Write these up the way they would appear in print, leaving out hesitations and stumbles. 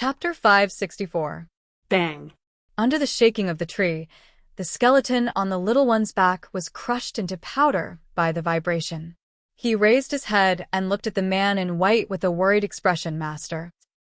Chapter 564. Bang! Under the shaking of the tree, the skeleton on the little one's back was crushed into powder by the vibration. He raised his head and looked at the man in white with a worried expression. "Master.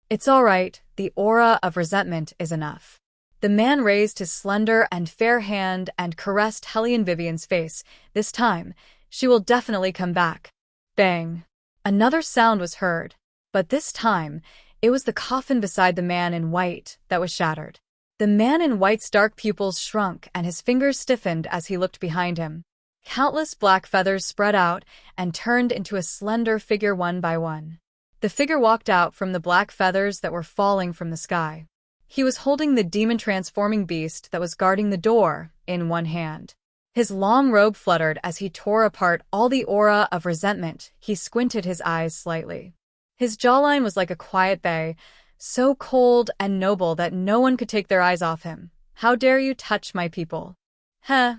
It's all right, the aura of resentment is enough." The man raised his slender and fair hand and caressed Hellion Vivian's face. "This time, she will definitely come back." Bang! Another sound was heard, but this time, it was the coffin beside the man in white that was shattered. The man in white's dark pupils shrunk and his fingers stiffened as he looked behind him. Countless black feathers spread out and turned into a slender figure one by one. The figure walked out from the black feathers that were falling from the sky. He was holding the demon-transforming beast that was guarding the door in one hand. His long robe fluttered as he tore apart all the aura of resentment. He squinted his eyes slightly. His jawline was like a quiet bay, so cold and noble that no one could take their eyes off him. "How dare you touch my people? Heh,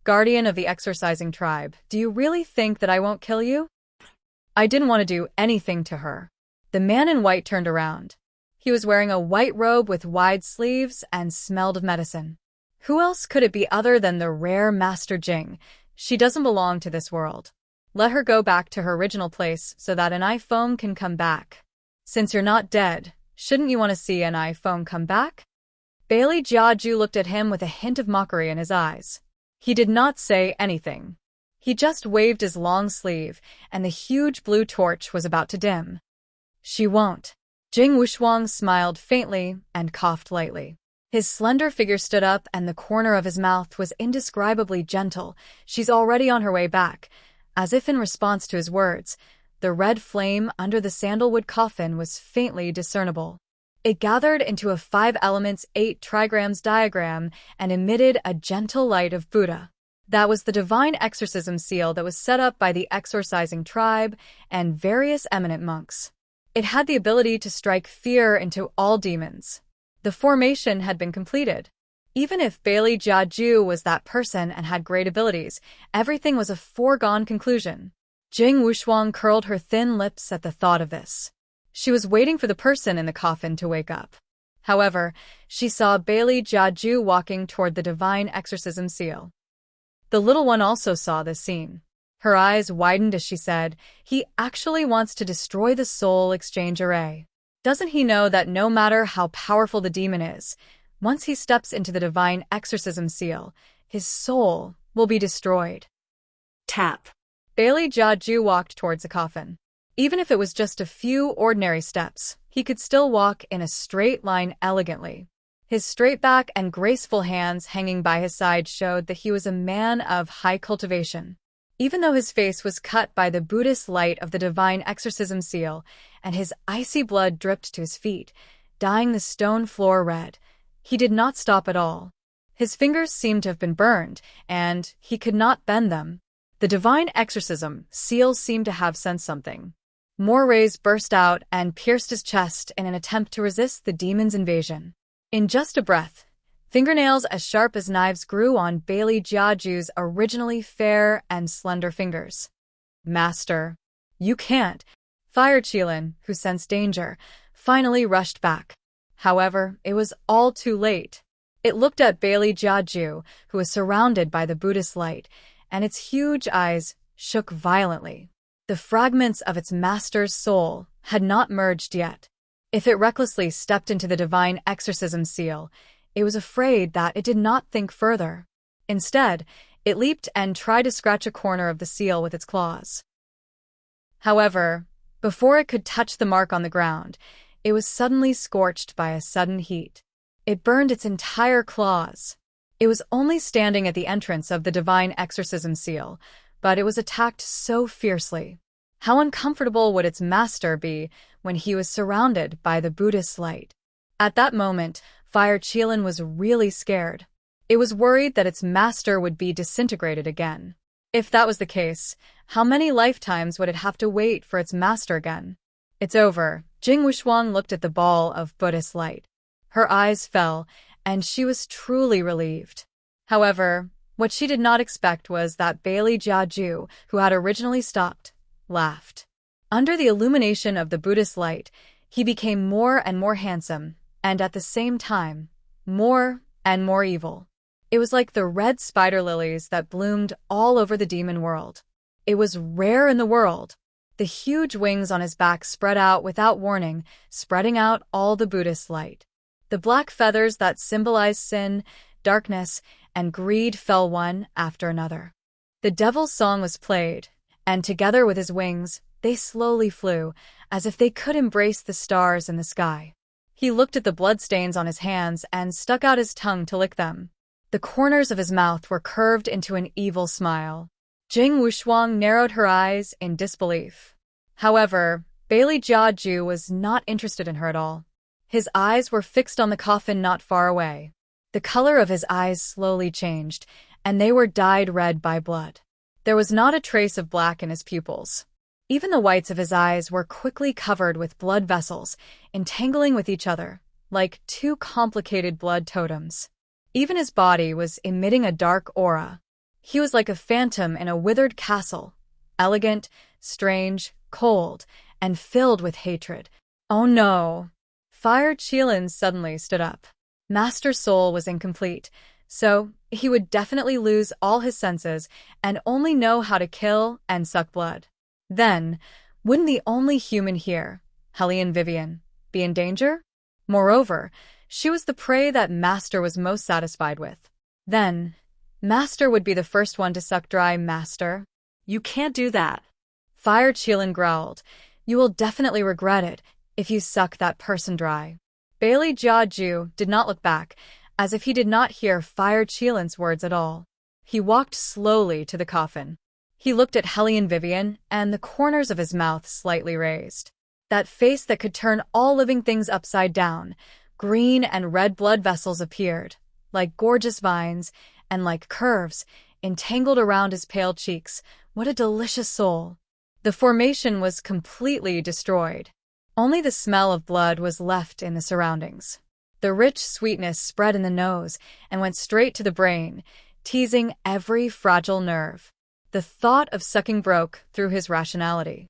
guardian of the exorcising tribe, do you really think that I won't kill you?" "I didn't want to do anything to her." The man in white turned around. He was wearing a white robe with wide sleeves and smelled of medicine. Who else could it be other than the rare Master Jing? "She doesn't belong to this world. Let her go back to her original place so that an iPhone can come back. Since you're not dead, shouldn't you want to see an iPhone come back?" Bailey Jiaju looked at him with a hint of mockery in his eyes. He did not say anything. He just waved his long sleeve, and the huge blue torch was about to dim. "She won't." Jing Wuxia smiled faintly and coughed lightly. His slender figure stood up and the corner of his mouth was indescribably gentle. "She's already on her way back." As if in response to his words, the red flame under the sandalwood coffin was faintly discernible. It gathered into a 5 elements 8 trigrams diagram and emitted a gentle light of Buddha. That was the divine exorcism seal that was set up by the exorcising tribe and various eminent monks. It had the ability to strike fear into all demons. The formation had been completed. Even if Bailey Jiaju was that person and had great abilities, everything was a foregone conclusion. Jing Wuxia curled her thin lips at the thought of this. She was waiting for the person in the coffin to wake up. However, she saw Bailey Jiaju walking toward the divine exorcism seal. The little one also saw this scene. Her eyes widened as she said, "He actually wants to destroy the soul exchange array. Doesn't he know that no matter how powerful the demon is, once he steps into the divine exorcism seal, his soul will be destroyed?" Tap. Bailey Jiaju walked towards the coffin. Even if it was just a few ordinary steps, he could still walk in a straight line elegantly. His straight back and graceful hands hanging by his side showed that he was a man of high cultivation. Even though his face was cut by the Buddhist light of the divine exorcism seal, and his icy blood dripped to his feet, dyeing the stone floor red, he did not stop at all. His fingers seemed to have been burned, and he could not bend them. The divine exorcism seal seemed to have sensed something. More rays burst out and pierced his chest in an attempt to resist the demon's invasion. In just a breath, fingernails as sharp as knives grew on Bailey Jiaju's originally fair and slender fingers. "Master, you can't." Fire Qilin, who sensed danger, finally rushed back. However, it was all too late. It looked at Bailey Jiaju, who was surrounded by the Buddhist light, and its huge eyes shook violently. The fragments of its master's soul had not merged yet. If it recklessly stepped into the divine exorcism seal, it was afraid that it did not think further. Instead, it leaped and tried to scratch a corner of the seal with its claws. However, before it could touch the mark on the ground, it was suddenly scorched by a sudden heat. It burned its entire claws. It was only standing at the entrance of the divine exorcism seal, but it was attacked so fiercely. How uncomfortable would its master be when he was surrounded by the Buddhist light? At that moment, Fire Qilin was really scared. It was worried that its master would be disintegrated again. If that was the case, how many lifetimes would it have to wait for its master again? "It's over." Jing Wuxia looked at the ball of Buddhist light. Her eyes fell, and she was truly relieved. However, what she did not expect was that Bailey Jiaju, who had originally stopped, laughed. Under the illumination of the Buddhist light, He became more and more handsome, and at the same time, more and more evil. It was like the red spider lilies that bloomed all over the demon world. It was rare in the world. The huge wings on his back spread out without warning, spreading out all the Buddhist light. The black feathers that symbolized sin, darkness, and greed fell one after another. The devil's song was played, and together with his wings, they slowly flew, as if they could embrace the stars in the sky. He looked at the bloodstains on his hands and stuck out his tongue to lick them. The corners of his mouth were curved into an evil smile. Jing Wushuang narrowed her eyes in disbelief. However, Bailey Jiaju was not interested in her at all. His eyes were fixed on the coffin not far away. The color of his eyes slowly changed, and they were dyed red by blood. There was not a trace of black in his pupils. Even the whites of his eyes were quickly covered with blood vessels, entangling with each other, like two complicated blood totems. Even his body was emitting a dark aura. He was like a phantom in a withered castle, elegant, strange, cold, and filled with hatred. Oh no! Fire Qilin suddenly stood up. Master Soul was incomplete, so he would definitely lose all his senses and only know how to kill and suck blood. Then, wouldn't the only human here, Hellion Vivian, be in danger? Moreover, she was the prey that Master was most satisfied with. Then, Master would be the first one to suck dry Master. You can't do that. Fire Qilin growled. You will definitely regret it if you suck that person dry. Bailey Jiaju did not look back, as if he did not hear Fire Qilin's words at all. He walked slowly to the coffin. He looked at Hellion Vivian, and the corners of his mouth slightly raised. That face that could turn all living things upside down, green and red blood vessels appeared, like gorgeous vines, and like curves, entangled around his pale cheeks. What a delicious soul! The formation was completely destroyed. Only the smell of blood was left in the surroundings. The rich sweetness spread in the nose and went straight to the brain, teasing every fragile nerve. The thought of sucking broke through his rationality.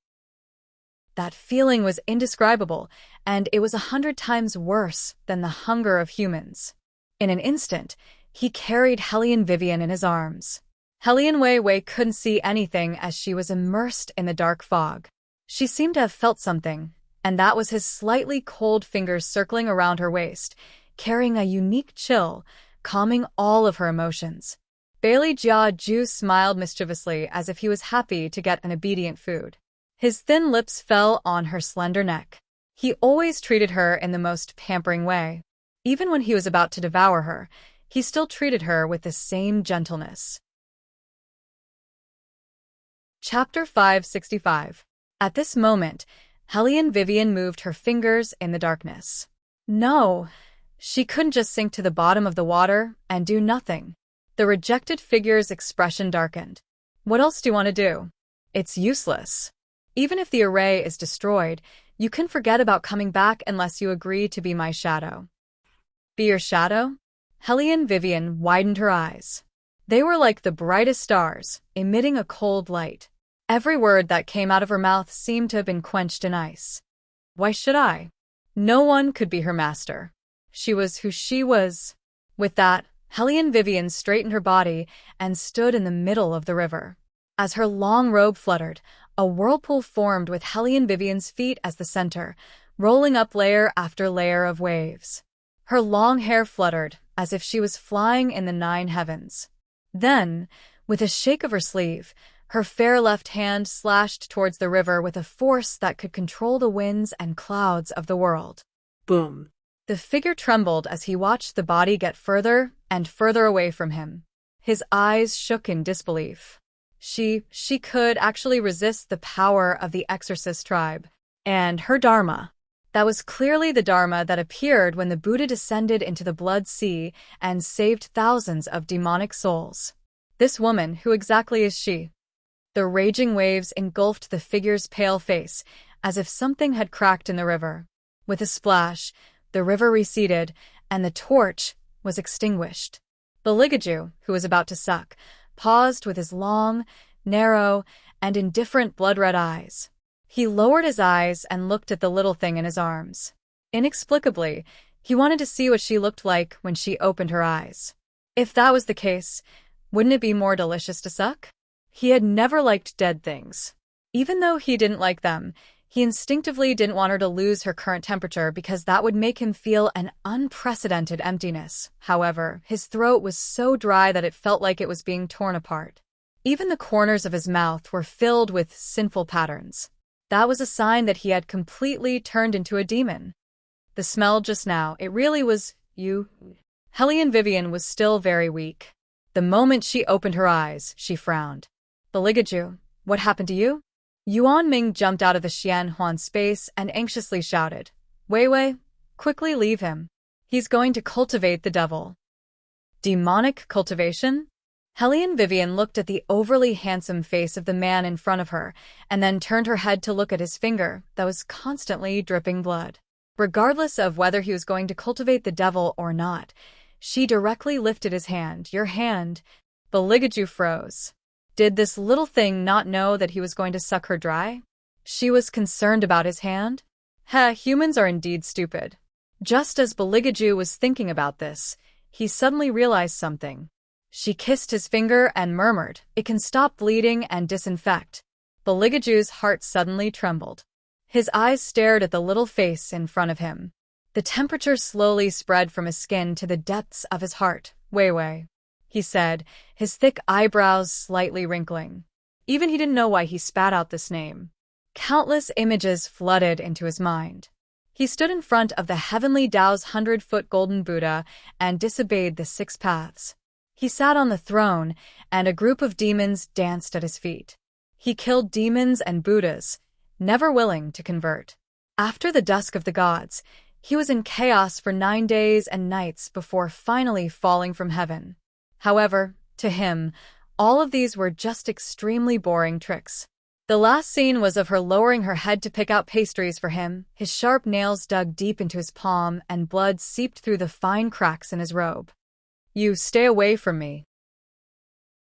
That feeling was indescribable, and it was 100 times worse than the hunger of humans. In an instant, he carried Hellion Vivian in his arms. Hellion Wei Wei couldn't see anything as she was immersed in the dark fog. She seemed to have felt something, and that was his slightly cold fingers circling around her waist, carrying a unique chill, calming all of her emotions. Bailey Jiaju smiled mischievously as if he was happy to get an obedient food. His thin lips fell on her slender neck. He always treated her in the most pampering way. Even when he was about to devour her, he still treated her with the same gentleness. Chapter 565. At this moment, Hellion Vivian moved her fingers in the darkness. No, she couldn't just sink to the bottom of the water and do nothing. The rejected figure's expression darkened. What else do you want to do? It's useless. Even if the array is destroyed, you can forget about coming back unless you agree to be my shadow. Be your shadow? Hellion Vivian widened her eyes. They were like the brightest stars, emitting a cold light. Every word that came out of her mouth seemed to have been quenched in ice. Why should I? No one could be her master. She was who she was. With that, Hellion Vivian straightened her body and stood in the middle of the river. As her long robe fluttered, a whirlpool formed with Hellion Vivian's feet as the center, rolling up layer after layer of waves. Her long hair fluttered as if she was flying in the 9 heavens. Then, with a shake of her sleeve, her fair left hand slashed towards the river with a force that could control the winds and clouds of the world. Boom. The figure trembled as he watched the body get further and further away from him. His eyes shook in disbelief. She could actually resist the power of the Exorcist tribe. And her Dharma. That was clearly the Dharma that appeared when the Buddha descended into the blood sea and saved thousands of demonic souls. This woman, who exactly is she? The raging waves engulfed the figure's pale face, as if something had cracked in the river. With a splash, the river receded, and the torch was extinguished. The Ligaju, who was about to suck, paused with his long, narrow, and indifferent blood-red eyes. He lowered his eyes and looked at the little thing in his arms. Inexplicably, he wanted to see what she looked like when she opened her eyes. If that was the case, wouldn't it be more delicious to suck? He had never liked dead things. Even though he didn't like them, he instinctively didn't want her to lose her current temperature because that would make him feel an unprecedented emptiness. However, his throat was so dry that it felt like it was being torn apart. Even the corners of his mouth were filled with sinful patterns. That was a sign that he had completely turned into a demon. The smell just now, it really was you. Hellion Vivian was still very weak. The moment she opened her eyes, she frowned. Beligaju, what happened to you? Yuan Ming jumped out of the Xian Huan space and anxiously shouted, Wei Wei, quickly leave him. He's going to cultivate the devil. Demonic cultivation? Hellion Vivian looked at the overly handsome face of the man in front of her, and then turned her head to look at his finger that was constantly dripping blood. Regardless of whether he was going to cultivate the devil or not, she directly lifted his hand. Your hand. Beligaju froze. Did this little thing not know that he was going to suck her dry? She was concerned about his hand? Humans are indeed stupid. Just as Beligaju was thinking about this, he suddenly realized something. She kissed his finger and murmured, It can stop bleeding and disinfect. Beligaju's heart suddenly trembled. His eyes stared at the little face in front of him. The temperature slowly spread from his skin to the depths of his heart. Wei Wei, he said, his thick eyebrows slightly wrinkling. Even he didn't know why he spat out this name. Countless images flooded into his mind. He stood in front of the heavenly Tao's 100-foot golden Buddha and disobeyed the 6 paths. He sat on the throne, and a group of demons danced at his feet. He killed demons and Buddhas, never willing to convert. After the dusk of the gods, he was in chaos for 9 days and nights before finally falling from heaven. However, to him, all of these were just extremely boring tricks. The last scene was of her lowering her head to pick out pastries for him. His sharp nails dug deep into his palm and blood seeped through the fine cracks in his robe. You stay away from me.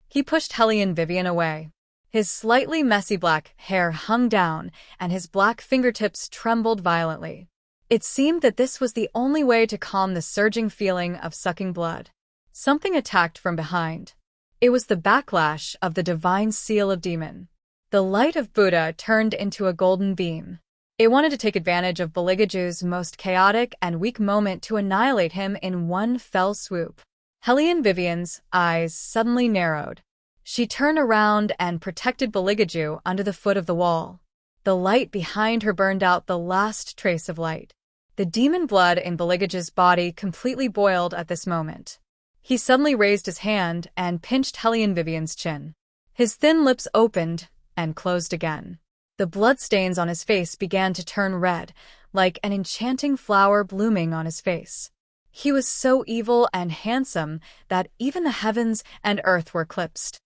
He pushed Hellion Vivian away. His slightly messy black hair hung down and his black fingertips trembled violently. It seemed that this was the only way to calm the surging feeling of sucking blood. Something attacked from behind. It was the backlash of the divine seal of demon. The light of Buddha turned into a golden beam. It wanted to take advantage of Beligaju's most chaotic and weak moment to annihilate him in one fell swoop. Hellion Vivian's eyes suddenly narrowed. She turned around and protected Beligaju under the foot of the wall. The light behind her burned out the last trace of light. The demon blood in Beligaju's body completely boiled at this moment. He suddenly raised his hand and pinched Hellion Vivian's chin. His thin lips opened and closed again. The bloodstains on his face began to turn red, like an enchanting flower blooming on his face. He was so evil and handsome that even the heavens and earth were eclipsed.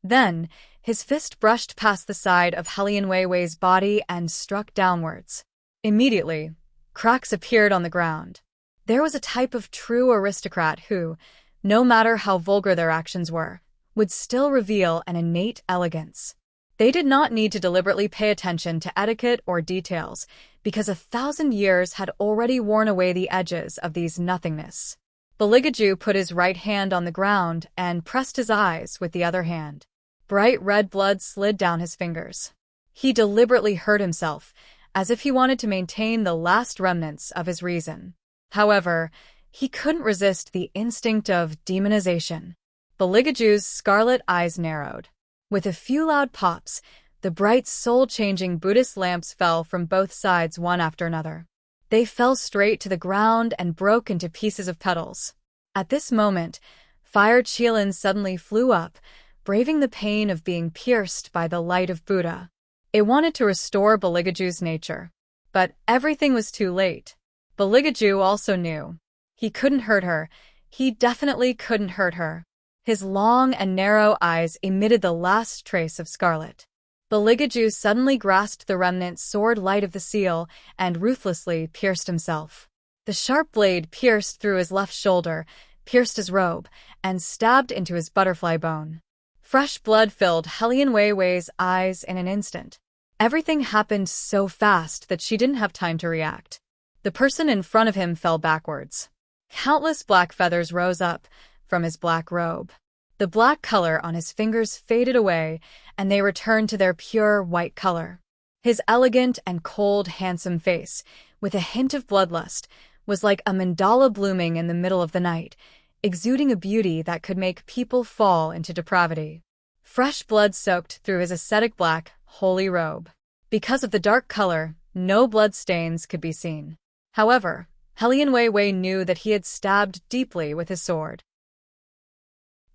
Then, his fist brushed past the side of Hellion Wei Wei's body and struck downwards. Immediately, cracks appeared on the ground. There was a type of true aristocrat who, no matter how vulgar their actions were, would still reveal an innate elegance. They did not need to deliberately pay attention to etiquette or details, because 1,000 years had already worn away the edges of these nothingness. Beligaju put his right hand on the ground and pressed his eyes with the other hand. Bright red blood slid down his fingers. He deliberately hurt himself, as if he wanted to maintain the last remnants of his reason. However, he couldn't resist the instinct of demonization. Beligaju's scarlet eyes narrowed. With a few loud pops, the bright soul-changing Buddhist lamps fell from both sides one after another. They fell straight to the ground and broke into pieces of petals. At this moment, Fire Qilin suddenly flew up, braving the pain of being pierced by the light of Buddha. It wanted to restore Beligaju's nature. But everything was too late. Beligaju also knew. He couldn't hurt her. He definitely couldn't hurt her. His long and narrow eyes emitted the last trace of scarlet. Beligaju suddenly grasped the remnant sword light of the seal and ruthlessly pierced himself. The sharp blade pierced through his left shoulder, pierced his robe, and stabbed into his butterfly bone. Fresh blood filled Hellion Wei Wei's eyes in an instant. Everything happened so fast that she didn't have time to react. The person in front of him fell backwards. Countless black feathers rose up from his black robe. The black color on his fingers faded away, and they returned to their pure white color. His elegant and cold, handsome face, with a hint of bloodlust, was like a mandala blooming in the middle of the night, exuding a beauty that could make people fall into depravity. Fresh blood soaked through his ascetic black, holy robe. Because of the dark color, no blood stains could be seen. However, Helian Wei knew that he had stabbed deeply with his sword.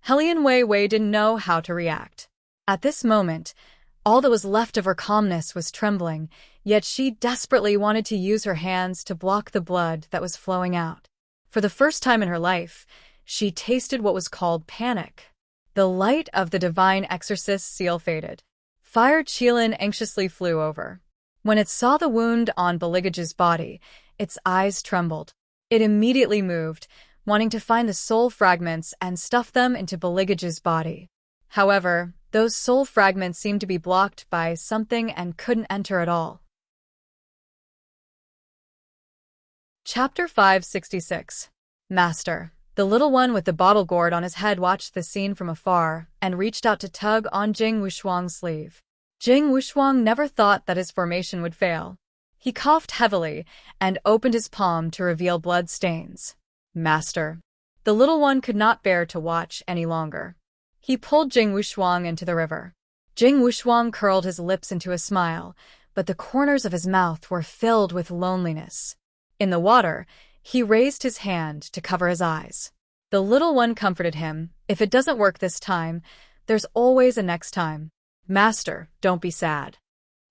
Helian Wei didn't know how to react. At this moment, all that was left of her calmness was trembling, yet she desperately wanted to use her hands to block the blood that was flowing out. For the first time in her life, she tasted what was called panic. The light of the divine exorcist's seal faded. Fire Qilin anxiously flew over. When it saw the wound on Beligage's body, its eyes trembled. It immediately moved, wanting to find the soul fragments and stuff them into Beligage's body. However, those soul fragments seemed to be blocked by something and couldn't enter at all. Chapter 566. Master. The little one with the bottle gourd on his head watched the scene from afar and reached out to tug on Jing Wushuang's sleeve. Jing Wushuang never thought that his formation would fail. He coughed heavily and opened his palm to reveal blood stains. Master. The little one could not bear to watch any longer. He pulled Jing Wushuang into the river. Jing Wushuang curled his lips into a smile, but the corners of his mouth were filled with loneliness. In the water, he raised his hand to cover his eyes. The little one comforted him. If it doesn't work this time, there's always a next time. Master, don't be sad.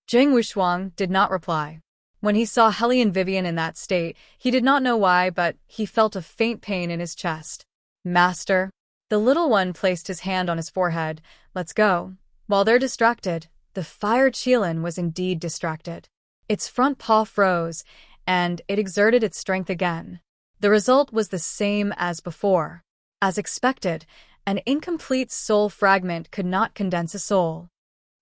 Jing Wushuang did not reply. When he saw Helian Vivian in that state, he did not know why, but he felt a faint pain in his chest. Master. The little one placed his hand on his forehead. Let's go. While they're distracted, the Fire Qilin was indeed distracted. Its front paw froze, and it exerted its strength again. The result was the same as before. As expected, an incomplete soul fragment could not condense a soul.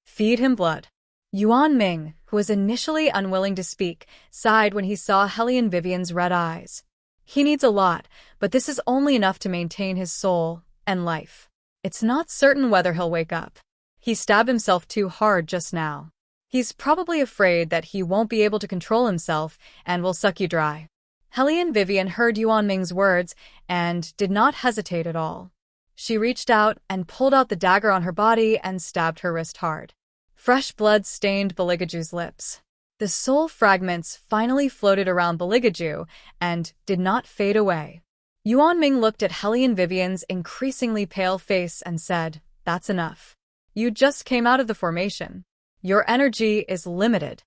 Feed him blood. Yuan Ming, who was initially unwilling to speak, sighed when he saw Helian Vivian's red eyes. He needs a lot, but this is only enough to maintain his soul and life. It's not certain whether he'll wake up. He stabbed himself too hard just now. He's probably afraid that he won't be able to control himself and will suck you dry. Helian Vivian heard Yuan Ming's words and did not hesitate at all. She reached out and pulled out the dagger on her body and stabbed her wrist hard. Fresh blood stained Beligaju's lips. The soul fragments finally floated around Beligaju and did not fade away. Yuan Ming looked at Helian Vivian's increasingly pale face and said, "That's enough. You just came out of the formation. Your energy is limited.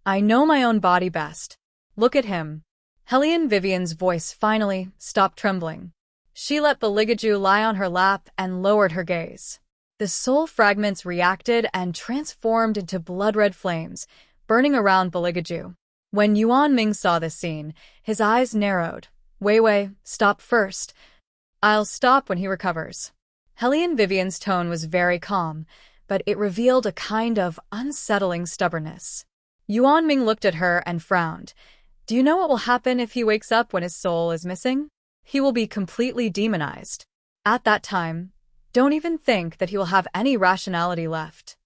I know my own body best. Look at him." Helian Vivian's voice finally stopped trembling. She let Beligaju lie on her lap and lowered her gaze. The soul fragments reacted and transformed into blood-red flames, burning around Beligaju. When Yuan Ming saw this scene, his eyes narrowed. Wei, stop first. I'll stop when he recovers. Helian Vivian's tone was very calm, but it revealed a kind of unsettling stubbornness. Yuan Ming looked at her and frowned. Do you know what will happen if he wakes up when his soul is missing? He will be completely demonized. At that time, don't even think that he will have any rationality left.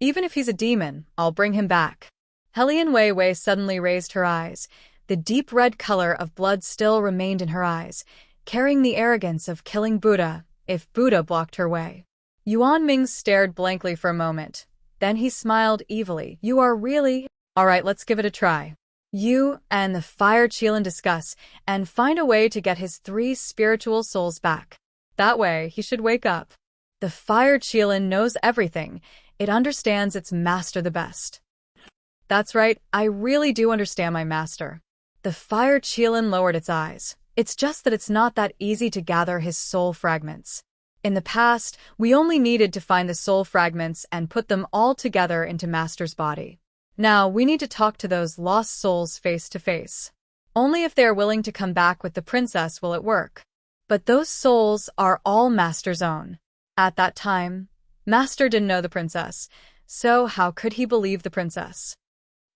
Even if he's a demon, I'll bring him back. Helian Wei suddenly raised her eyes. The deep red color of blood still remained in her eyes, carrying the arrogance of killing Buddha if Buddha blocked her way. Yuan Ming stared blankly for a moment. Then he smiled evilly. You are really... All right, let's give it a try. You and the Fire Qilin discuss and find a way to get his 3 spiritual souls back. That way, he should wake up. The Fire Qilin knows everything. It understands its master the best. That's right, I really do understand my master. The Fire Qilin lowered its eyes. It's just that it's not that easy to gather his soul fragments. In the past, we only needed to find the soul fragments and put them all together into Master's body. Now, we need to talk to those lost souls face to face. Only if they are willing to come back with the princess will it work. But those souls are all Master's own. At that time, Master didn't know the princess, so how could he believe the princess?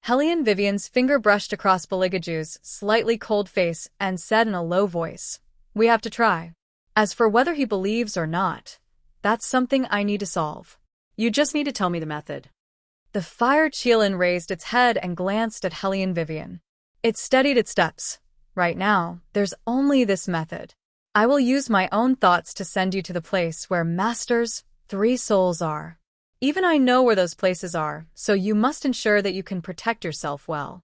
Hellion Vivian's finger brushed across Beligaju's slightly cold face and said in a low voice, "We have to try. As for whether he believes or not, that's something I need to solve. You just need to tell me the method." The fire Qilin raised its head and glanced at Hellion Vivian. It steadied its steps. Right now, there's only this method. I will use my own thoughts to send you to the place where Master's 3 souls are. Even I know where those places are, so you must ensure that you can protect yourself well.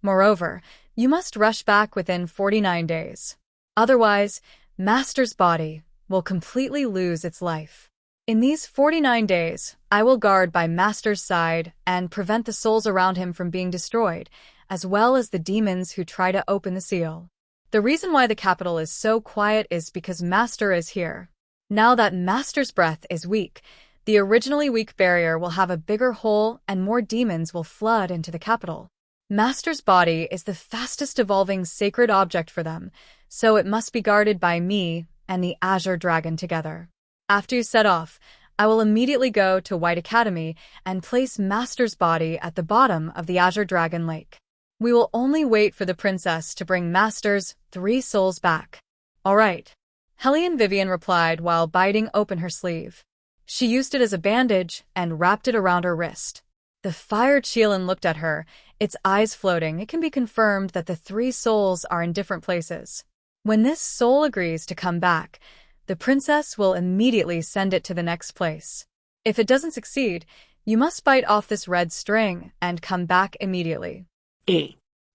Moreover, you must rush back within 49 days. Otherwise, Master's body will completely lose its life. In these 49 days, I will guard by Master's side and prevent the souls around him from being destroyed, as well as the demons who try to open the seal. The reason why the capital is so quiet is because Master is here. Now that Master's breath is weak, the originally weak barrier will have a bigger hole and more demons will flood into the capital. Master's body is the fastest evolving sacred object for them, so it must be guarded by me and the Azure Dragon together. After you set off, I will immediately go to White Academy and place Master's body at the bottom of the Azure Dragon Lake. We will only wait for the princess to bring Master's 3 souls back. All right. Hellion Vivian replied while biting open her sleeve. She used it as a bandage and wrapped it around her wrist. The fire Qilin looked at her, its eyes floating. It can be confirmed that the 3 souls are in different places. When this soul agrees to come back, the princess will immediately send it to the next place. If it doesn't succeed, you must bite off this red string and come back immediately.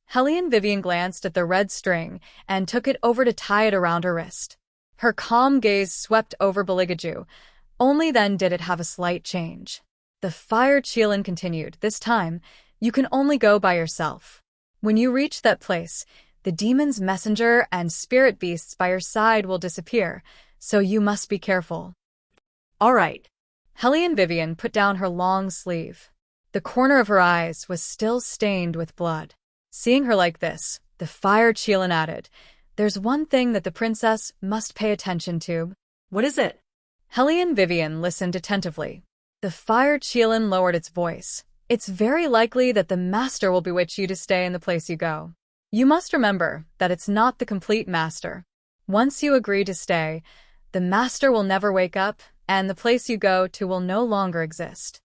Hellion Vivian glanced at the red string and took it over to tie it around her wrist. Her calm gaze swept over Beligaju. Only then did it have a slight change. The fire Qilin continued, "This time, you can only go by yourself. When you reach that place, the demon's messenger and spirit beasts by your side will disappear, so you must be careful." All right. Hellion Vivian put down her long sleeve. The corner of her eyes was still stained with blood. Seeing her like this, the fire Qilin added, "There's one thing that the princess must pay attention to." What is it? Hellion Vivian listened attentively. The fire Qilin lowered its voice. "It's very likely that the master will bewitch you to stay in the place you go. You must remember that it's not the complete master. Once you agree to stay, the master will never wake up, and the place you go to will no longer exist."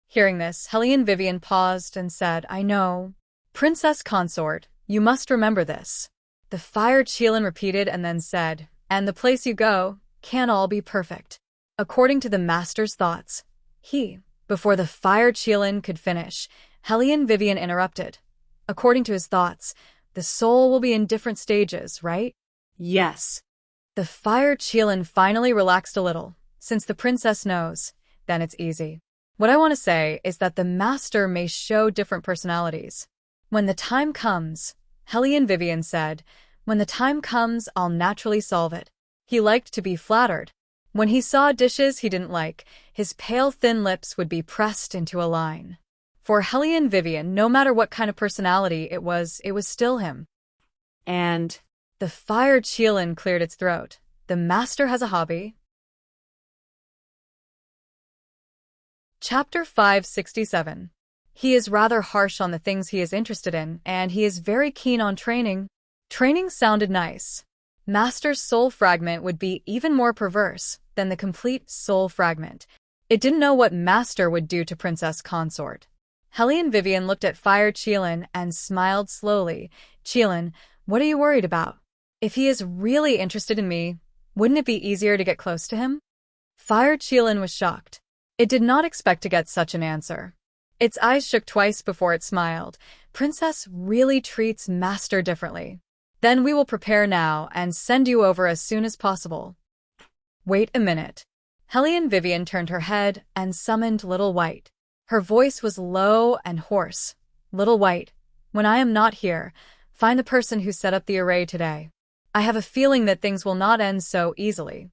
Hearing this, Hellion Vivian paused and said, "I know. Princess Consort, you must remember this." The fire Qilin repeated and then said, "And the place you go can't all be perfect. According to the master's thoughts." Before the fire Qilin could finish, Hellion Vivian interrupted. "According to his thoughts, the soul will be in different stages, right?" Yes. The fire Qilin finally relaxed a little. Since the princess knows, then it's easy. What I want to say is that the master may show different personalities. When the time comes, Hellion Vivian said, "When the time comes, I'll naturally solve it." He liked to be flattered. When he saw dishes he didn't like, his pale thin lips would be pressed into a line. For Hellion Vivian, no matter what kind of personality it was still him. And the fire Qilin cleared its throat. "The master has a hobby." Chapter 567. He is rather harsh on the things he is interested in, and he is very keen on training. Training sounded nice. Master's soul fragment would be even more perverse than the complete soul fragment. It didn't know what Master would do to Princess Consort. Hellion Vivian looked at Fire Qilin and smiled slowly. "Qilin, what are you worried about? If he is really interested in me, wouldn't it be easier to get close to him?" Fire Qilin was shocked. It did not expect to get such an answer. Its eyes shook twice before it smiled. "Princess really treats Master differently. Then we will prepare now and send you over as soon as possible." "Wait a minute." Hellion Vivian turned her head and summoned Little White. Her voice was low and hoarse. "Little White, when I am not here, find the person who set up the array today. I have a feeling that things will not end so easily."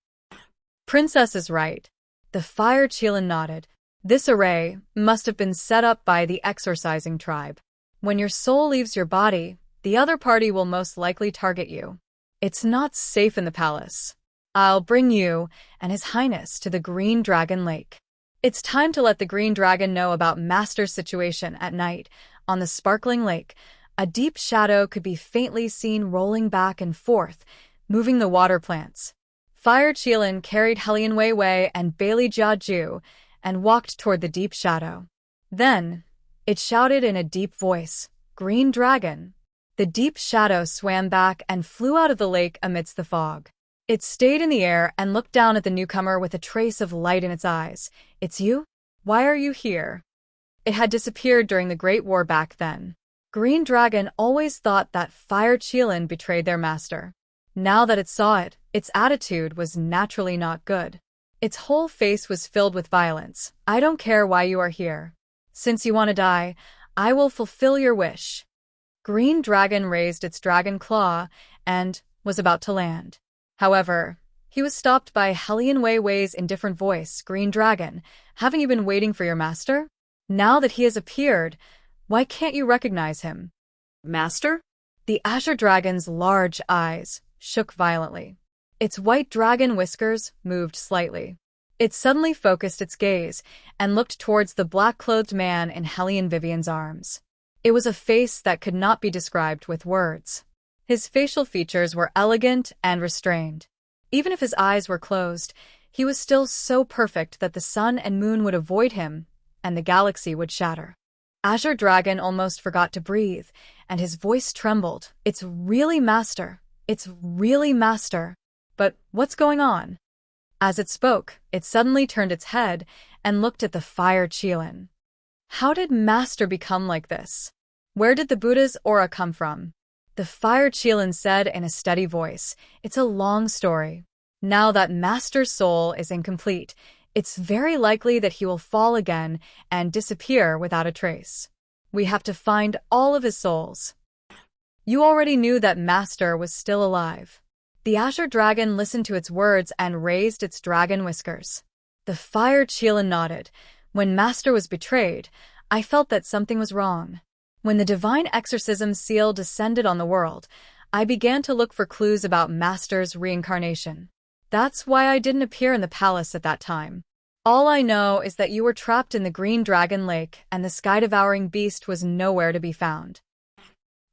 "Princess is right." The fire Qilin nodded. "This array must have been set up by the exorcising tribe. When your soul leaves your body, the other party will most likely target you. It's not safe in the palace. I'll bring you and His Highness to the Green Dragon Lake." It's time to let the green dragon know about Master's situation at night. On the sparkling lake, a deep shadow could be faintly seen rolling back and forth, moving the water plants. Fire Qilin carried Helian Wei Wei and Bailey Jiaju and walked toward the deep shadow. Then, it shouted in a deep voice, "Green dragon." The deep shadow swam back and flew out of the lake amidst the fog. It stayed in the air and looked down at the newcomer with a trace of light in its eyes. "It's you? Why are you here?" It had disappeared during the Great War back then. Green Dragon always thought that Fire Qilin betrayed their master. Now that it saw it, its attitude was naturally not good. Its whole face was filled with violence. "I don't care why you are here. Since you want to die, I will fulfill your wish." Green Dragon raised its dragon claw and was about to land. However, he was stopped by Helian Wei Wei's indifferent voice. "Green Dragon, haven't you been waiting for your master? Now that he has appeared, why can't you recognize him?" Master? The Azure Dragon's large eyes shook violently. Its white dragon whiskers moved slightly. It suddenly focused its gaze and looked towards the black-clothed man in Helian Vivian's arms. It was a face that could not be described with words. His facial features were elegant and restrained. Even if his eyes were closed, he was still so perfect that the sun and moon would avoid him and the galaxy would shatter. Azure Dragon almost forgot to breathe, and his voice trembled. "It's really Master. It's really Master. But what's going on?" As it spoke, it suddenly turned its head and looked at the Fire Qilin. How did Master become like this? Where did the Buddha's aura come from? The Fire Qilin said in a steady voice, "It's a long story. Now that Master's soul is incomplete, it's very likely that he will fall again and disappear without a trace. We have to find all of his souls." You already knew that Master was still alive. The Azure Dragon listened to its words and raised its dragon whiskers. The Fire Qilin nodded. "When Master was betrayed, I felt that something was wrong. When the divine exorcism seal descended on the world, I began to look for clues about Master's reincarnation. That's why I didn't appear in the palace at that time. All I know is that you were trapped in the Green Dragon Lake and the sky-devouring beast was nowhere to be found."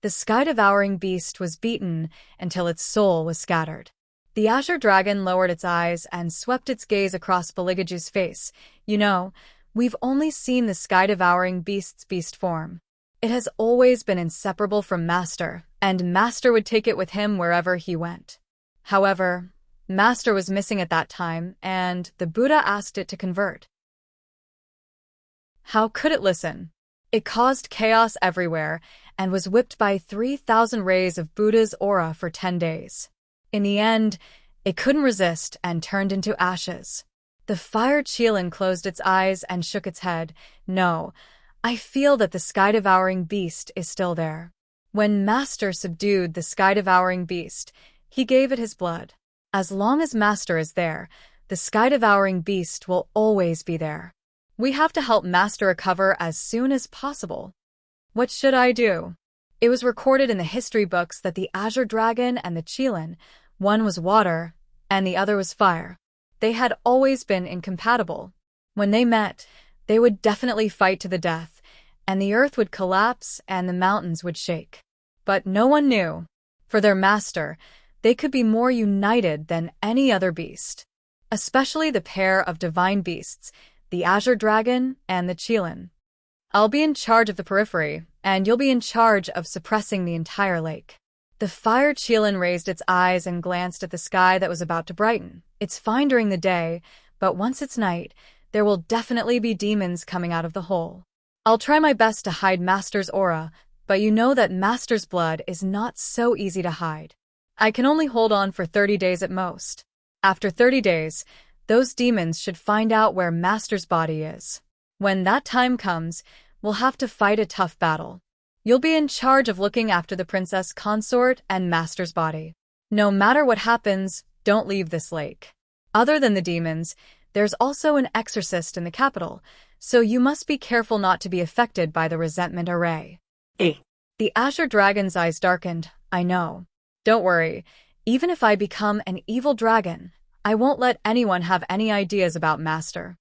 The sky-devouring beast was beaten until its soul was scattered. The Azure Dragon lowered its eyes and swept its gaze across Baligaju's face. "You know, we've only seen the sky-devouring beast's beast form. It has always been inseparable from Master, and Master would take it with him wherever he went. However, Master was missing at that time, and the Buddha asked it to convert. How could it listen? It caused chaos everywhere and was whipped by 3,000 rays of Buddha's aura for 10 days. In the end, it couldn't resist and turned into ashes." The Fire Qilin closed its eyes and shook its head. "No, I feel that the sky-devouring beast is still there. When Master subdued the sky-devouring beast, he gave it his blood. As long as Master is there, the sky-devouring beast will always be there. We have to help Master recover as soon as possible. What should I do?" It was recorded in the history books that the Azure Dragon and the Qilin, one was water and the other was fire. They had always been incompatible. When they met, they would definitely fight to the death, and the earth would collapse and the mountains would shake. But no one knew. For their master, they could be more united than any other beast. Especially the pair of divine beasts, the Azure Dragon and the Qilin. "I'll be in charge of the periphery, and you'll be in charge of suppressing the entire lake." The Fire Qilin raised its eyes and glanced at the sky that was about to brighten. "It's fine during the day, but once it's night, there will definitely be demons coming out of the hole. I'll try my best to hide Master's aura, but you know that Master's blood is not so easy to hide. I can only hold on for 30 days at most. After 30 days, those demons should find out where Master's body is. When that time comes, we'll have to fight a tough battle. You'll be in charge of looking after the Princess Consort and Master's body. No matter what happens, don't leave this lake. Other than the demons, there's also an exorcist in the capital, so you must be careful not to be affected by the resentment array." The Azure Dragon's eyes darkened. "I know. Don't worry. Even if I become an evil dragon, I won't let anyone have any ideas about Master."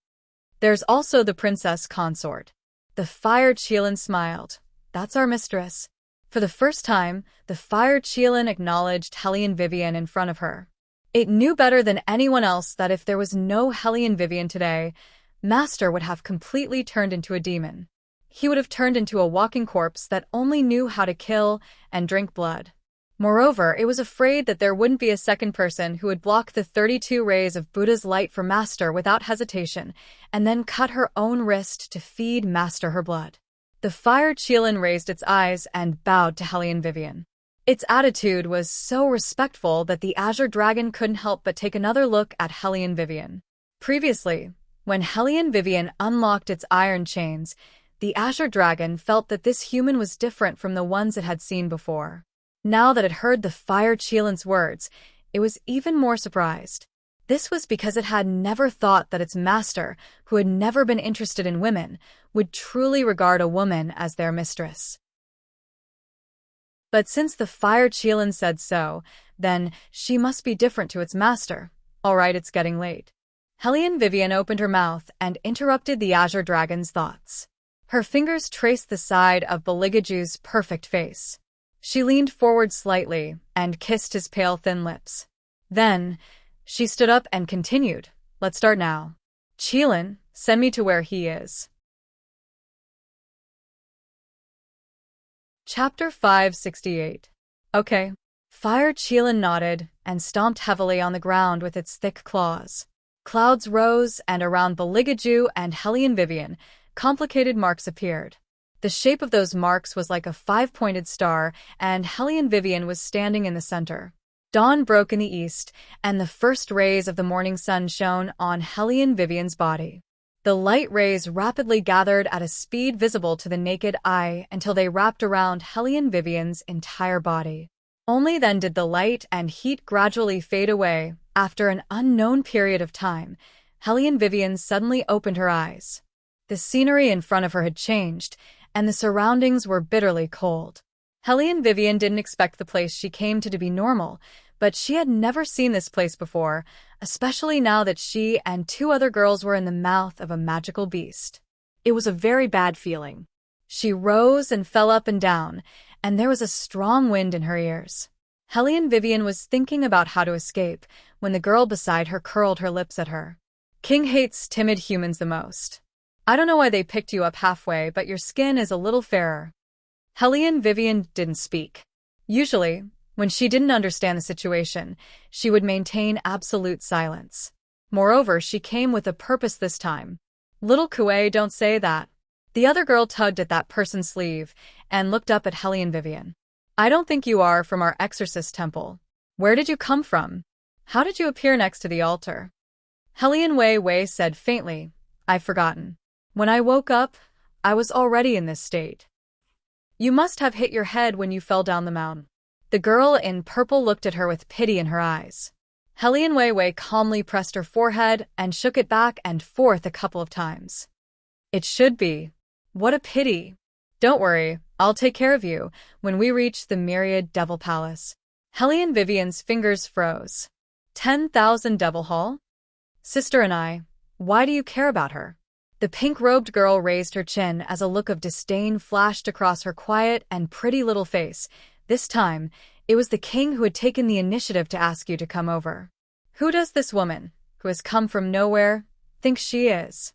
There's also the Princess Consort. The Fire Qilin smiled. That's our mistress. For the first time, the Fire Qilin acknowledged Hellion Vivian in front of her. It knew better than anyone else that if there was no Hellion Vivian today, Master would have completely turned into a demon. He would have turned into a walking corpse that only knew how to kill and drink blood. Moreover, it was afraid that there wouldn't be a second person who would block the 32 rays of Buddha's light for Master without hesitation, and then cut her own wrist to feed Master her blood. The Fire Qilin raised its eyes and bowed to Hellion Vivian. Its attitude was so respectful that the Azure Dragon couldn't help but take another look at Hellion Vivian. Previously, when Hellion Vivian unlocked its iron chains, the Azure Dragon felt that this human was different from the ones it had seen before. Now that it heard the Fire Qilin's words, it was even more surprised. This was because it had never thought that its master, who had never been interested in women, would truly regard a woman as their mistress. But since the Fire Qilin said so, then she must be different to its master. All right, it's getting late. Hellion Vivian opened her mouth and interrupted the Azure Dragon's thoughts. Her fingers traced the side of Beligaju's perfect face. She leaned forward slightly and kissed his pale thin lips. Then, she stood up and continued, "Let's start now. Qilin, send me to where he is." Chapter 568. Okay. Fire Qilin nodded and stomped heavily on the ground with its thick claws. Clouds rose, and around Beligaju and Hellion Vivian, complicated marks appeared. The shape of those marks was like a 5-pointed star, and Hellion Vivian was standing in the center. Dawn broke in the east, and the first rays of the morning sun shone on Hellion Vivian's body. The light rays rapidly gathered at a speed visible to the naked eye until they wrapped around Hellion Vivian's entire body. Only then did the light and heat gradually fade away. After an unknown period of time, Hellion Vivian suddenly opened her eyes. The scenery in front of her had changed, and the surroundings were bitterly cold. Hellion Vivian didn't expect the place she came to be normal, but she had never seen this place before, especially now that she and 2 other girls were in the mouth of a magical beast. It was a very bad feeling. She rose and fell up and down, and there was a strong wind in her ears. Hellion Vivian was thinking about how to escape when the girl beside her curled her lips at her. "King hates timid humans the most. I don't know why they picked you up halfway, but your skin is a little fairer." Hellion Vivian didn't speak. Usually, when she didn't understand the situation, she would maintain absolute silence. Moreover, she came with a purpose this time. "Little Kuei, don't say that." The other girl tugged at that person's sleeve and looked up at Hellion Vivian. "I don't think you are from our exorcist temple. Where did you come from? How did you appear next to the altar?" Hellion Wei said faintly, "I've forgotten. When I woke up, I was already in this state." "You must have hit your head when you fell down the mountain." The girl in purple looked at her with pity in her eyes. Hellion Wei calmly pressed her forehead and shook it back and forth a couple of times. "It should be. What a pity. Don't worry, I'll take care of you when we reach the Myriad Devil Palace." Hellion Vivian's fingers froze. 10,000 Devil Hall? Sister and I, why do you care about her? The pink-robed girl raised her chin as a look of disdain flashed across her quiet and pretty little face. This time, it was the king who had taken the initiative to ask you to come over. Who does this woman, who has come from nowhere, think she is?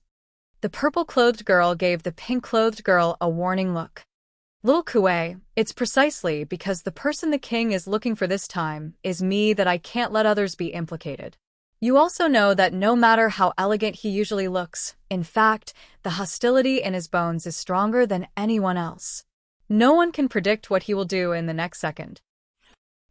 The purple-clothed girl gave the pink-clothed girl a warning look. "Little Kuei, it's precisely because the person the king is looking for this time is me that I can't let others be implicated. You also know that no matter how elegant he usually looks, in fact, the hostility in his bones is stronger than anyone else. No one can predict what he will do in the next second.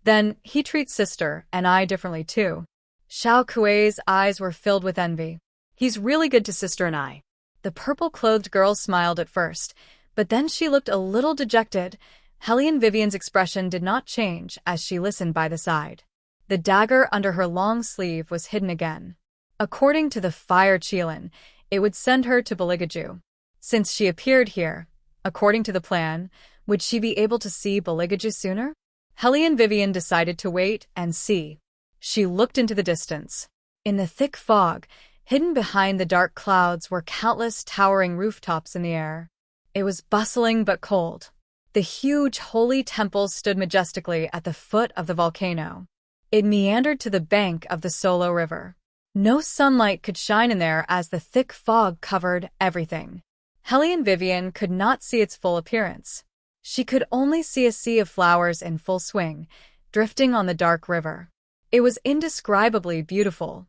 Then, he treats sister and I differently too." Xiao Kuei's eyes were filled with envy. "He's really good to sister and I." The purple-clothed girl smiled at first, but then she looked a little dejected. Hellion Vivian's expression did not change as she listened by the side. The dagger under her long sleeve was hidden again. According to the Fire Qilin, it would send her to Beligaju. Since she appeared here, according to the plan, would she be able to see Beligaju sooner? Hellion Vivian decided to wait and see. She looked into the distance. In the thick fog, Hidden behind the dark clouds were countless towering rooftops in the air. It was bustling but cold. The huge holy temple stood majestically at the foot of the volcano. It meandered to the bank of the Solo River. No sunlight could shine in there as the thick fog covered everything. Hellion Vivian could not see its full appearance. She could only see a sea of flowers in full swing, drifting on the dark river. It was indescribably beautiful.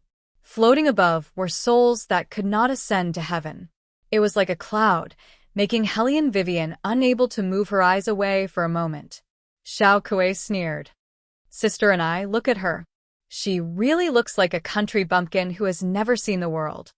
Floating above were souls that could not ascend to heaven. It was like a cloud, making Hellion Vivian unable to move her eyes away for a moment. Xiao Kuei sneered. Sister and I, look at her. She really looks like a country bumpkin who has never seen the world.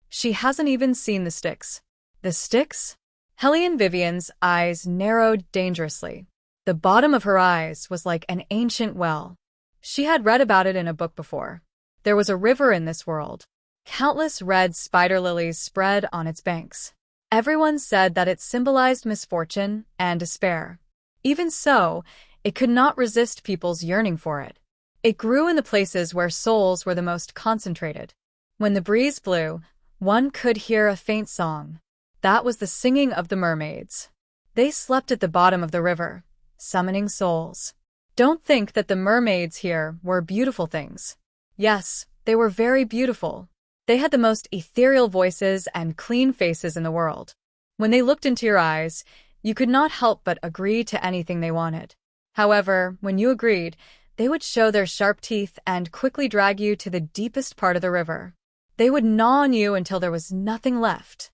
She hasn't even seen the sticks. The sticks? Hellion Vivian's eyes narrowed dangerously. The bottom of her eyes was like an ancient well. She had read about it in a book before. There was a river in this world. Countless red spider lilies spread on its banks. Everyone said that it symbolized misfortune and despair. Even so, it could not resist people's yearning for it. It grew in the places where souls were the most concentrated. When the breeze blew, one could hear a faint song. That was the singing of the mermaids. They slept at the bottom of the river, summoning souls. Don't think that the mermaids here were beautiful things. Yes, they were very beautiful. They had the most ethereal voices and clean faces in the world. When they looked into your eyes, you could not help but agree to anything they wanted. However, when you agreed, they would show their sharp teeth and quickly drag you to the deepest part of the river. They would gnaw on you until there was nothing left.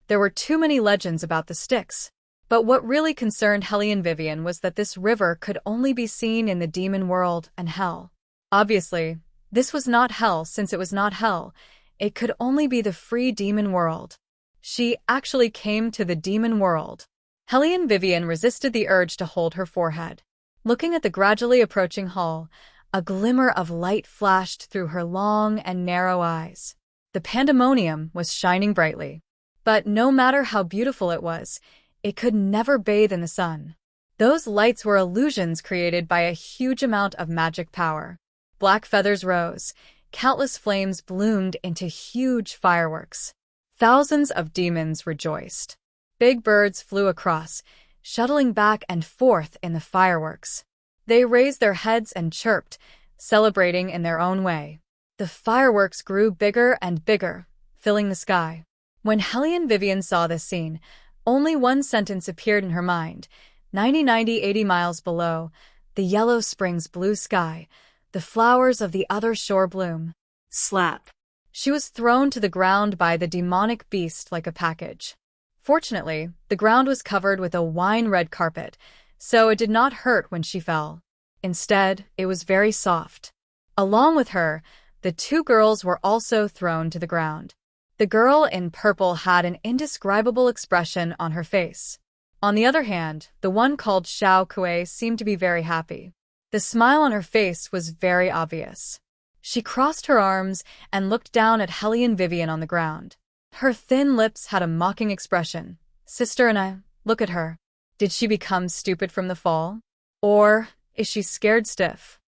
There were too many legends about the sticks. But what really concerned Hellion Vivian was that this river could only be seen in the demon world and hell. Obviously, this was not hell since it was not hell. It could only be the free demon world. She actually came to the demon world. Hellion Vivian resisted the urge to hold her forehead. Looking at the gradually approaching hull, a glimmer of light flashed through her long and narrow eyes. The pandemonium was shining brightly. But no matter how beautiful it was, it could never bathe in the sun. Those lights were illusions created by a huge amount of magic power. Black feathers rose. Countless flames bloomed into huge fireworks. Thousands of demons rejoiced. Big birds flew across, shuttling back and forth in the fireworks. They raised their heads and chirped, celebrating in their own way. The fireworks grew bigger and bigger, filling the sky. When Hellion Vivian saw this scene, only one sentence appeared in her mind. 80 miles below, the yellow springs blue sky, the flowers of the other shore bloom. Slap. She was thrown to the ground by the demonic beast like a package. Fortunately, the ground was covered with a wine-red carpet, so it did not hurt when she fell. Instead, it was very soft. Along with her, the two girls were also thrown to the ground. The girl in purple had an indescribable expression on her face. On the other hand, the one called Xiao Kuei seemed to be very happy. The smile on her face was very obvious. She crossed her arms and looked down at Hellion Vivian on the ground. Her thin lips had a mocking expression. Sister and I, look at her. Did she become stupid from the fall? Or is she scared stiff?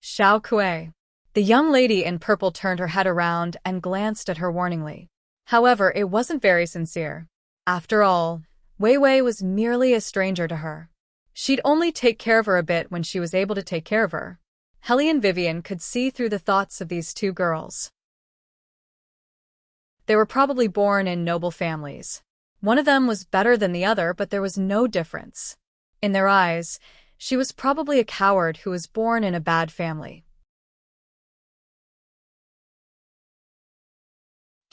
Xiao Kuei. The young lady in purple turned her head around and glanced at her warningly. However, it wasn't very sincere. After all, Wei Wei was merely a stranger to her. She'd only take care of her a bit when she was able to take care of her. Hellion Vivian could see through the thoughts of these two girls. They were probably born in noble families. One of them was better than the other, but there was no difference. In their eyes, she was probably a coward who was born in a bad family.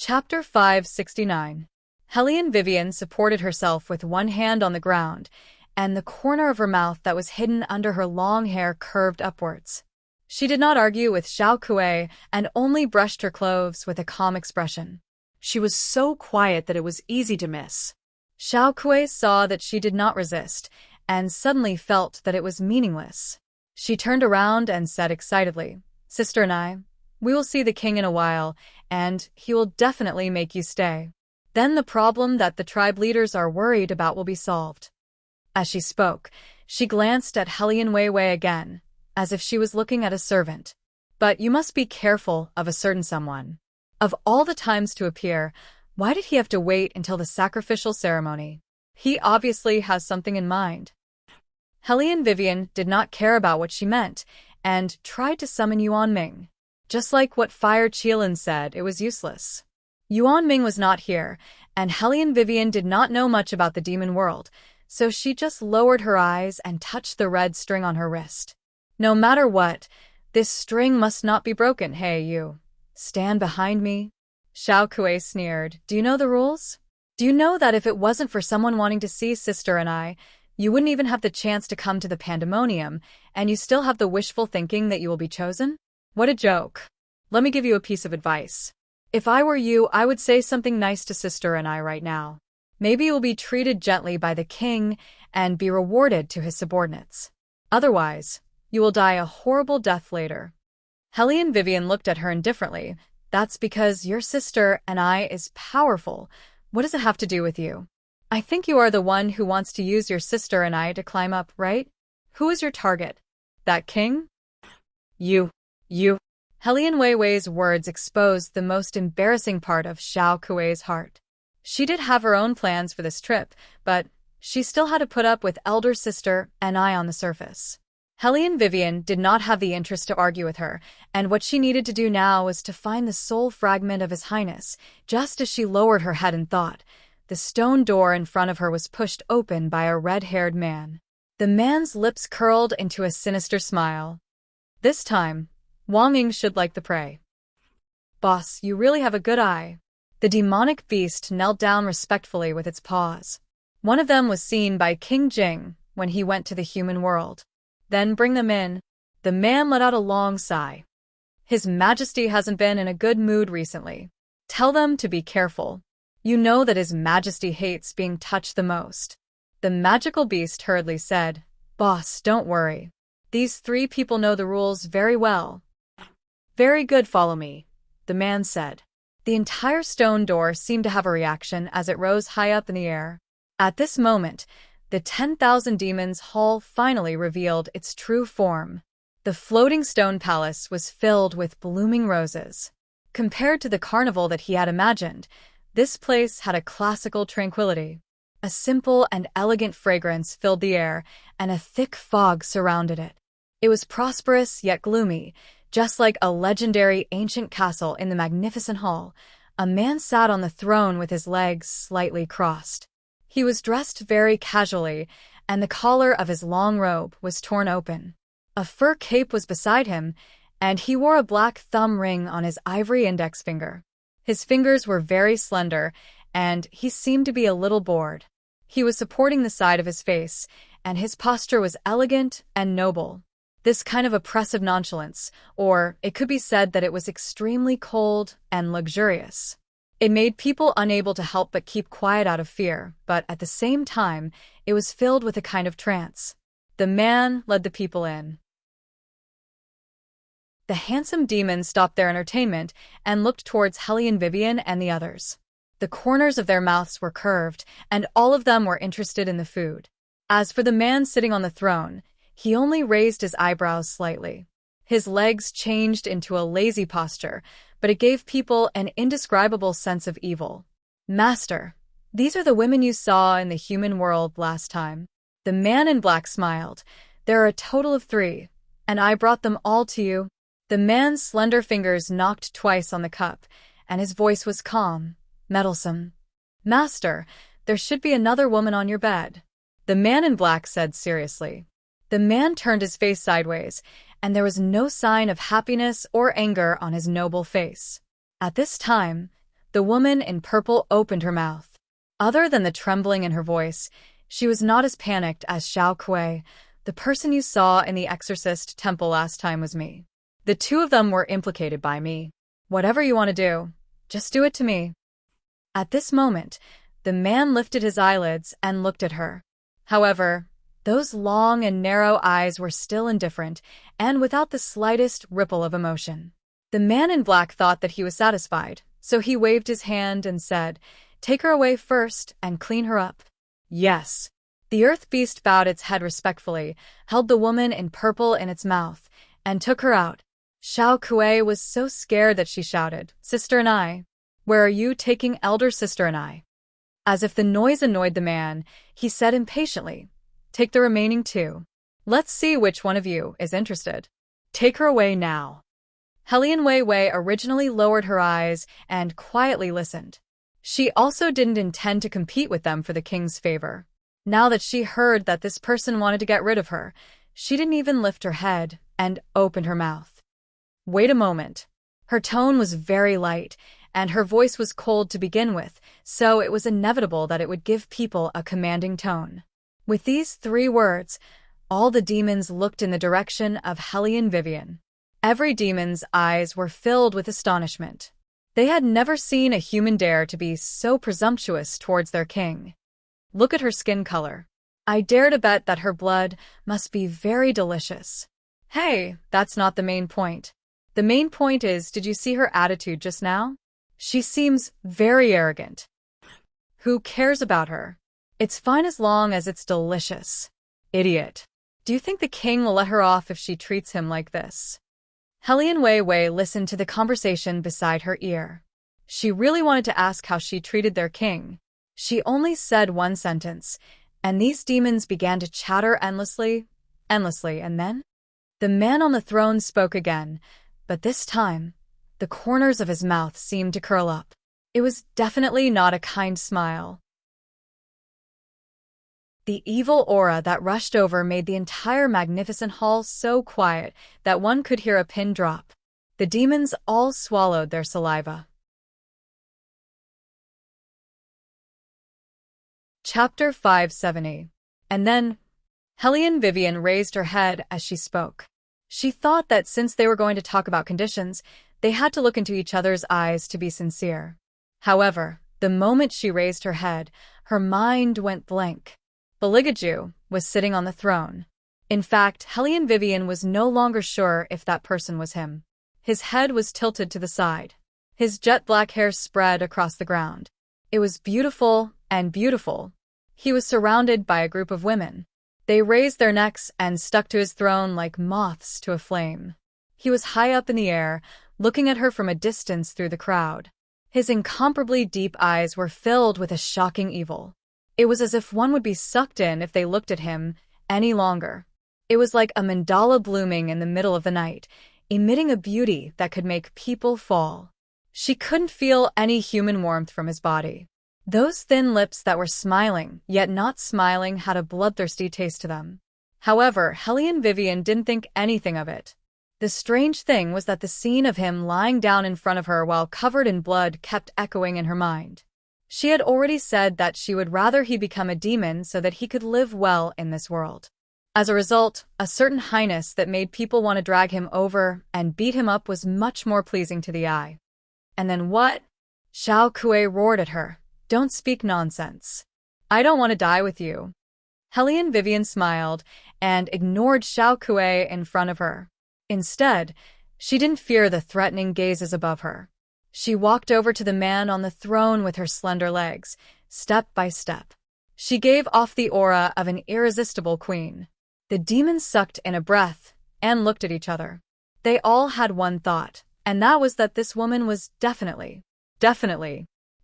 Chapter 569. Hellion Vivian supported herself with one hand on the ground, and the corner of her mouth that was hidden under her long hair curved upwards. She did not argue with Xiao Kuei and only brushed her clothes with a calm expression. She was so quiet that it was easy to miss. Xiao Kuei saw that she did not resist, and suddenly felt that it was meaningless. She turned around and said excitedly, Sister and I, we will see the king in a while, and he will definitely make you stay. Then the problem that the tribe leaders are worried about will be solved. As she spoke, she glanced at Hellion Wei Wei again, as if she was looking at a servant. But you must be careful of a certain someone. Of all the times to appear, why did he have to wait until the sacrificial ceremony? He obviously has something in mind. Hellion Vivian did not care about what she meant, and tried to summon Yuan Ming. Just like what Fire Qilin said, it was useless. Yuan Ming was not here, and Hellion Vivian did not know much about the demon world, so she just lowered her eyes and touched the red string on her wrist. No matter what, this string must not be broken. Hey, you. Stand behind me. Xiao Kuei sneered. Do you know the rules? Do you know that if it wasn't for someone wanting to see Sister and I, you wouldn't even have the chance to come to the pandemonium, and you still have the wishful thinking that you will be chosen? What a joke. Let me give you a piece of advice. If I were you, I would say something nice to Sister and I right now. Maybe you'll be treated gently by the king and be rewarded to his subordinates. Otherwise, you will die a horrible death later. Hellion Vivian looked at her indifferently. That's because your sister and I is powerful. What does it have to do with you? I think you are the one who wants to use your sister and I to climb up, right? Who is your target? That king? You. Hellion Weiwei's words exposed the most embarrassing part of Xiao Kuei's heart. She did have her own plans for this trip, but she still had to put up with elder sister and I on the surface. Hellion Vivian did not have the interest to argue with her, and what she needed to do now was to find the soul fragment of His Highness. Just as she lowered her head in thought, the stone door in front of her was pushed open by a red-haired man. The man's lips curled into a sinister smile. This time, Wang Ying should like the prey. Boss, you really have a good eye. The demonic beast knelt down respectfully with its paws. One of them was seen by King Jing when he went to the human world. Then bring them in. The man let out a long sigh. His Majesty hasn't been in a good mood recently. Tell them to be careful. You know that His Majesty hates being touched the most. The magical beast hurriedly said, Boss, don't worry. These 3 people know the rules very well. Very good, follow me, the man said. The entire stone door seemed to have a reaction as it rose high up in the air. At this moment, the 10,000 Demons Hall finally revealed its true form. The floating stone palace was filled with blooming roses. Compared to the carnival that he had imagined, this place had a classical tranquility. A simple and elegant fragrance filled the air, and a thick fog surrounded it. It was prosperous yet gloomy, just like a legendary ancient castle in the magnificent hall. A man sat on the throne with his legs slightly crossed. He was dressed very casually, and the collar of his long robe was torn open. A fur cape was beside him, and he wore a black thumb ring on his ivory index finger. His fingers were very slender, and he seemed to be a little bored. He was supporting the side of his face, and his posture was elegant and noble. This kind of oppressive nonchalance, or it could be said that it was extremely cold and luxurious. It made people unable to help but keep quiet out of fear, but at the same time, it was filled with a kind of trance. The man led the people in. The handsome demons stopped their entertainment and looked towards Hellion Vivian and the others. The corners of their mouths were curved, and all of them were interested in the food. As for the man sitting on the throne, he only raised his eyebrows slightly. His legs changed into a lazy posture, but it gave people an indescribable sense of evil. Master, these are the women you saw in the human world last time. The man in black smiled. There are a total of 3, and I brought them all to you. The man's slender fingers knocked twice on the cup, and his voice was calm, meddlesome. Master, there should be another woman on your bed, the man in black said seriously. The man turned his face sideways, and there was no sign of happiness or anger on his noble face. At this time, the woman in purple opened her mouth. Other than the trembling in her voice, she was not as panicked as Xiao Kuei. The person you saw in the exorcist temple last time was me. The 2 of them were implicated by me. Whatever you want to do, just do it to me. At this moment, the man lifted his eyelids and looked at her. However, those long and narrow eyes were still indifferent and without the slightest ripple of emotion. The man in black thought that he was satisfied, so he waved his hand and said, "Take her away first and clean her up." Yes. The earth beast bowed its head respectfully, held the woman in purple in its mouth, and took her out. Xiao Kuei was so scared that she shouted, "Sister and I. Where are you taking elder sister and I?" As if the noise annoyed the man, he said impatiently, "Take the remaining two. Let's see which one of you is interested. Take her away now." Helian Wei Wei originally lowered her eyes and quietly listened. She also didn't intend to compete with them for the king's favor. Now that she heard that this person wanted to get rid of her, she didn't even lift her head and opened her mouth. "Wait a moment." Her tone was very light, and her voice was cold to begin with, so it was inevitable that it would give people a commanding tone. With these 3 words, all the demons looked in the direction of Helian Vivian. Every demon's eyes were filled with astonishment. They had never seen a human dare to be so presumptuous towards their king. Look at her skin color. I dare to bet that her blood must be very delicious. Hey, that's not the main point. The main point is, did you see her attitude just now? She seems very arrogant. Who cares about her? It's fine as long as it's delicious. Idiot. Do you think the king will let her off if she treats him like this? Helian Wei Wei listened to the conversation beside her ear. She really wanted to ask how she treated their king. She only said one sentence, and these demons began to chatter endlessly, and then? The man on the throne spoke again, but this time, the corners of his mouth seemed to curl up. It was definitely not a kind smile. The evil aura that rushed over made the entire magnificent hall so quiet that one could hear a pin drop. The demons all swallowed their saliva. Chapter 570. And then, Helian Vivian raised her head as she spoke. She thought that since they were going to talk about conditions, they had to look into each other's eyes to be sincere. However, the moment she raised her head, her mind went blank. Beligaju was sitting on the throne. In fact, Helian Vivian was no longer sure if that person was him. His head was tilted to the side. His jet black hair spread across the ground. It was beautiful and beautiful. He was surrounded by a group of women. They raised their necks and stuck to his throne like moths to a flame. He was high up in the air, looking at her from a distance through the crowd. His incomparably deep eyes were filled with a shocking evil. It was as if one would be sucked in if they looked at him any longer. It was like a mandala blooming in the middle of the night, emitting a beauty that could make people fall. She couldn't feel any human warmth from his body. Those thin lips that were smiling, yet not smiling, had a bloodthirsty taste to them. However, Helian Vivian didn't think anything of it. The strange thing was that the scene of him lying down in front of her while covered in blood kept echoing in her mind. She had already said that she would rather he become a demon so that he could live well in this world. As a result, a certain highness that made people want to drag him over and beat him up was much more pleasing to the eye. And then what? Xiao Kuei roared at her. "Don't speak nonsense. I don't want to die with you." Helian Vivian smiled and ignored Xiao Kuei in front of her. Instead, she didn't fear the threatening gazes above her. She walked over to the man on the throne with her slender legs, step by step. She gave off the aura of an irresistible queen. The demons sucked in a breath and looked at each other. They all had one thought, and that was that this woman was definitely,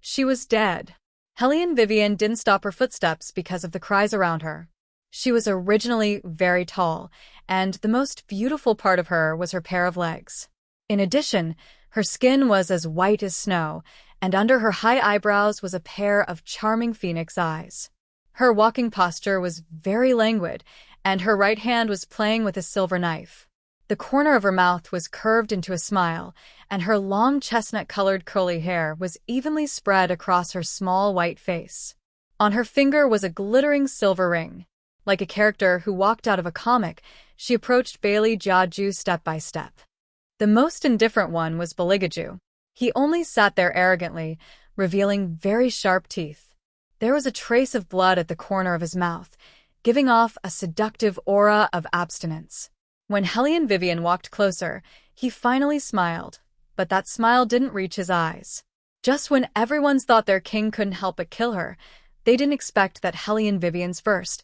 she was dead. Helian Vivian didn't stop her footsteps because of the cries around her. She was originally very tall, and the most beautiful part of her was her pair of legs. In addition, her skin was as white as snow, and under her high eyebrows was a pair of charming phoenix eyes. Her walking posture was very languid, and her right hand was playing with a silver knife. The corner of her mouth was curved into a smile, and her long chestnut-colored curly hair was evenly spread across her small white face. On her finger was a glittering silver ring. Like a character who walked out of a comic, she approached Bailey Jiaju step by step. The most indifferent one was Beligaju. He only sat there arrogantly, revealing very sharp teeth. There was a trace of blood at the corner of his mouth, giving off a seductive aura of abstinence. When Helian Vivian walked closer, he finally smiled, but that smile didn't reach his eyes. Just when everyone thought their king couldn't help but kill her, they didn't expect that Helian Vivian's first.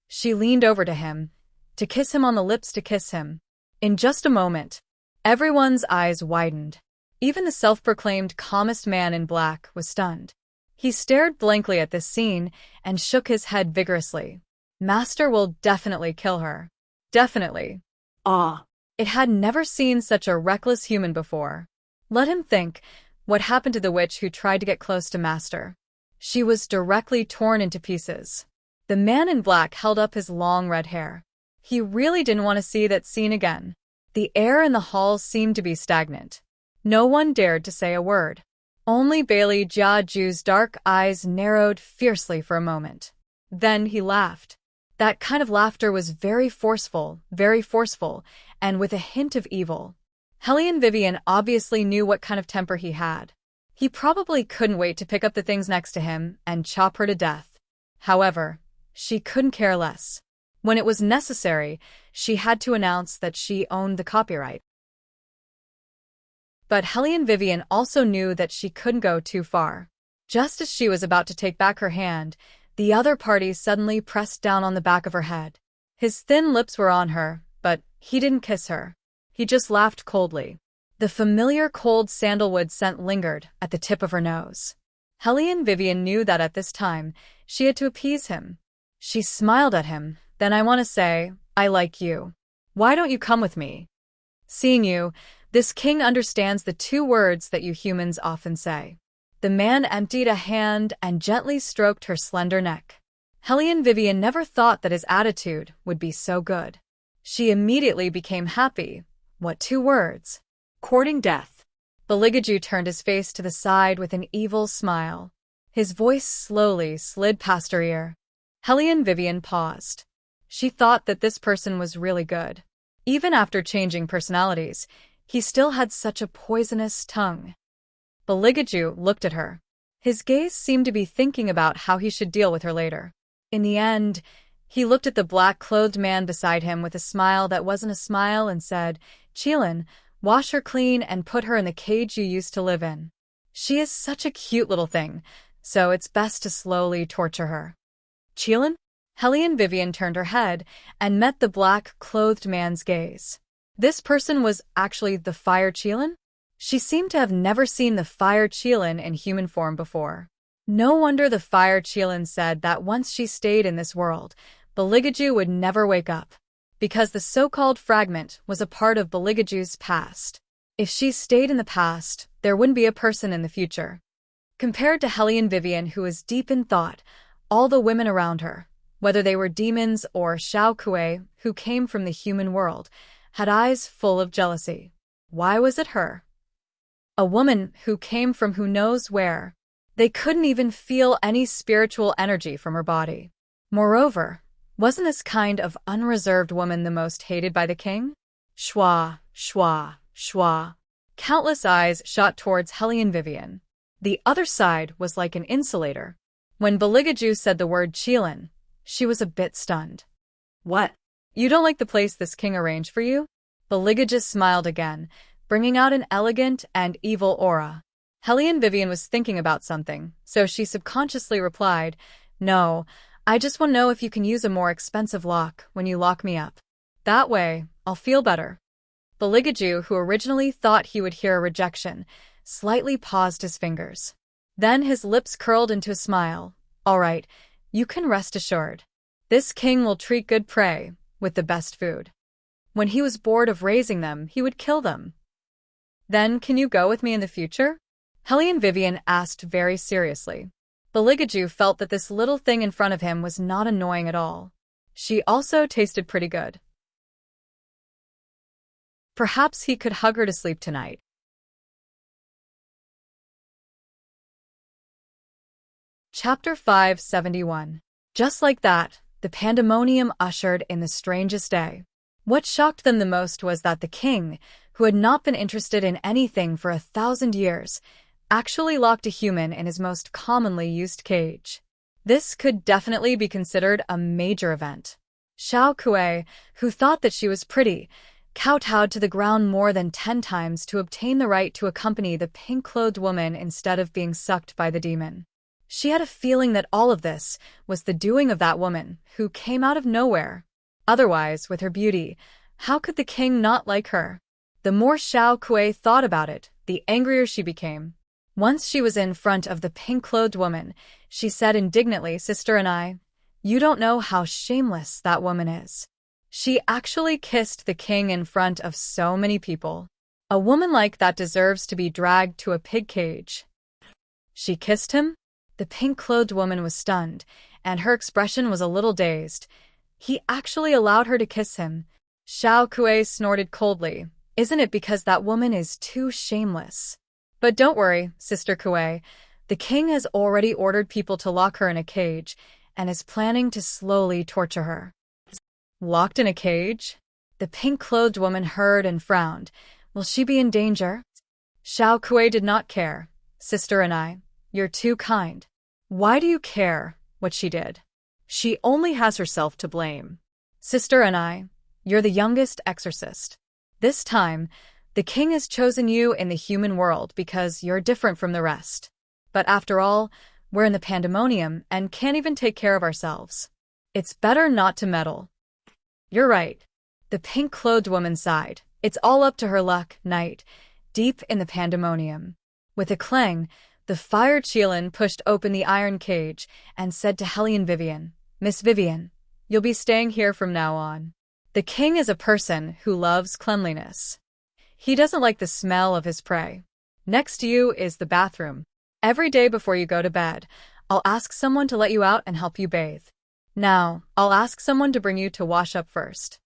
She leaned over to him, to kiss him on the lips, to kiss him. In just a moment, Everyone's eyes widened. Even the self-proclaimed calmest man in black was stunned. He stared blankly at this scene and shook his head vigorously. Master will definitely kill her. Definitely. Ah. It had never seen such a reckless human before. Let him think what happened to the witch who tried to get close to Master. She was directly torn into pieces. The man in black held up his long red hair. He really didn't want to see that scene again. The air in the hall seemed to be stagnant. No one dared to say a word. Only Bailey Jiaju's dark eyes narrowed fiercely for a moment. Then he laughed. That kind of laughter was very forceful, and with a hint of evil. Hellion Vivian obviously knew what kind of temper he had. He probably couldn't wait to pick up the things next to him and chop her to death. However, she couldn't care less. When it was necessary, she had to announce that she owned the copyright. But Hellion Vivian also knew that she couldn't go too far. Just as she was about to take back her hand, the other party suddenly pressed down on the back of her head. His thin lips were on her, but he didn't kiss her. He just laughed coldly. The familiar cold sandalwood scent lingered at the tip of her nose. Hellion Vivian knew that at this time, she had to appease him. She smiled at him. Then I want to say, I like you. Why don't you come with me? Seeing you, this king understands the two words that you humans often say. The man emptied a hand and gently stroked her slender neck. Hellion Vivian never thought that his attitude would be so good. She immediately became happy. What two words? Courting death. Beligaju turned his face to the side with an evil smile. His voice slowly slid past her ear. Hellion Vivian paused. She thought that this person was really good. Even after changing personalities, he still had such a poisonous tongue. Beligaju looked at her. His gaze seemed to be thinking about how he should deal with her later. In the end, he looked at the black-clothed man beside him with a smile that wasn't a smile and said, Qilin, wash her clean and put her in the cage you used to live in. She is such a cute little thing, so it's best to slowly torture her. Qilin? Hellion Vivian turned her head and met the black-clothed man's gaze. This person was actually the Fire Qilin? She seemed to have never seen the Fire Qilin in human form before. No wonder the Fire Qilin said that once she stayed in this world, Beligaju would never wake up. Because the so-called fragment was a part of Beligaju's past. If she stayed in the past, there wouldn't be a person in the future. Compared to Hellion Vivian, who was deep in thought, all the women around her, whether they were demons or Xiao Kuei, who came from the human world, had eyes full of jealousy. Why was it her? A woman who came from who knows where. They couldn't even feel any spiritual energy from her body. Moreover, wasn't this kind of unreserved woman the most hated by the king? Schwa, schwa, schwa. Countless eyes shot towards Hellion Vivian. The other side was like an insulator. When Beligaju said the word Qilin, she was a bit stunned. What? You don't like the place this king arranged for you? Beligaju smiled again, bringing out an elegant and evil aura. Hellion Vivian was thinking about something, so she subconsciously replied, No, I just want to know if you can use a more expensive lock when you lock me up. That way, I'll feel better. Beligaju, who originally thought he would hear a rejection, slightly paused his fingers. Then his lips curled into a smile. All right, you can rest assured. This king will treat good prey with the best food. When he was bored of raising them, he would kill them. Then can you go with me in the future? Hellion Vivian asked very seriously. Beligaju felt that this little thing in front of him was not annoying at all. She also tasted pretty good. Perhaps he could hug her to sleep tonight. Chapter 571. Just like that, the pandemonium ushered in the strangest day. What shocked them the most was that the king, who had not been interested in anything for 1,000 years, actually locked a human in his most commonly used cage. This could definitely be considered a major event. Xiao Kuei, who thought that she was pretty, kowtowed to the ground more than 10 times to obtain the right to accompany the pink-clothed woman instead of being sucked by the demon. She had a feeling that all of this was the doing of that woman, who came out of nowhere. Otherwise, with her beauty, how could the king not like her? The more Xiao Kuei thought about it, the angrier she became. Once she was in front of the pink-clothed woman, she said indignantly, "Sister and you don't know how shameless that woman is. She actually kissed the king in front of so many people. A woman like that deserves to be dragged to a pig cage." She kissed him? The pink-clothed woman was stunned, and her expression was a little dazed. He actually allowed her to kiss him. Xiao Kuei snorted coldly. "Isn't it because that woman is too shameless? But don't worry, Sister Kuei. The king has already ordered people to lock her in a cage and is planning to slowly torture her." Locked in a cage? The pink-clothed woman heard and frowned. Will she be in danger? Xiao Kuei did not care. "Sister and you're too kind. Why do you care what she did? She only has herself to blame." "Sister and you're the youngest exorcist. This time, the king has chosen you in the human world because you're different from the rest. But after all, we're in the pandemonium and can't even take care of ourselves. It's better not to meddle." "You're right." The pink-clothed woman sighed. "It's all up to her luck, knight, deep in the pandemonium." With a clang, the fire Qilin pushed open the iron cage and said to Hellion Vivian, "Miss Vivian, you'll be staying here from now on. The king is a person who loves cleanliness. He doesn't like the smell of his prey. Next to you is the bathroom. Every day before you go to bed, I'll ask someone to let you out and help you bathe. Now, I'll ask someone to bring you to wash up first."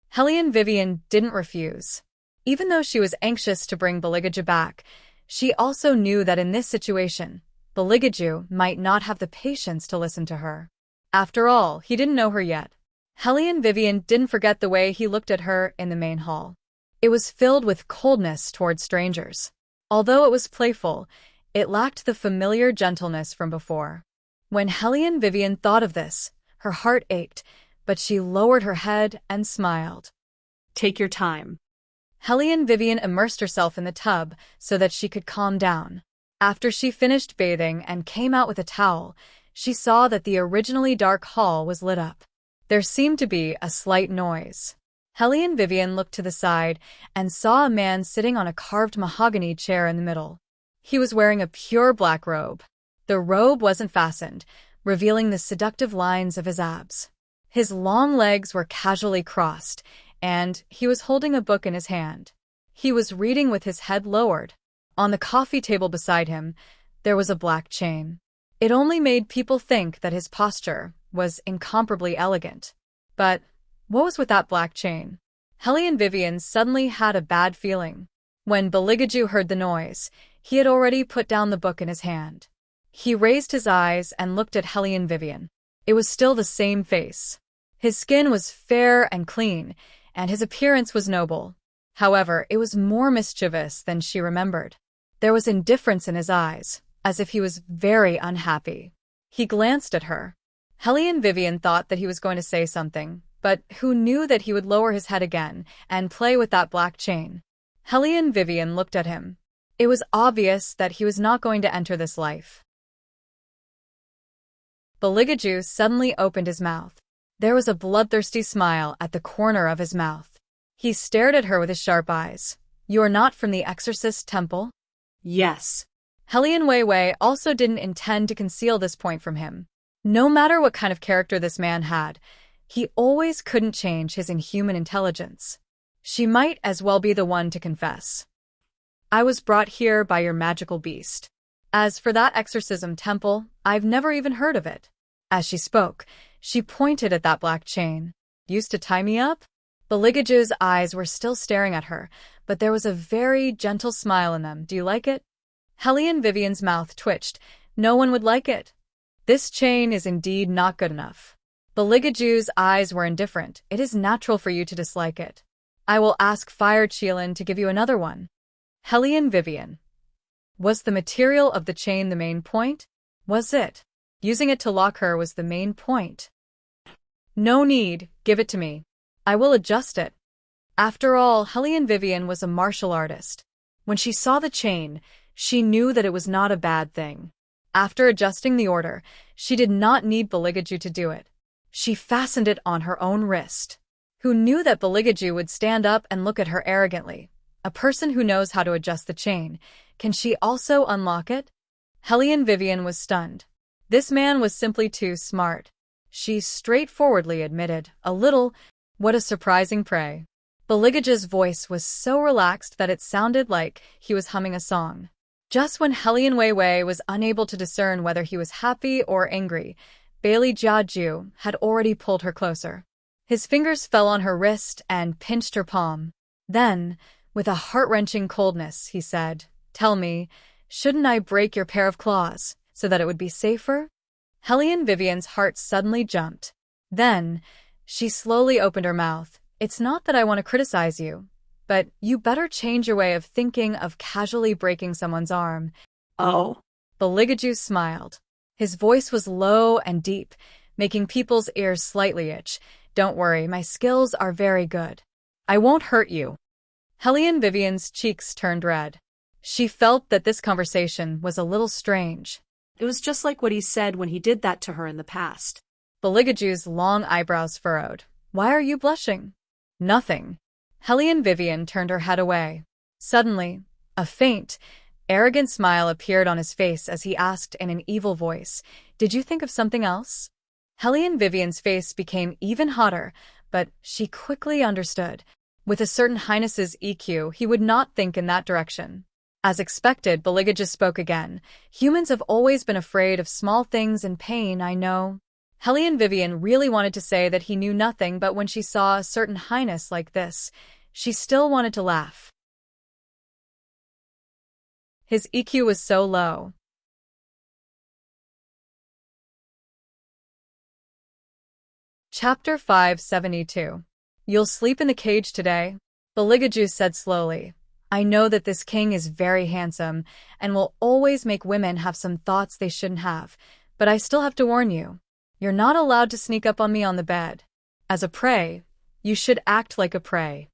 Hellion Vivian didn't refuse. Even though she was anxious to bring Beligaju back, she also knew that in this situation, Beligaju might not have the patience to listen to her. After all, he didn't know her yet. Hellion Vivian didn't forget the way he looked at her in the main hall. It was filled with coldness toward strangers. Although it was playful, it lacked the familiar gentleness from before. When Hellion Vivian thought of this, her heart ached, but she lowered her head and smiled. "Take your time." Hellion Vivian immersed herself in the tub so that she could calm down. After she finished bathing and came out with a towel, she saw that the originally dark hall was lit up. There seemed to be a slight noise. Hellion Vivian looked to the side and saw a man sitting on a carved mahogany chair in the middle. He was wearing a pure black robe. The robe wasn't fastened, revealing the seductive lines of his abs. His long legs were casually crossed, and he was holding a book in his hand. He was reading with his head lowered. On the coffee table beside him, there was a black chain. It only made people think that his posture was incomparably elegant. But what was with that black chain? Hellion Vivian suddenly had a bad feeling. When Beligaju heard the noise, he had already put down the book in his hand. He raised his eyes and looked at Hellion Vivian. It was still the same face. His skin was fair and clean, and his appearance was noble. However, it was more mischievous than she remembered. There was indifference in his eyes, as if he was very unhappy. He glanced at her. Hellion Vivian thought that he was going to say something, but who knew that he would lower his head again and play with that black chain? Hellion Vivian looked at him. It was obvious that he was not going to enter this life. Beligaju suddenly opened his mouth. There was a bloodthirsty smile at the corner of his mouth. He stared at her with his sharp eyes. "You are not from the Exorcist Temple?" "Yes." Hellion Weiwei also didn't intend to conceal this point from him. No matter what kind of character this man had, he always couldn't change his inhuman intelligence. She might as well be the one to confess. "I was brought here by your magical beast. As for that exorcism temple, I've never even heard of it." As she spoke, she pointed at that black chain. "Used to tie me up?" Beligaju's eyes were still staring at her, but there was a very gentle smile in them. "Do you like it?" Hellion Vivian's mouth twitched. "No one would like it. This chain is indeed not good enough." Beligaju's eyes were indifferent. "It is natural for you to dislike it. I will ask Fire Qilin to give you another one." Hellion Vivian. Was the material of the chain the main point? Was it? Using it to lock her was the main point. "No need, give it to me. I will adjust it." After all, Hellion Vivian was a martial artist. When she saw the chain, she knew that it was not a bad thing. After adjusting the order, she did not need Beligaju to do it. She fastened it on her own wrist. Who knew that Beligaju would stand up and look at her arrogantly? a person who knows how to adjust the chain. Can she also unlock it? Hellion Vivian was stunned. This man was simply too smart. She straightforwardly admitted, a little. What a surprising prey. Beligage's voice was so relaxed that it sounded like he was humming a song. Just when Hellion Weiwei was unable to discern whether he was happy or angry, Bailey Jiaju had already pulled her closer. His fingers fell on her wrist and pinched her palm. Then, with a heart-wrenching coldness, he said, "Tell me, shouldn't I break your pair of claws, so that it would be safer?" Hellion Vivian's heart suddenly jumped. Then, she slowly opened her mouth. "It's not that I want to criticize you, but you better change your way of thinking of casually breaking someone's arm." Oh. Beligaju smiled. His voice was low and deep, making people's ears slightly itch. "Don't worry, my skills are very good. I won't hurt you." Hellion Vivian's cheeks turned red. She felt that this conversation was a little strange. It was just like what he said when he did that to her in the past. Beligaju's long eyebrows furrowed. "Why are you blushing?" "Nothing." Hellion Vivian turned her head away. Suddenly, a faint, arrogant smile appeared on his face as he asked in an evil voice, "Did you think of something else?" Hellion Vivian's face became even hotter, but she quickly understood. With a certain highness's EQ, he would not think in that direction. As expected, Beligaju spoke again. "Humans have always been afraid of small things and pain, I know." Hellion Vivian really wanted to say that he knew nothing, but when she saw a certain highness like this, she still wanted to laugh. His EQ was so low. Chapter 572. "You'll sleep in the cage today," Beligaju said slowly. "I know that this king is very handsome and will always make women have some thoughts they shouldn't have, but I still have to warn you. You're not allowed to sneak up on me on the bed. As a prey, you should act like a prey."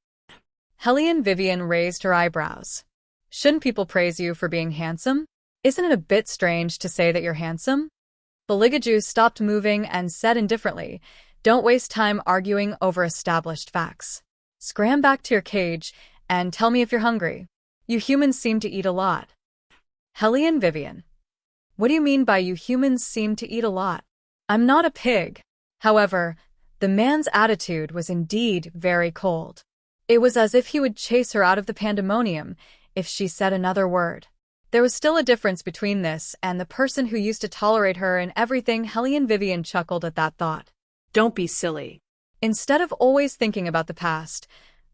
Hellion Vivian raised her eyebrows. "Shouldn't people praise you for being handsome? Isn't it a bit strange to say that you're handsome?" Beligaju stopped moving and said indifferently, "Don't waste time arguing over established facts. Scram back to your cage and tell me if you're hungry. You humans seem to eat a lot." Hellion Vivian. "What do you mean by you humans seem to eat a lot? I'm not a pig." However, the man's attitude was indeed very cold. It was as if he would chase her out of the pandemonium if she said another word. There was still a difference between this and the person who used to tolerate her in everything. Hellion Vivian chuckled at that thought. "Don't be silly. Instead of always thinking about the past,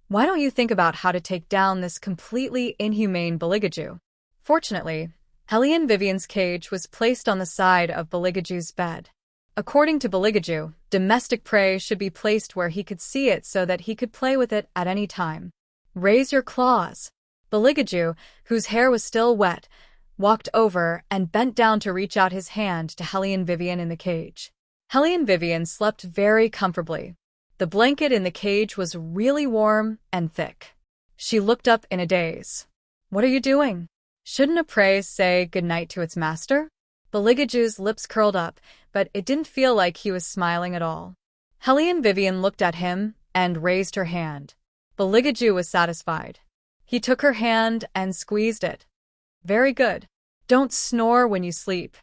why don't you think about how to take down this completely inhumane Beligaju?" Fortunately, Hellion Vivian's cage was placed on the side of Beligaju's bed. According to Beligaju, domestic prey should be placed where he could see it so that he could play with it at any time. "Raise your claws." Beligaju, whose hair was still wet, walked over and bent down to reach out his hand to Hellion Vivian in the cage. Hellion Vivian slept very comfortably. The blanket in the cage was really warm and thick. She looked up in a daze. "What are you doing? Shouldn't a prey say goodnight to its master?" Beligaju's lips curled up, but it didn't feel like he was smiling at all. Hellion Vivian looked at him and raised her hand. Beligaju was satisfied. He took her hand and squeezed it. "Very good. Don't snore when you sleep.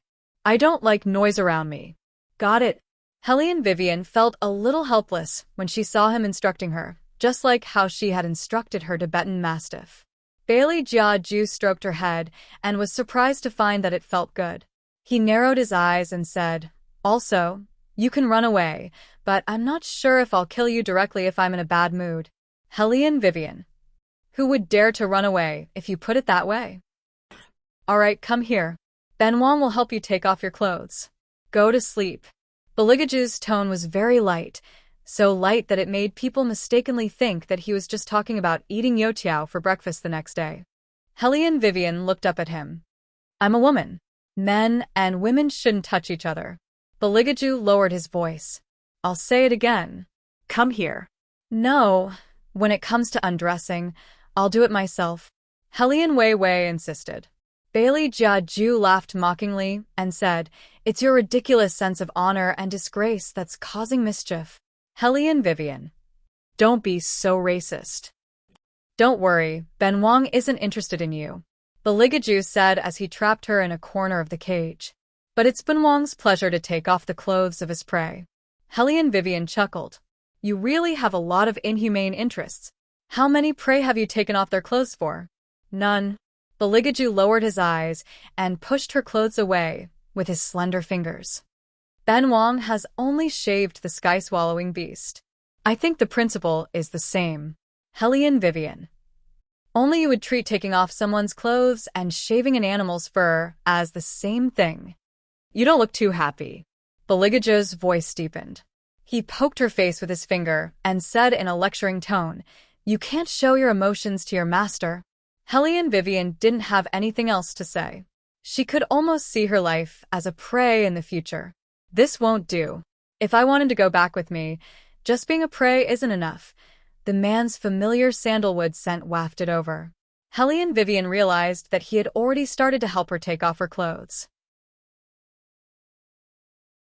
I don't like noise around me. Got it?" Hellion Vivian felt a little helpless when she saw him instructing her, just like how she had instructed her Tibetan Mastiff. Bailey Jiaju stroked her head and was surprised to find that it felt good. He narrowed his eyes and said, "Also, you can run away, but I'm not sure if I'll kill you directly if I'm in a bad mood." Hellion Vivian. "Who would dare to run away if you put it that way?" "All right, come here. Benwan will help you take off your clothes. Go to sleep." Beligaju's tone was very light, so light that it made people mistakenly think that he was just talking about eating youtiao for breakfast the next day. Hellion Vivian looked up at him. "I'm a woman. Men and women shouldn't touch each other." Beligaju lowered his voice. "I'll say it again. Come here." "No, when it comes to undressing, I'll do it myself," Hellion Weiwei insisted. Bailey Jiaju laughed mockingly and said, "It's your ridiculous sense of honor and disgrace that's causing mischief." Hellion Vivian. "Don't be so racist." Don't worry, Ben Wang isn't interested in you, Beligaju said as he trapped her in a corner of the cage. But it's Ben Wang's pleasure to take off the clothes of his prey. Hellion Vivian chuckled. You really have a lot of inhumane interests. How many prey have you taken off their clothes for? None. Beligaju lowered his eyes and pushed her clothes away with his slender fingers. Ben Wang has only shaved the sky-swallowing beast. I think the principle is the same. Hellion Vivian. Only you would treat taking off someone's clothes and shaving an animal's fur as the same thing. You don't look too happy. Beligaju's voice deepened. He poked her face with his finger and said in a lecturing tone, You can't show your emotions to your master. Hellion Vivian didn't have anything else to say. She could almost see her life as a prey in the future. This won't do. If I wanted to go back with me, just being a prey isn't enough. The man's familiar sandalwood scent wafted over. Hellion Vivian realized that he had already started to help her take off her clothes.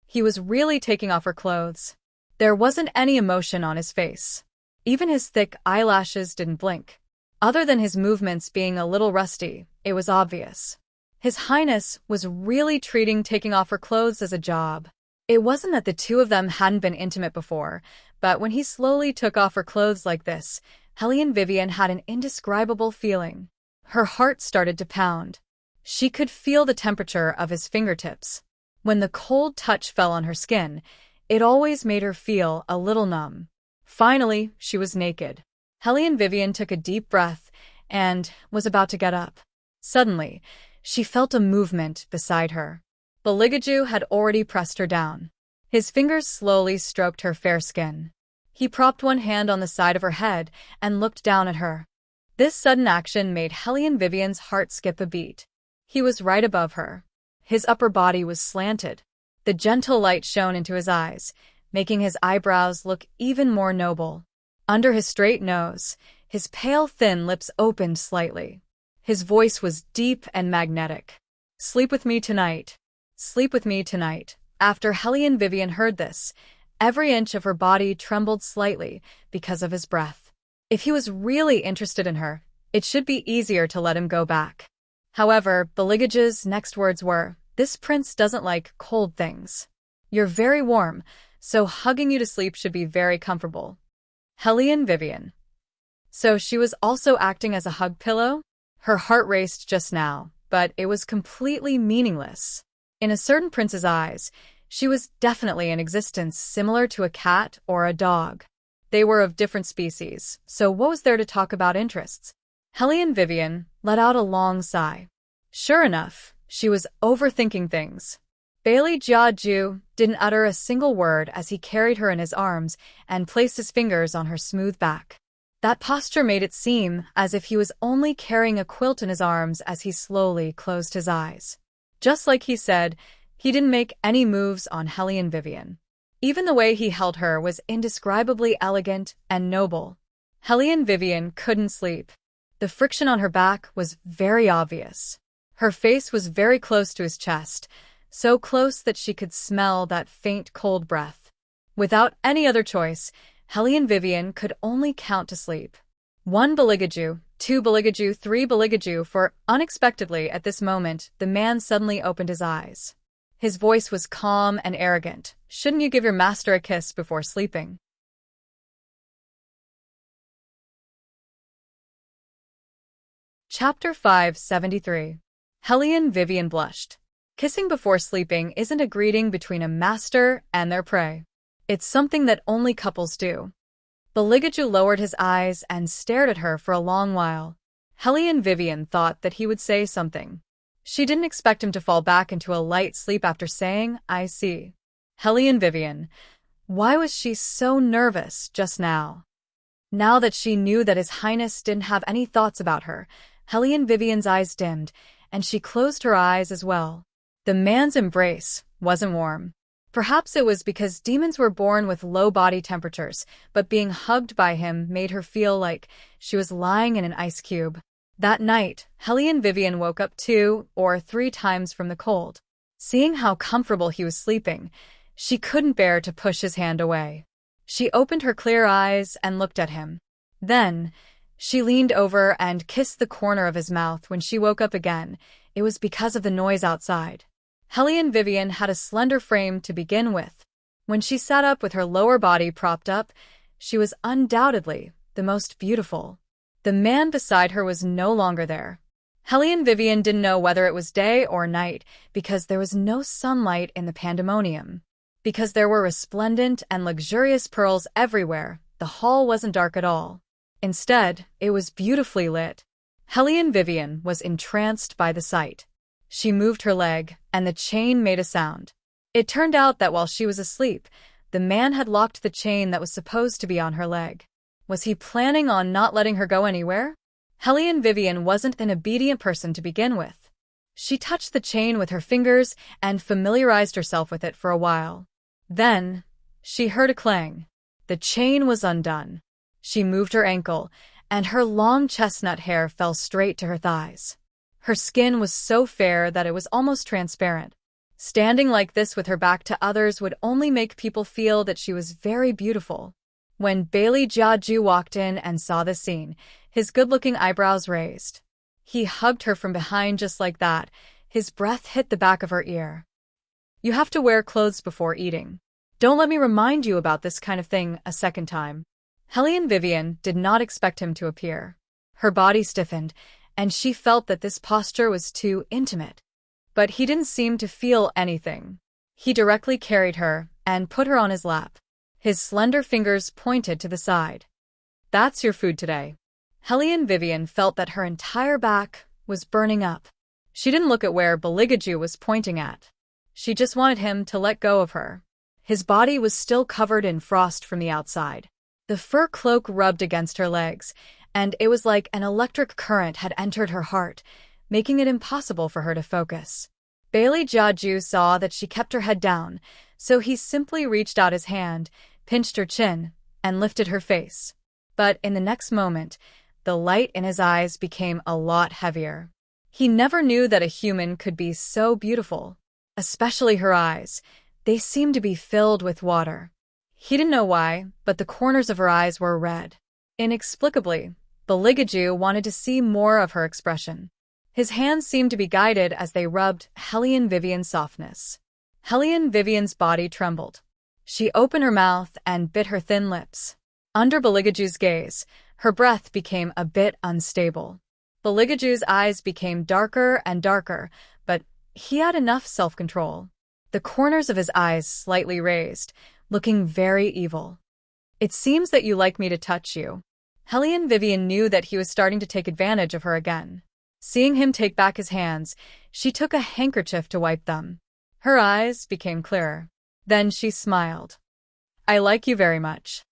He was really taking off her clothes. There wasn't any emotion on his face. Even his thick eyelashes didn't blink. Other than his movements being a little rusty, it was obvious. His Highness was really treating taking off her clothes as a job. It wasn't that the two of them hadn't been intimate before, but when he slowly took off her clothes like this, Hellion Vivian had an indescribable feeling. Her heart started to pound. She could feel the temperature of his fingertips. When the cold touch fell on her skin, it always made her feel a little numb. Finally, she was naked. Hellion Vivian took a deep breath and was about to get up. Suddenly, she felt a movement beside her. Beligaju had already pressed her down. His fingers slowly stroked her fair skin. He propped one hand on the side of her head and looked down at her. This sudden action made Hellion Vivian's heart skip a beat. He was right above her. His upper body was slanted. The gentle light shone into his eyes, making his eyebrows look even more noble. Under his straight nose, his pale thin lips opened slightly. His voice was deep and magnetic. Sleep with me tonight. Sleep with me tonight. After Hellion Vivian heard this, every inch of her body trembled slightly because of his breath. If he was really interested in her, it should be easier to let him go back. However, Beligaju's next words were, This prince doesn't like cold things. You're very warm, so hugging you to sleep should be very comfortable. Hellion Vivian. So she was also acting as a hug pillow? Her heart raced just now, but it was completely meaningless. In a certain prince's eyes, she was definitely in existence similar to a cat or a dog. They were of different species, so what was there to talk about interests? Hellion Vivian let out a long sigh. Sure enough, she was overthinking things. Bailey Jiaju didn't utter a single word as he carried her in his arms and placed his fingers on her smooth back. That posture made it seem as if he was only carrying a quilt in his arms as he slowly closed his eyes. Just like he said, he didn't make any moves on Hellion Vivian. Even the way he held her was indescribably elegant and noble. Hellion Vivian couldn't sleep. The friction on her back was very obvious. Her face was very close to his chest, so close that she could smell that faint cold breath. Without any other choice, Hellion Vivian could only count to sleep. 1 Beligaju, 2 Beligaju, 3 Beligaju, for unexpectedly at this moment, the man suddenly opened his eyes. His voice was calm and arrogant. Shouldn't you give your master a kiss before sleeping? Chapter 573. Hellion Vivian blushed. Kissing before sleeping isn't a greeting between a master and their prey. It's something that only couples do. Beligaju lowered his eyes and stared at her for a long while. Hellion Vivian thought that he would say something. She didn't expect him to fall back into a light sleep after saying, I see. Hellion Vivian. Why was she so nervous just now? Now that she knew that His Highness didn't have any thoughts about her, Hellion Vivian's eyes dimmed, and she closed her eyes as well. The man's embrace wasn't warm. Perhaps it was because demons were born with low body temperatures, but being hugged by him made her feel like she was lying in an ice cube. That night, Hellion Vivian woke up 2 or 3 times from the cold. Seeing how comfortable he was sleeping, she couldn't bear to push his hand away. She opened her clear eyes and looked at him. Then, She leaned over and kissed the corner of his mouth when she woke up again. It was because of the noise outside. Hellion Vivian had a slender frame to begin with. When she sat up with her lower body propped up, she was undoubtedly the most beautiful. The man beside her was no longer there. Hellion Vivian didn't know whether it was day or night because there was no sunlight in the pandemonium. Because there were resplendent and luxurious pearls everywhere, the hall wasn't dark at all. Instead, it was beautifully lit. Hellion Vivian was entranced by the sight. She moved her leg, and the chain made a sound. It turned out that while she was asleep, the man had locked the chain that was supposed to be on her leg. Was he planning on not letting her go anywhere? Hellion Vivian wasn't an obedient person to begin with. She touched the chain with her fingers and familiarized herself with it for a while. Then, she heard a clang. The chain was undone. She moved her ankle, and her long chestnut hair fell straight to her thighs. Her skin was so fair that it was almost transparent. Standing like this with her back to others would only make people feel that she was very beautiful. When Bailey Jiaju walked in and saw this scene, his good-looking eyebrows raised. He hugged her from behind just like that. His breath hit the back of her ear. You have to wear clothes before eating. Don't let me remind you about this kind of thing a second time. Hellion Vivian did not expect him to appear. Her body stiffened, and she felt that this posture was too intimate. But he didn't seem to feel anything. He directly carried her and put her on his lap. His slender fingers pointed to the side. That's your food today. Hellion Vivian felt that her entire back was burning up. She didn't look at where Baligaju was pointing at. She just wanted him to let go of her. His body was still covered in frost from the outside. The fur cloak rubbed against her legs, and it was like an electric current had entered her heart, making it impossible for her to focus. Bailey Jiaju saw that she kept her head down, so he simply reached out his hand, pinched her chin, and lifted her face. But in the next moment, the light in his eyes became a lot heavier. He never knew that a human could be so beautiful, especially her eyes. They seemed to be filled with water. He didn't know why, but the corners of her eyes were red. Inexplicably, Baligaju wanted to see more of her expression. His hands seemed to be guided as they rubbed Hellion Vivian's softness. Hellion Vivian's body trembled. She opened her mouth and bit her thin lips. Under Baligaju's gaze, her breath became a bit unstable. Baligaju's eyes became darker and darker, but he had enough self-control. The corners of his eyes slightly raised, looking very evil. It seems that you like me to touch you. Hellion Vivian knew that he was starting to take advantage of her again. Seeing him take back his hands, she took a handkerchief to wipe them. Her eyes became clearer. Then she smiled. I like you very much.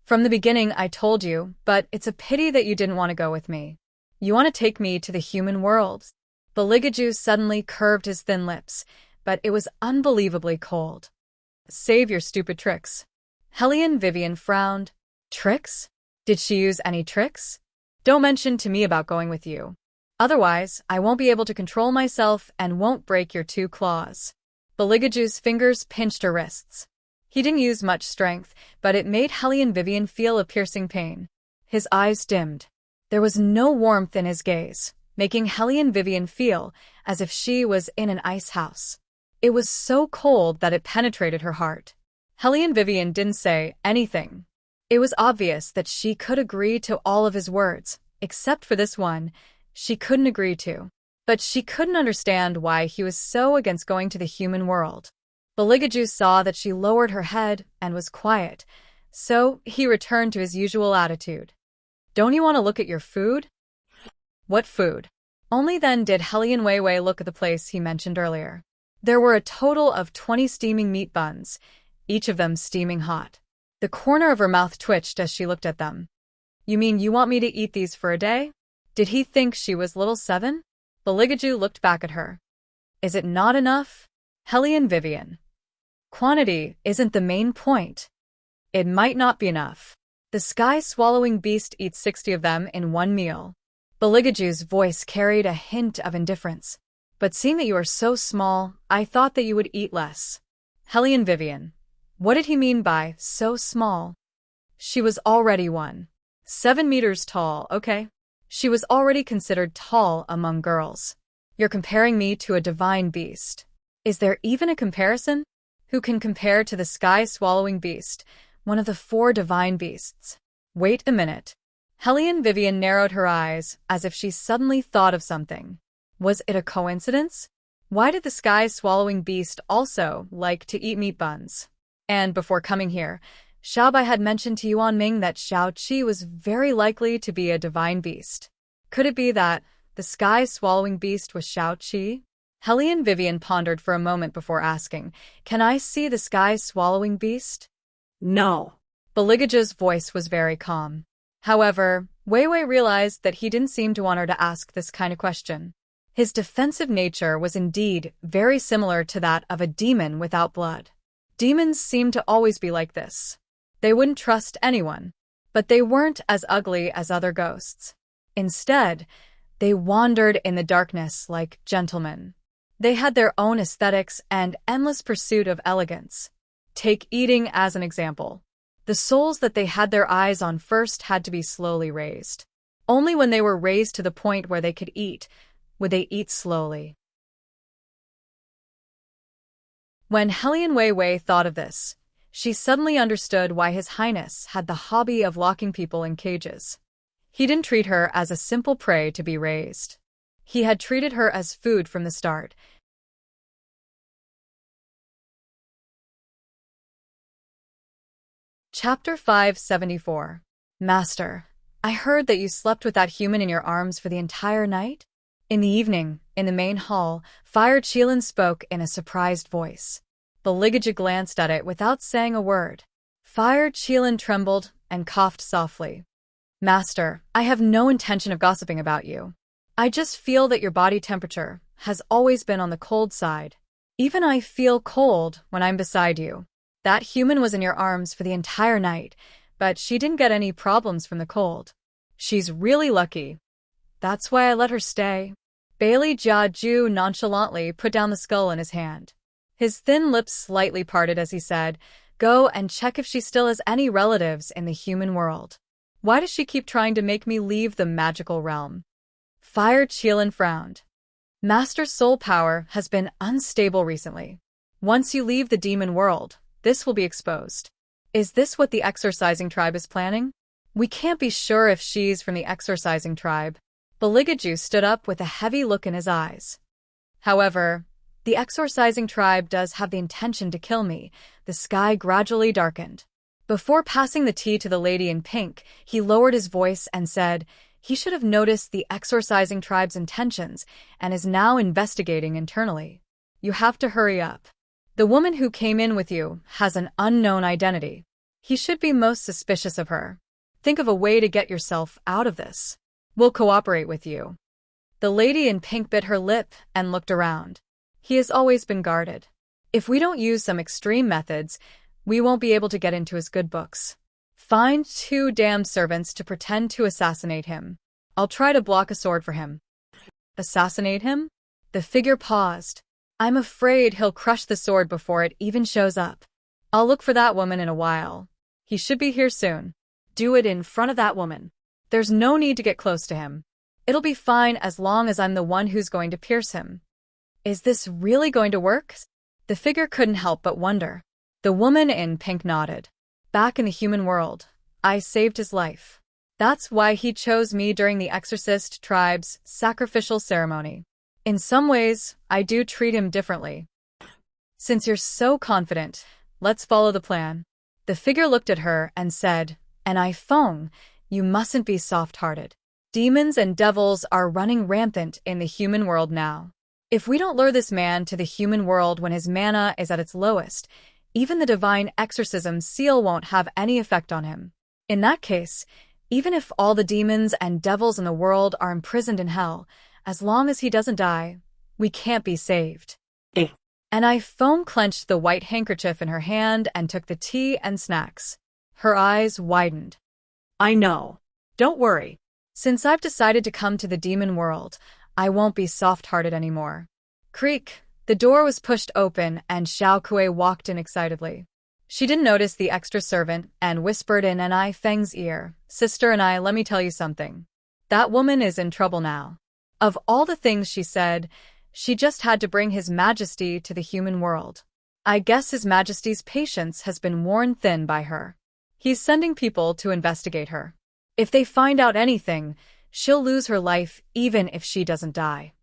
From the beginning I told you, but it's a pity that you didn't want to go with me. You want to take me to the human world. Baligaju suddenly curved his thin lips, but it was unbelievably cold. Save your stupid tricks. Hellion Vivian frowned. Tricks? Did she use any tricks? Don't mention to me about going with you. Otherwise, I won't be able to control myself and won't break your 2 claws. Baligaju's fingers pinched her wrists. He didn't use much strength, but it made Hellion Vivian feel a piercing pain. His eyes dimmed. There was no warmth in his gaze, making Hellion Vivian feel as if she was in an ice house. It was so cold that it penetrated her heart. Hellion Vivian didn't say anything. It was obvious that she could agree to all of his words, except for this one she couldn't agree to. But she couldn't understand why he was so against going to the human world. Baligaju saw that she lowered her head and was quiet, so he returned to his usual attitude. Don't you want to look at your food? What food? Only then did Hellion Weiwei look at the place he mentioned earlier. There were a total of 20 steaming meat buns, each of them steaming hot. The corner of her mouth twitched as she looked at them. You mean you want me to eat these for a day? Did he think she was little 7? Baligaju looked back at her. Is it not enough? Hellion Vivian. Quantity isn't the main point. It might not be enough. The sky-swallowing beast eats 60 of them in one meal. Baligaju's voice carried a hint of indifference. But seeing that you are so small, I thought that you would eat less. Hellion Vivian. What did he mean by so small? She was already 7 meters tall, okay? She was already considered tall among girls. You're comparing me to a divine beast. Is there even a comparison? Who can compare to the sky-swallowing beast, one of the 4 divine beasts? Wait a minute. Hellion Vivian narrowed her eyes as if she suddenly thought of something. Was it a coincidence? Why did the sky-swallowing beast also like to eat meat buns? And before coming here, Xiaobai had mentioned to Yuan Ming that Xiao Qi was very likely to be a divine beast. Could it be that the sky-swallowing beast was Xiao Qi? Hellion Vivian pondered for a moment before asking, "Can I see the sky-swallowing beast?" No. Beligaja's voice was very calm. However, Wei Wei realized that he didn't seem to want her to ask this kind of question. His defensive nature was indeed very similar to that of a demon without blood. Demons seemed to always be like this. They wouldn't trust anyone, but they weren't as ugly as other ghosts. Instead, they wandered in the darkness like gentlemen. They had their own aesthetics and endless pursuit of elegance. Take eating as an example. The souls that they had their eyes on first had to be slowly raised. Only when they were raised to the point where they could eat, would they eat slowly. When Hellion Wei Wei thought of this, she suddenly understood why His Highness had the hobby of locking people in cages. He didn't treat her as a simple prey to be raised. He had treated her as food from the start. Chapter 574. Master, I heard that you slept with that human in your arms for the entire night? In the evening, in the main hall, Fire Qilin spoke in a surprised voice. Beligaja glanced at it without saying a word. Fire Qilin trembled and coughed softly. Master, I have no intention of gossiping about you. I just feel that your body temperature has always been on the cold side. Even I feel cold when I'm beside you. That human was in your arms for the entire night, but she didn't get any problems from the cold. She's really lucky. That's why I let her stay. Bailey Jiaju nonchalantly put down the skull in his hand. His thin lips slightly parted as he said, "Go and check if she still has any relatives in the human world. Why does she keep trying to make me leave the magical realm?" Fire Qilin frowned. Master Soul Power has been unstable recently. Once you leave the demon world, this will be exposed. Is this what the exorcising tribe is planning? We can't be sure if she's from the exorcising tribe. Beligaju stood up with a heavy look in his eyes. However, the exorcising tribe does have the intention to kill me. The sky gradually darkened. Before passing the tea to the lady in pink, he lowered his voice and said he should have noticed the exorcising tribe's intentions and is now investigating internally. You have to hurry up. The woman who came in with you has an unknown identity. He should be most suspicious of her. Think of a way to get yourself out of this. We'll cooperate with you. The lady in pink bit her lip and looked around. He has always been guarded. If we don't use some extreme methods, we won't be able to get into his good books. Find 2 damned servants to pretend to assassinate him. I'll try to block a sword for him. Assassinate him? The figure paused. I'm afraid he'll crush the sword before it even shows up. I'll look for that woman in a while. He should be here soon. Do it in front of that woman. There's no need to get close to him. It'll be fine as long as I'm the one who's going to pierce him. Is this really going to work? The figure couldn't help but wonder. The woman in pink nodded. Back in the human world, I saved his life. That's why he chose me during the exorcist tribe's sacrificial ceremony. In some ways, I do treat him differently. Since you're so confident, let's follow the plan. The figure looked at her and said, "And Feng, you mustn't be soft-hearted. Demons and devils are running rampant in the human world now. If we don't lure this man to the human world when his mana is at its lowest, even the divine exorcism seal won't have any effect on him. In that case, even if all the demons and devils in the world are imprisoned in hell, as long as he doesn't die, we can't be saved." And Feng clenched the white handkerchief in her hand and took the tea and snacks. Her eyes widened. I know. Don't worry. Since I've decided to come to the demon world, I won't be soft-hearted anymore. Creak. The door was pushed open and Xiao Kuei walked in excitedly. She didn't notice the extra servant and whispered in Anai Feng's ear, "Sister Anai, let me tell you something. That woman is in trouble now." Of all the things she said, she just had to bring His Majesty to the human world. I guess His Majesty's patience has been worn thin by her. He's sending people to investigate her. If they find out anything, she'll lose her life even if she doesn't die.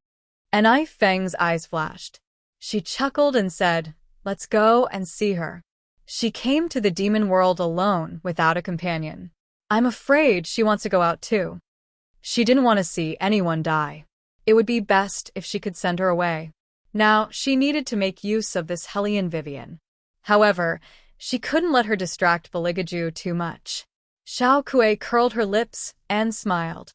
Anai Feng's eyes flashed. She chuckled and said, "Let's go and see her." She came to the demon world alone without a companion. I'm afraid she wants to go out too. She didn't want to see anyone die. It would be best if she could send her away. Now, she needed to make use of this Hellion Vivian. However, she couldn't let her distract Beligaju too much. Xiao Kuei curled her lips and smiled.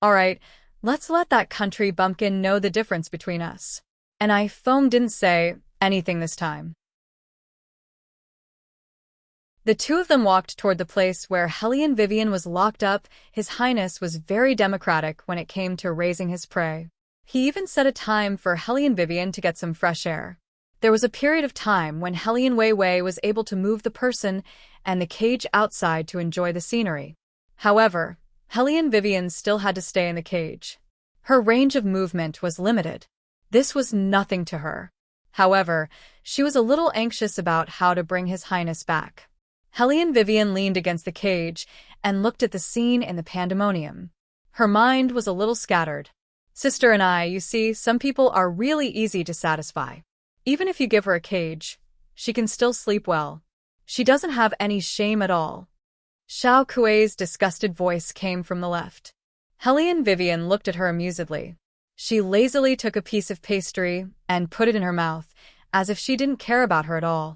"All right, let's let that country bumpkin know the difference between us." And Foam didn't say anything this time. The two of them walked toward the place where Hellion Vivian was locked up. His Highness was very democratic when it came to raising his prey. He even set a time for Hellion Vivian to get some fresh air. There was a period of time when Hellion Wei Wei was able to move the person and the cage outside to enjoy the scenery. However, Hellion Vivian still had to stay in the cage. Her range of movement was limited. This was nothing to her. However, she was a little anxious about how to bring His Highness back. Hellion Vivian leaned against the cage and looked at the scene in the pandemonium. Her mind was a little scattered. "Sister Anai, you see, some people are really easy to satisfy. Even if you give her a cage, she can still sleep well. She doesn't have any shame at all." Xiao Kuei's disgusted voice came from the left. Hellion Vivian looked at her amusedly. She lazily took a piece of pastry and put it in her mouth, as if she didn't care about her at all.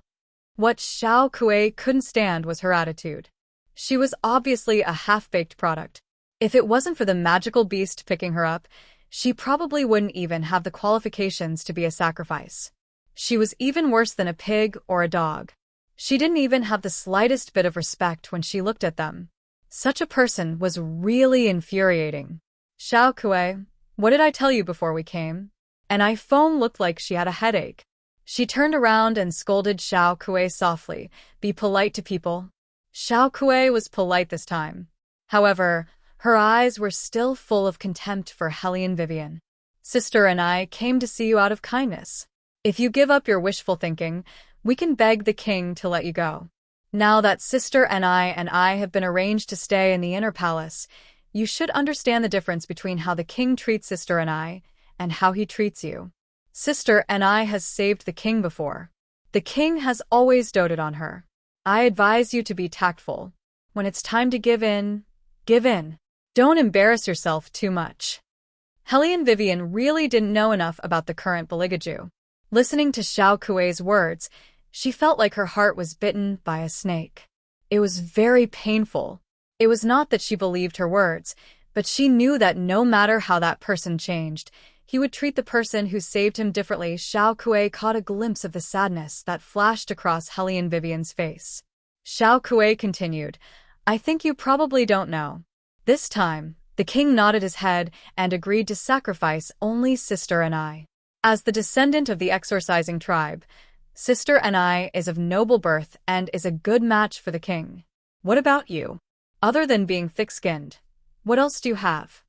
What Xiao Kuei couldn't stand was her attitude. She was obviously a half-baked product. If it wasn't for the magical beast picking her up, she probably wouldn't even have the qualifications to be a sacrifice. She was even worse than a pig or a dog. She didn't even have the slightest bit of respect when she looked at them. Such a person was really infuriating. "Xiao Kuei, what did I tell you before we came?" And Foam looked like she had a headache. She turned around and scolded Xiao Kuei softly, "Be polite to people." Xiao Kuei was polite this time. However, her eyes were still full of contempt for Hellion Vivian. "Sister and I came to see you out of kindness. If you give up your wishful thinking, we can beg the king to let you go. Now that Sister and I have been arranged to stay in the inner palace, you should understand the difference between how the king treats Sister and I and how he treats you. Sister and I has saved the king before. The king has always doted on her. I advise you to be tactful. When it's time to give in, give in. Don't embarrass yourself too much." Hellion Vivian really didn't know enough about the current Beligaju. Listening to Xiao Kuei's words, she felt like her heart was bitten by a snake. It was very painful. It was not that she believed her words, but she knew that no matter how that person changed, he would treat the person who saved him differently. Xiao Kuei caught a glimpse of the sadness that flashed across Hellion Vivian's face. Xiao Kuei continued, "I think you probably don't know. This time, the king nodded his head and agreed to sacrifice only Sister and I. As the descendant of the exorcising tribe, Sister and I is of noble birth and is a good match for the king. What about you? Other than being thick-skinned, what else do you have?"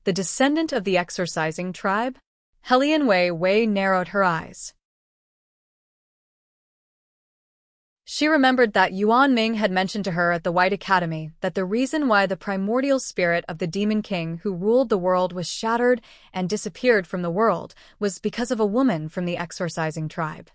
"The descendant of the exorcising tribe?" Hellion Wei Wei narrowed her eyes. She remembered that Yuan Ming had mentioned to her at the White Academy that the reason why the primordial spirit of the demon king who ruled the world was shattered and disappeared from the world was because of a woman from the exorcising tribe.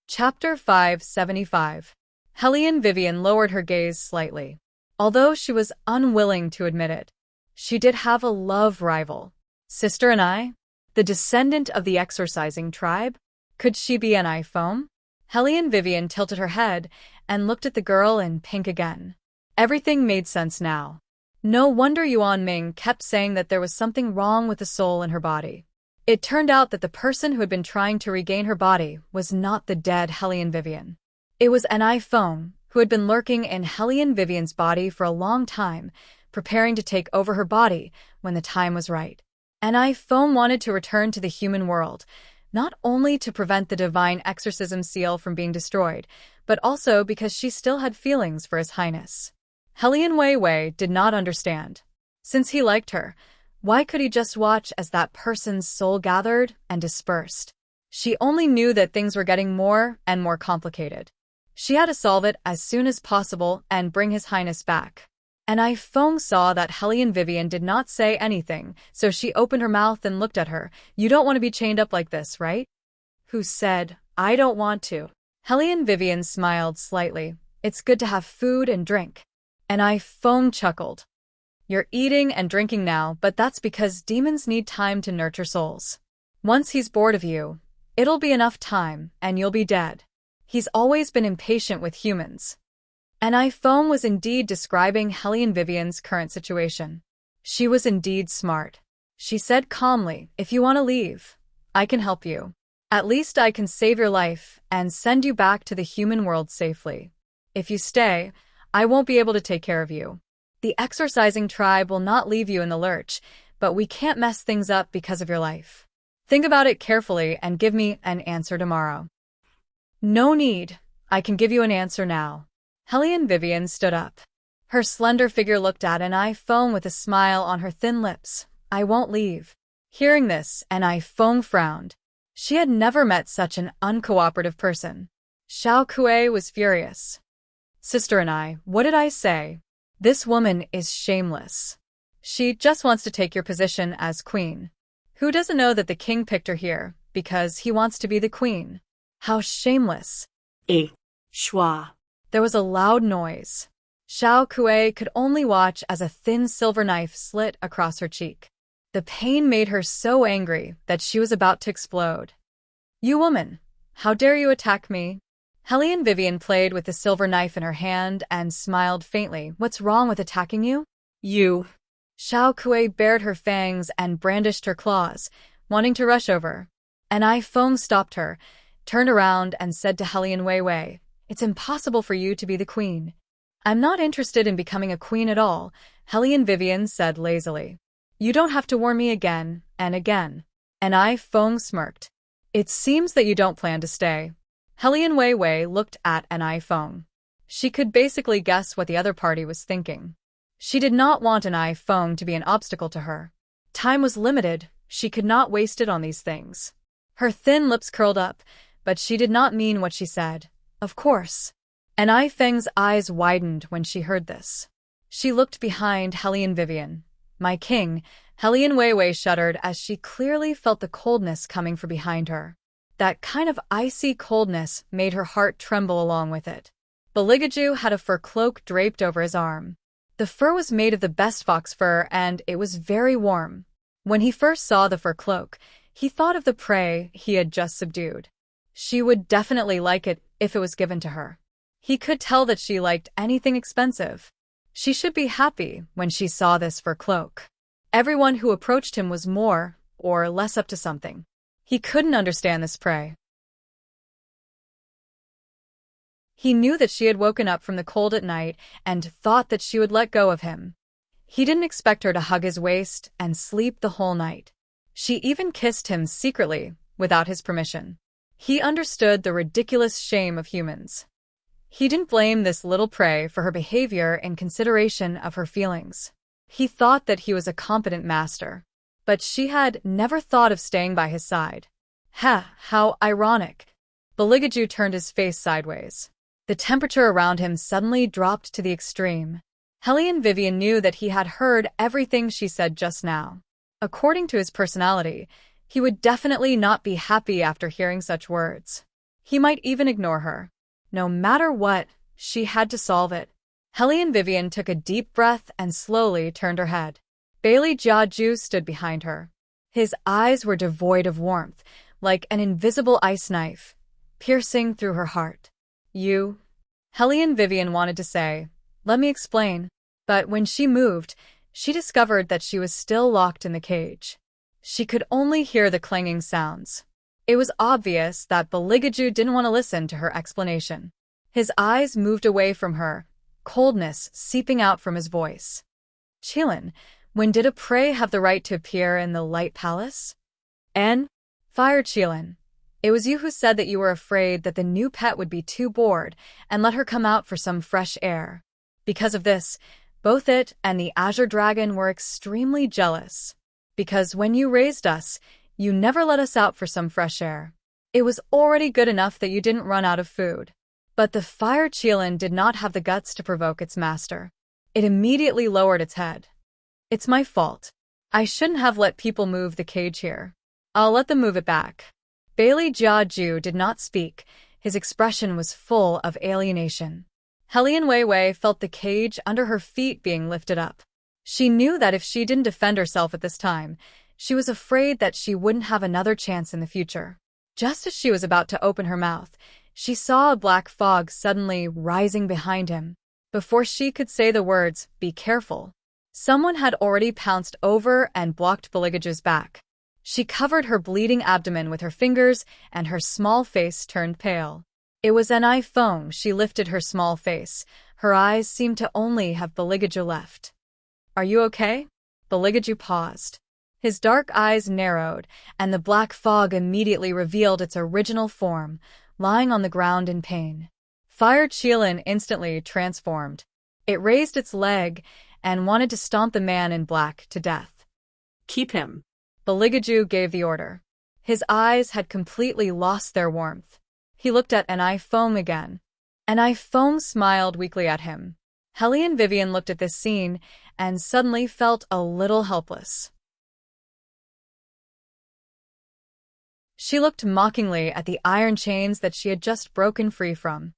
Chapter 575. Hellion Vivian lowered her gaze slightly. Although she was unwilling to admit it, she did have a love rival. Sister and I? The descendant of the exorcising tribe? Could she be an Foam? Hellion Vivian tilted her head and looked at the girl in pink again. Everything made sense now. No wonder Yuan Ming kept saying that there was something wrong with the soul in her body. It turned out that the person who had been trying to regain her body was not the dead Hellion Vivian. It was an Foam, who had been lurking in Hellion Vivian's body for a long time, preparing to take over her body when the time was right. And Foam wanted to return to the human world, not only to prevent the divine exorcism seal from being destroyed, but also because she still had feelings for His Highness. Helian Wei did not understand. Since he liked her, why could he just watch as that person's soul gathered and dispersed? She only knew that things were getting more and more complicated. She had to solve it as soon as possible and bring His Highness back. And Foam saw that Helian Vivian did not say anything, so she opened her mouth and looked at her. You don't want to be chained up like this, right? Who said, I don't want to. Helian Vivian smiled slightly. It's good to have food and drink. And Foam chuckled. You're eating and drinking now, but that's because demons need time to nurture souls. Once he's bored of you, it'll be enough time, and you'll be dead. He's always been impatient with humans. And Foam was indeed describing Helian Vivian's current situation. She was indeed smart. She said calmly, if you want to leave, I can help you. At least I can save your life and send you back to the human world safely. If you stay, I won't be able to take care of you. The exorcising tribe will not leave you in the lurch, but we can't mess things up because of your life. Think about it carefully and give me an answer tomorrow. No need. I can give you an answer now. Helian Vivian stood up. Her slender figure looked at Foam with a smile on her thin lips. I won't leave. Hearing this, Foam frowned. She had never met such an uncooperative person. Xiao Kuei was furious. Sister what did I say? This woman is shameless. She just wants to take your position as queen. Who doesn't know that the king picked her here because he wants to be the queen? How shameless. Schwa. There was a loud noise. Xiao Kuei could only watch as a thin silver knife slit across her cheek. The pain made her so angry that she was about to explode. You woman! How dare you attack me? Helian Vivian played with the silver knife in her hand and smiled faintly. What's wrong with attacking you? You. Xiao Kuei bared her fangs and brandished her claws, wanting to rush over. And Foam stopped her, turned around and said to Helian Wei, it's impossible for you to be the queen. I'm not interested in becoming a queen at all, Helian Vivian said lazily. You don't have to warn me again and again. And Foam smirked. It seems that you don't plan to stay. Helian Wei looked at Foam. She could basically guess what the other party was thinking. She did not want Foam to be an obstacle to her. Time was limited, she could not waste it on these things. Her thin lips curled up, but she did not mean what she said. Of course. And Feng's eyes widened when she heard this. She looked behind Helian Vivian. My king, Helian Wei shuddered as she clearly felt the coldness coming from behind her. That kind of icy coldness made her heart tremble along with it. Beligaju had a fur cloak draped over his arm. The fur was made of the best fox fur and it was very warm. When he first saw the fur cloak, he thought of the prey he had just subdued. She would definitely like it if it was given to her. He could tell that she liked anything expensive. She should be happy when she saw this fur cloak. Everyone who approached him was more or less up to something. He couldn't understand this prey. He knew that she had woken up from the cold at night and thought that she would let go of him. He didn't expect her to hug his waist and sleep the whole night. She even kissed him secretly, without his permission. He understood the ridiculous shame of humans. He didn't blame this little prey for her behavior in consideration of her feelings. He thought that he was a competent master. But she had never thought of staying by his side. How ironic. Beligaju turned his face sideways. The temperature around him suddenly dropped to the extreme. Helian Vivian knew that he had heard everything she said just now. According to his personality, he would definitely not be happy after hearing such words. He might even ignore her. No matter what, she had to solve it. Helian Vivian took a deep breath and slowly turned her head. Bailey Jiaju stood behind her. His eyes were devoid of warmth, like an invisible ice knife, piercing through her heart. You? Helian Vivian wanted to say, let me explain. But when she moved, she discovered that she was still locked in the cage. She could only hear the clanging sounds. It was obvious that Beligaju didn't want to listen to her explanation. His eyes moved away from her, coldness seeping out from his voice. Qilin, When did a prey have the right to appear in the Light Palace? And Fire Chilin. It was you who said that you were afraid that the new pet would be too bored and let her come out for some fresh air. Because of this, both it and the Azure Dragon were extremely jealous. Because when you raised us, you never let us out for some fresh air. It was already good enough that you didn't run out of food. But the Fire Chilin did not have the guts to provoke its master. It immediately lowered its head. It's my fault. I shouldn't have let people move the cage here. I'll let them move it back. Bailey Jiaju did not speak. His expression was full of alienation. Helian Weiwei felt the cage under her feet being lifted up. She knew that if she didn't defend herself at this time, she was afraid that she wouldn't have another chance in the future. Just as she was about to open her mouth, she saw a black fog suddenly rising behind him. Before she could say the words, "Be careful," someone had already pounced over and blocked Beligaju's back. She covered her bleeding abdomen with her fingers, and her small face turned pale. It was Anai Feng. She lifted her small face. Her eyes seemed to only have Beligaju left. "Are you okay?" Beligaju paused. His dark eyes narrowed, and the black fog immediately revealed its original form, lying on the ground in pain. Fire Chilin instantly transformed. It raised its leg and wanted to stomp the man in black to death. Keep him. Beligaju gave the order. His eyes had completely lost their warmth. He looked at Anai Feng again. Anai Feng smiled weakly at him. Helian Vivian looked at this scene and suddenly felt a little helpless. She looked mockingly at the iron chains that she had just broken free from.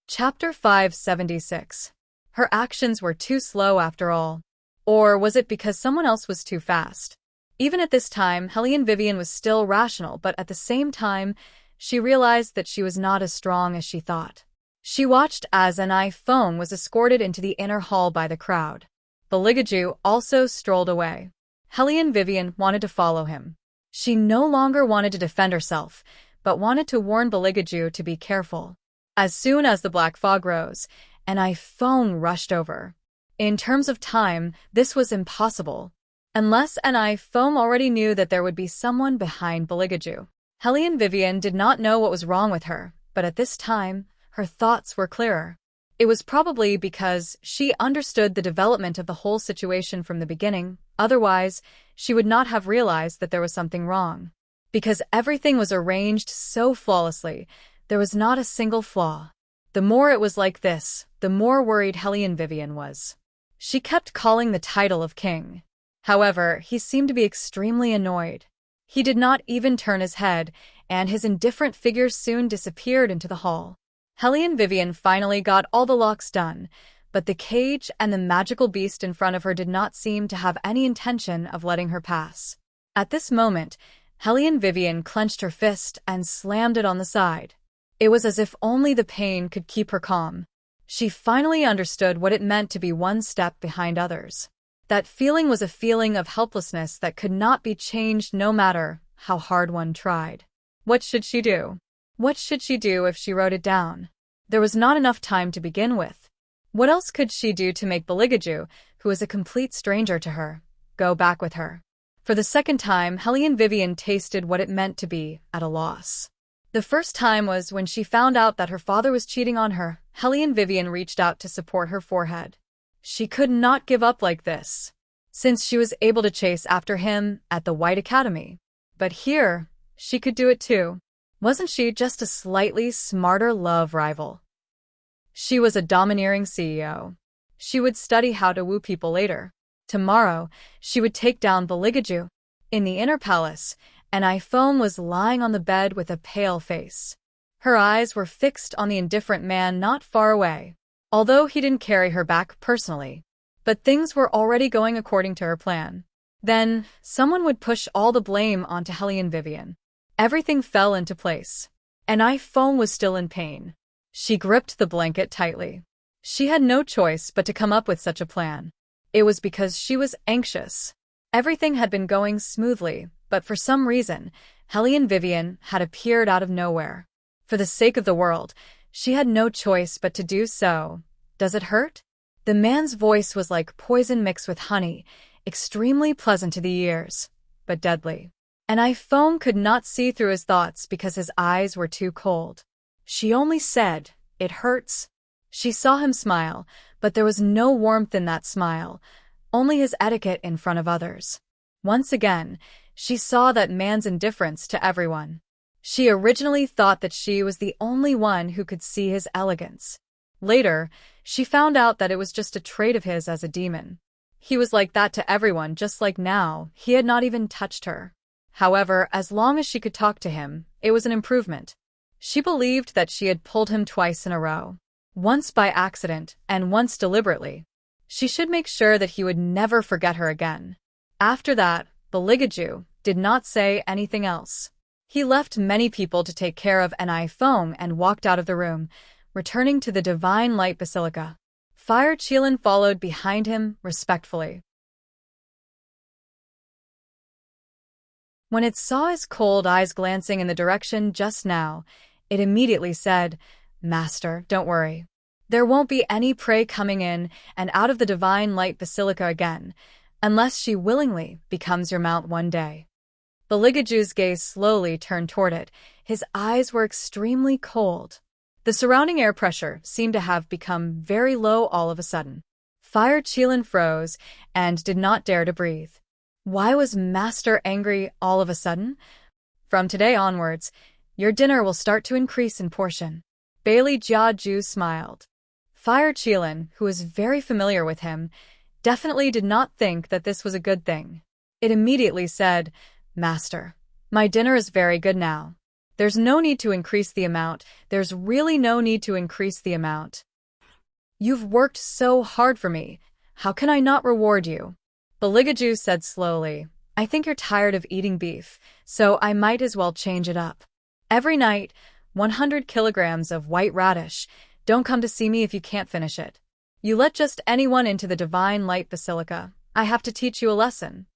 Chapter 576. Her actions were too slow after all. Or was it because someone else was too fast? Even at this time, Helian Vivian was still rational, but at the same time, she realized that she was not as strong as she thought. She watched as Anai Feng was escorted into the inner hall by the crowd. Beligaju also strolled away. Helian Vivian wanted to follow him. She no longer wanted to defend herself, but wanted to warn Beligaju to be careful. As soon as the black fog rose, Anai Feng rushed over. In terms of time, this was impossible. Unless Anai Feng already knew that there would be someone behind Beligaju. Helian Vivian did not know what was wrong with her, but at this time, her thoughts were clearer. It was probably because she understood the development of the whole situation from the beginning, otherwise, she would not have realized that there was something wrong. Because everything was arranged so flawlessly, there was not a single flaw. The more it was like this, the more worried Helian Vivian was. She kept calling the title of king. However, he seemed to be extremely annoyed. He did not even turn his head, and his indifferent figure soon disappeared into the hall. Helian Vivian finally got all the locks done, but the cage and the magical beast in front of her did not seem to have any intention of letting her pass. At this moment, Helian Vivian clenched her fist and slammed it on the side. It was as if only the pain could keep her calm. She finally understood what it meant to be one step behind others. That feeling was a feeling of helplessness that could not be changed no matter how hard one tried. What should she do? What should she do if she wrote it down? There was not enough time to begin with. What else could she do to make Beligaju, who was a complete stranger to her, go back with her? For the second time, Helian Vivian tasted what it meant to be at a loss. The first time was when she found out that her father was cheating on her. Helian Vivian reached out to support her forehead. She could not give up like this, since she was able to chase after him at the White Academy. But here, she could do it too. Wasn't she just a slightly smarter love rival? She was a domineering CEO. She would study how to woo people later. Tomorrow, she would take down Beligaju. In the inner palace, Anai Feng was lying on the bed with a pale face. Her eyes were fixed on the indifferent man not far away, although he didn't carry her back personally. But things were already going according to her plan. Then, someone would push all the blame onto Helian Vivian. Everything fell into place. Anai Feng was still in pain. She gripped the blanket tightly. She had no choice but to come up with such a plan. It was because she was anxious. Everything had been going smoothly, but for some reason, Helian Vivian had appeared out of nowhere. For the sake of the world, She had no choice but to do so. Does it hurt? The man's voice was like poison mixed with honey, extremely pleasant to the ears, but deadly. And Iphone could not see through his thoughts because his eyes were too cold. She only said, "It hurts." She saw him smile, but there was no warmth in that smile, only his etiquette in front of others. Once again, she saw that man's indifference to everyone. She originally thought that she was the only one who could see his elegance. Later, she found out that it was just a trait of his as a demon. He was like that to everyone, just like now, he had not even touched her. However, as long as she could talk to him, it was an improvement. She believed that she had pulled him twice in a row. Once by accident, and once deliberately. She should make sure that he would never forget her again. After that, Beligaju did not say anything else. He left many people to take care of an iPhone and walked out of the room, returning to the Divine Light Basilica. Fire Qilin followed behind him respectfully. When it saw his cold eyes glancing in the direction just now, it immediately said, "Master, don't worry. There won't be any prey coming in and out of the Divine Light Basilica again, unless she willingly becomes your mount one day." Beligaju's gaze slowly turned toward it. His eyes were extremely cold. The surrounding air pressure seemed to have become very low all of a sudden. Fire Qilin froze and did not dare to breathe. Why was Master angry all of a sudden? "From today onwards, your dinner will start to increase in portion." Bailey Jiaju smiled. Fire Qilin, who was very familiar with him, definitely did not think that this was a good thing. It immediately said, "Master, my dinner is very good now. There's no need to increase the amount. There's really no need to increase the amount. You've worked so hard for me. How can I not reward you?" Beligaju said slowly, "I think you're tired of eating beef, so I might as well change it up. Every night, 100 kilograms of white radish. Don't come to see me if you can't finish it. You let just anyone into the Divine Light Basilica. I have to teach you a lesson."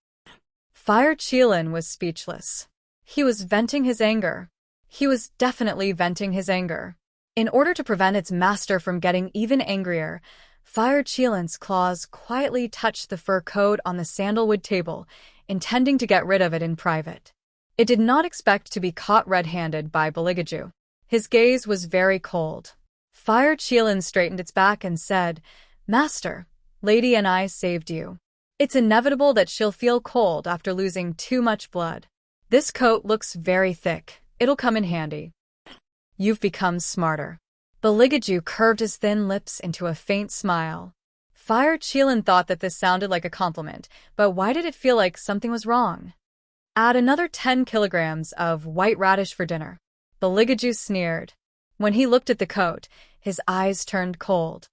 Fire Qilin was speechless. He was venting his anger. He was definitely venting his anger. In order to prevent its master from getting even angrier, Fire Qilin's claws quietly touched the fur coat on the sandalwood table, intending to get rid of it in private. It did not expect to be caught red-handed by Beligaju. His gaze was very cold. Fire Qilin straightened its back and said, "Master, Lady and I saved you. It's inevitable that she'll feel cold after losing too much blood. This coat looks very thick. It'll come in handy. You've become smarter." Beligaju curved his thin lips into a faint smile. Fire Qilin thought that this sounded like a compliment, but why did it feel like something was wrong? "Add another 10 kilograms of white radish for dinner." Beligaju sneered. When he looked at the coat, his eyes turned cold.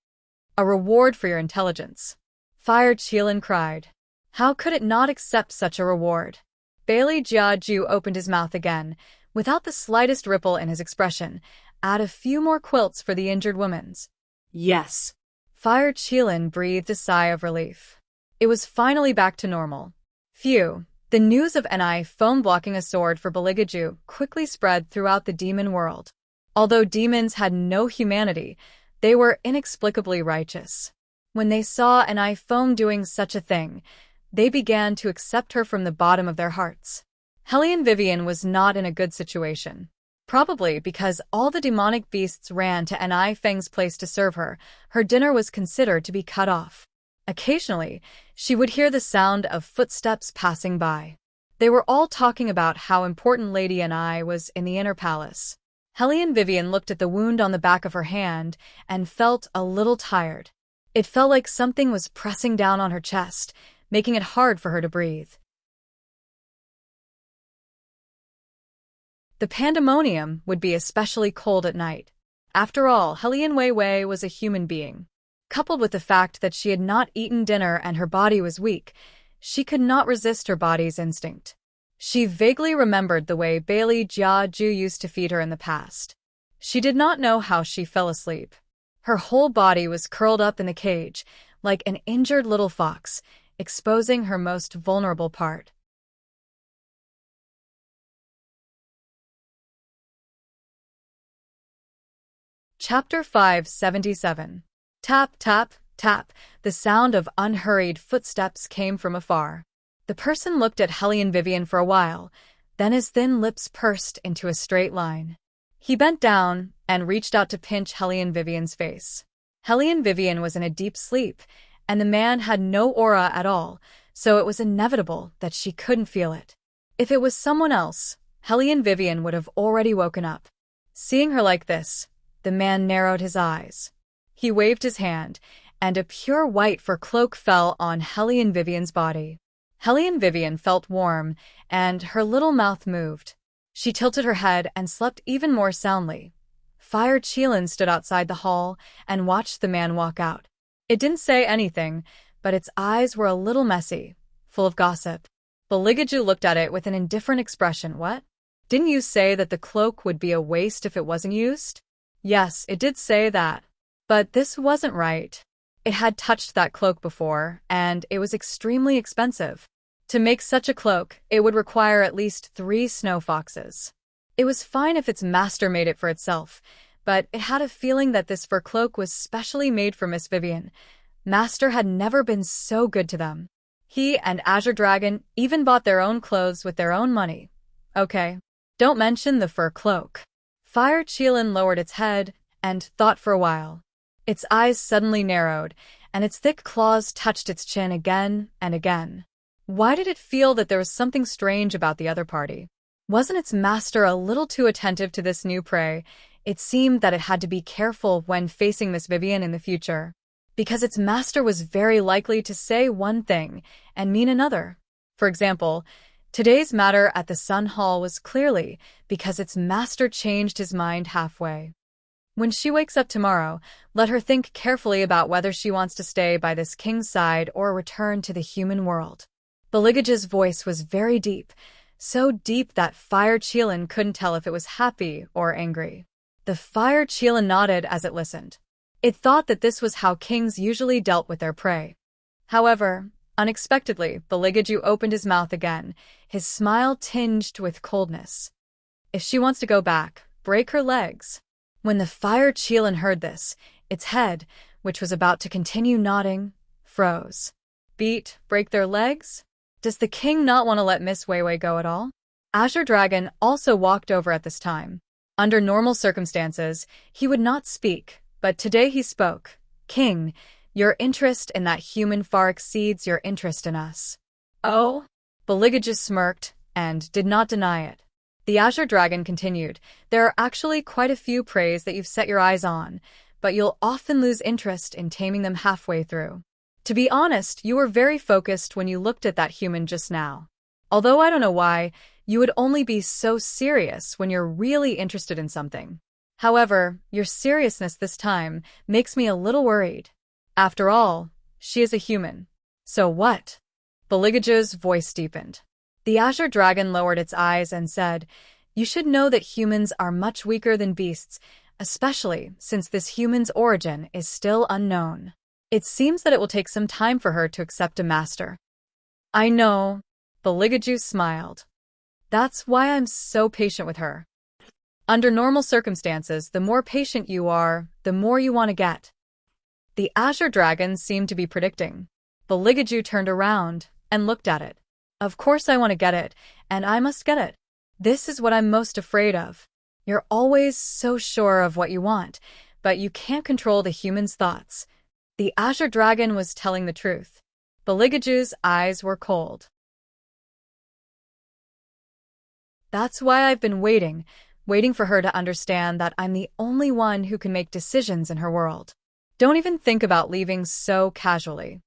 "A reward for your intelligence." Fire Qilin cried. How could it not accept such a reward? Bailey Jiaju opened his mouth again, without the slightest ripple in his expression. "Add a few more quilts for the injured women's." "Yes." Fire Qilin breathed a sigh of relief. It was finally back to normal. Phew. The news of Ni phone blocking a sword for Beligaju quickly spread throughout the demon world. Although demons had no humanity, they were inexplicably righteous. When they saw an iPhone doing such a thing, they began to accept her from the bottom of their hearts. Hellion Vivian was not in a good situation. Probably because all the demonic beasts ran to Ni Feng's place to serve her, her dinner was considered to be cut off. Occasionally, she would hear the sound of footsteps passing by. They were all talking about how important Lady Ni was in the inner palace. Hellion Vivian looked at the wound on the back of her hand and felt a little tired. It felt like something was pressing down on her chest, making it hard for her to breathe. The pandemonium would be especially cold at night. After all, Hellion Weiwei was a human being. Coupled with the fact that she had not eaten dinner and her body was weak, she could not resist her body's instinct. She vaguely remembered the way Bailey Jiaju used to feed her in the past. She did not know how she fell asleep. Her whole body was curled up in the cage, like an injured little fox, exposing her most vulnerable part. Chapter 577. Tap, tap, tap. The sound of unhurried footsteps came from afar. The person looked at Hellion Vivian for a while, then his thin lips pursed into a straight line. He bent down and reached out to pinch Hellion Vivian's face. Hellion Vivian was in a deep sleep, and the man had no aura at all, so it was inevitable that she couldn't feel it. If it was someone else, Hellion Vivian would have already woken up. Seeing her like this, the man narrowed his eyes. He waved his hand, and a pure white fur cloak fell on Hellion Vivian's body. Hellion Vivian felt warm, and her little mouth moved. She tilted her head and slept even more soundly. Fire Qilin stood outside the hall and watched the man walk out. It didn't say anything, but its eyes were a little messy, full of gossip. Beligaju looked at it with an indifferent expression. What? Didn't you say that the cloak would be a waste if it wasn't used? Yes, it did say that. But this wasn't right. It had touched that cloak before, and it was extremely expensive. To make such a cloak, it would require at least 3 snow foxes. It was fine if its master made it for itself, but it had a feeling that this fur cloak was specially made for Miss Vivian. Master had never been so good to them. He and Azure Dragon even bought their own clothes with their own money. Okay, don't mention the fur cloak. Fire Qilin lowered its head and thought for a while. Its eyes suddenly narrowed, and its thick claws touched its chin again and again. Why did it feel that there was something strange about the other party? Wasn't its master a little too attentive to this new prey? It seemed that it had to be careful when facing Miss Vivian in the future, because its master was very likely to say one thing and mean another. For example, today's matter at the Sun Hall was clearly because its master changed his mind halfway. When she wakes up tomorrow, let her think carefully about whether she wants to stay by this king's side or return to the human world. Beligage's voice was very deep, so deep that Fire Qilin couldn't tell if it was happy or angry. The Fire Qilin nodded as it listened. It thought that this was how kings usually dealt with their prey. However, unexpectedly, Beligaju opened his mouth again, his smile tinged with coldness. If she wants to go back, break her legs. When the Fire Qilin heard this, its head, which was about to continue nodding, froze. Break their legs? Does the king not want to let Miss Weiwei go at all? Azure Dragon also walked over at this time. Under normal circumstances, he would not speak, but today he spoke. King, your interest in that human far exceeds your interest in us. Oh? Beligaju smirked and did not deny it. The Azure Dragon continued, there are actually quite a few preys that you've set your eyes on, but you'll often lose interest in taming them halfway through. To be honest, you were very focused when you looked at that human just now. Although I don't know why, you would only be so serious when you're really interested in something. However, your seriousness this time makes me a little worried. After all, she is a human. So what? Beligaju's voice deepened. The Azure Dragon lowered its eyes and said, you should know that humans are much weaker than beasts, especially since this human's origin is still unknown. It seems that it will take some time for her to accept a master. I know, Beligaju smiled. That's why I'm so patient with her. Under normal circumstances, the more patient you are, the more you want to get. The Azure Dragon seemed to be predicting. Beligaju turned around and looked at it. Of course I want to get it, and I must get it. This is what I'm most afraid of. You're always so sure of what you want, but you can't control the human's thoughts. The Azure Dragon was telling the truth. Beligaju's eyes were cold. That's why I've been waiting for her to understand that I'm the only one who can make decisions in her world. Don't even think about leaving so casually.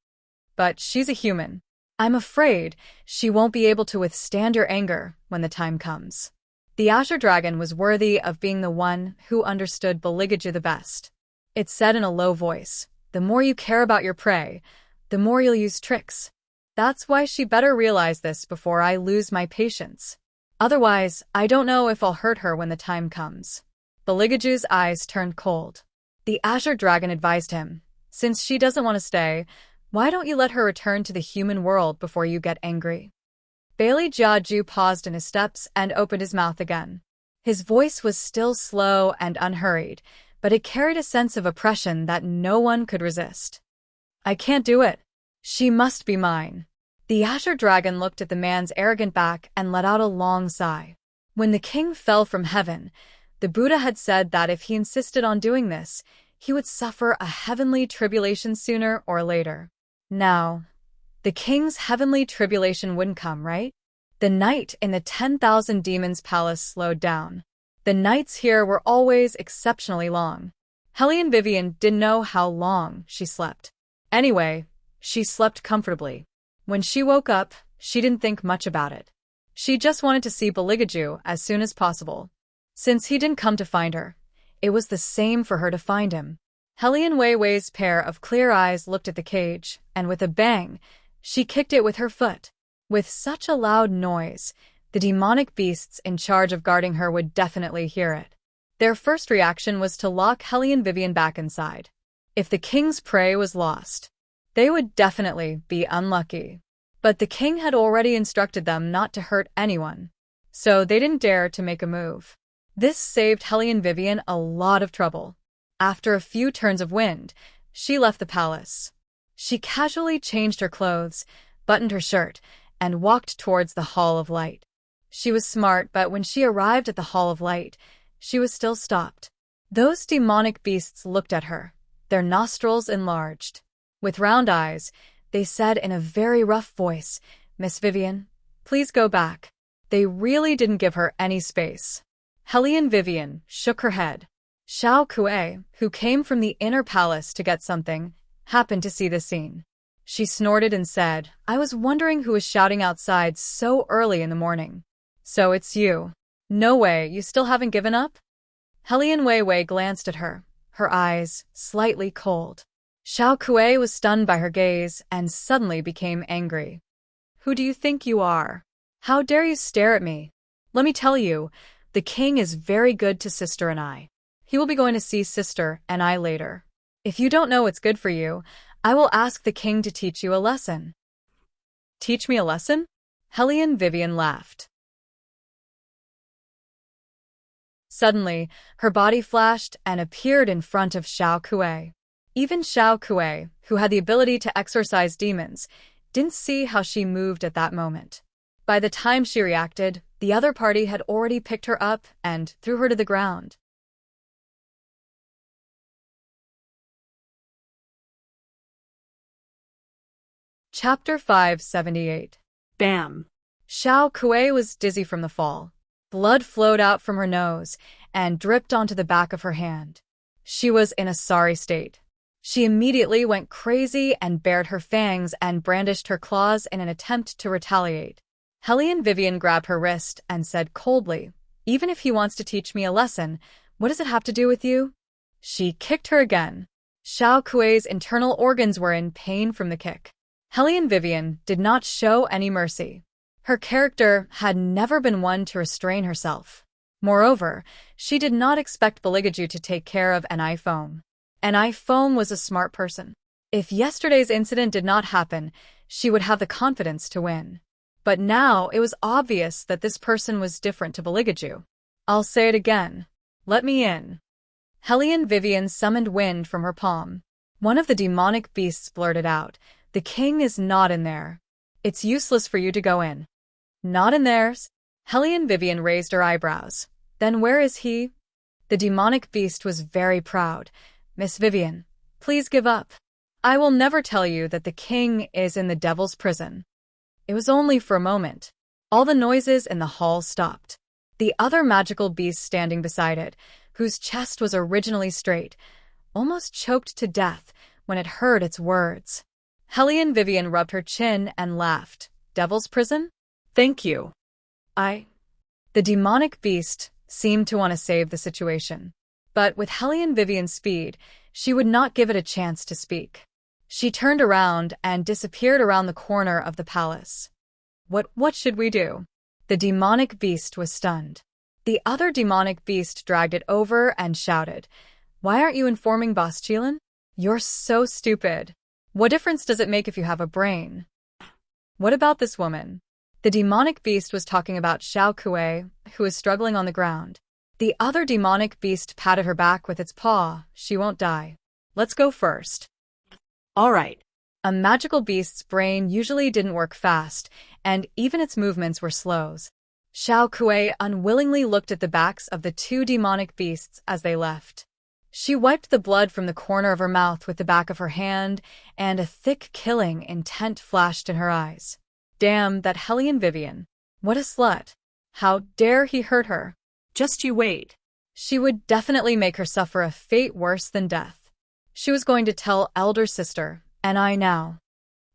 But she's a human. I'm afraid she won't be able to withstand your anger when the time comes. The Azure Dragon was worthy of being the one who understood Beligaju the best. It said in a low voice, the more you care about your prey, the more you'll use tricks. That's why she better realize this before I lose my patience. Otherwise, I don't know if I'll hurt her when the time comes. Beligaju's eyes turned cold. The Azure Dragon advised him, since she doesn't want to stay, why don't you let her return to the human world before you get angry? Bailey Jiaju paused in his steps and opened his mouth again. His voice was still slow and unhurried, but it carried a sense of oppression that no one could resist. I can't do it. She must be mine. The Azure Dragon looked at the man's arrogant back and let out a long sigh. When the king fell from heaven, the Buddha had said that if he insisted on doing this, he would suffer a heavenly tribulation sooner or later. Now, the king's heavenly tribulation wouldn't come, right? The night in the 10,000 Demons Palace slowed down. The nights here were always exceptionally long. Hellion Vivian didn't know how long she slept. Anyway, she slept comfortably. When she woke up, she didn't think much about it. She just wanted to see Beligaju as soon as possible. Since he didn't come to find her, it was the same for her to find him. Hellion Weiwei's pair of clear eyes looked at the cage, and with a bang, she kicked it with her foot. With such a loud noise, the demonic beasts in charge of guarding her would definitely hear it. Their first reaction was to lock Hellion Vivian back inside. If the king's prey was lost, they would definitely be unlucky. But the king had already instructed them not to hurt anyone, so they didn't dare to make a move. This saved Hellion Vivian a lot of trouble. After a few turns of wind, she left the palace. She casually changed her clothes, buttoned her shirt, and walked towards the Hall of Light. She was smart, but when she arrived at the Hall of Light, she was still stopped. Those demonic beasts looked at her, their nostrils enlarged. With round eyes, they said in a very rough voice, "Miss Vivian, please go back." They really didn't give her any space. Hellion Vivian shook her head. Xiao Kuei, who came from the inner palace to get something, happened to see the scene. She snorted and said, "I was wondering who was shouting outside so early in the morning. So it's you. No way, you still haven't given up?" Hellion Weiwei glanced at her, her eyes slightly cold. Xiao Kuei was stunned by her gaze and suddenly became angry. "Who do you think you are? How dare you stare at me? Let me tell you, the king is very good to Sister and I. He will be going to see Sister and I later. If you don't know what's good for you, I will ask the king to teach you a lesson." "Teach me a lesson?" Hellion Vivian laughed. Suddenly, her body flashed and appeared in front of Xiao Kuei. Even Xiao Kuei, who had the ability to exorcise demons, didn't see how she moved at that moment. By the time she reacted, the other party had already picked her up and threw her to the ground. Chapter 578. Bam! Xiao Kuei was dizzy from the fall. Blood flowed out from her nose and dripped onto the back of her hand. She was in a sorry state. She immediately went crazy and bared her fangs and brandished her claws in an attempt to retaliate. Hellion Vivian grabbed her wrist and said coldly, "Even if he wants to teach me a lesson, what does it have to do with you?" She kicked her again. Xiao Kuei's internal organs were in pain from the kick. Hellion Vivian did not show any mercy. Her character had never been one to restrain herself. Moreover, she did not expect Beligaju to take care of an iPhone. An iPhone was a smart person. If yesterday's incident did not happen, she would have the confidence to win. But now it was obvious that this person was different to Beligaju. "I'll say it again. Let me in." Hellion Vivian summoned wind from her palm. One of the demonic beasts blurted out, "The king is not in there. It's useless for you to go in." "Not in theirs?" Hellion Vivian raised her eyebrows. "Then where is he?" The demonic beast was very proud. "Miss Vivian, please give up. I will never tell you that the king is in the devil's prison." It was only for a moment. All the noises in the hall stopped. The other magical beast standing beside it, whose chest was originally straight, almost choked to death when it heard its words. Hellion Vivian rubbed her chin and laughed. "Devil's prison? Thank you. The demonic beast seemed to want to save the situation. But with Hellion Vivian's speed, she would not give it a chance to speak. She turned around and disappeared around the corner of the palace. What should we do?" The demonic beast was stunned. The other demonic beast dragged it over and shouted, "Why aren't you informing Boss Qilin? You're so stupid. What difference does it make if you have a brain? What about this woman?" The demonic beast was talking about Xiao Kuei, who was struggling on the ground. The other demonic beast patted her back with its paw. She won't die. Let's go first. All right. A magical beast's brain usually didn't work fast, and even its movements were slows. Xiao Kuei unwillingly looked at the backs of the two demonic beasts as they left. She wiped the blood from the corner of her mouth with the back of her hand, and a thick, killing intent flashed in her eyes. Damn, that hellion Vivian. What a slut. How dare he hurt her? Just you wait. She would definitely make her suffer a fate worse than death. She was going to tell elder sister, and I now.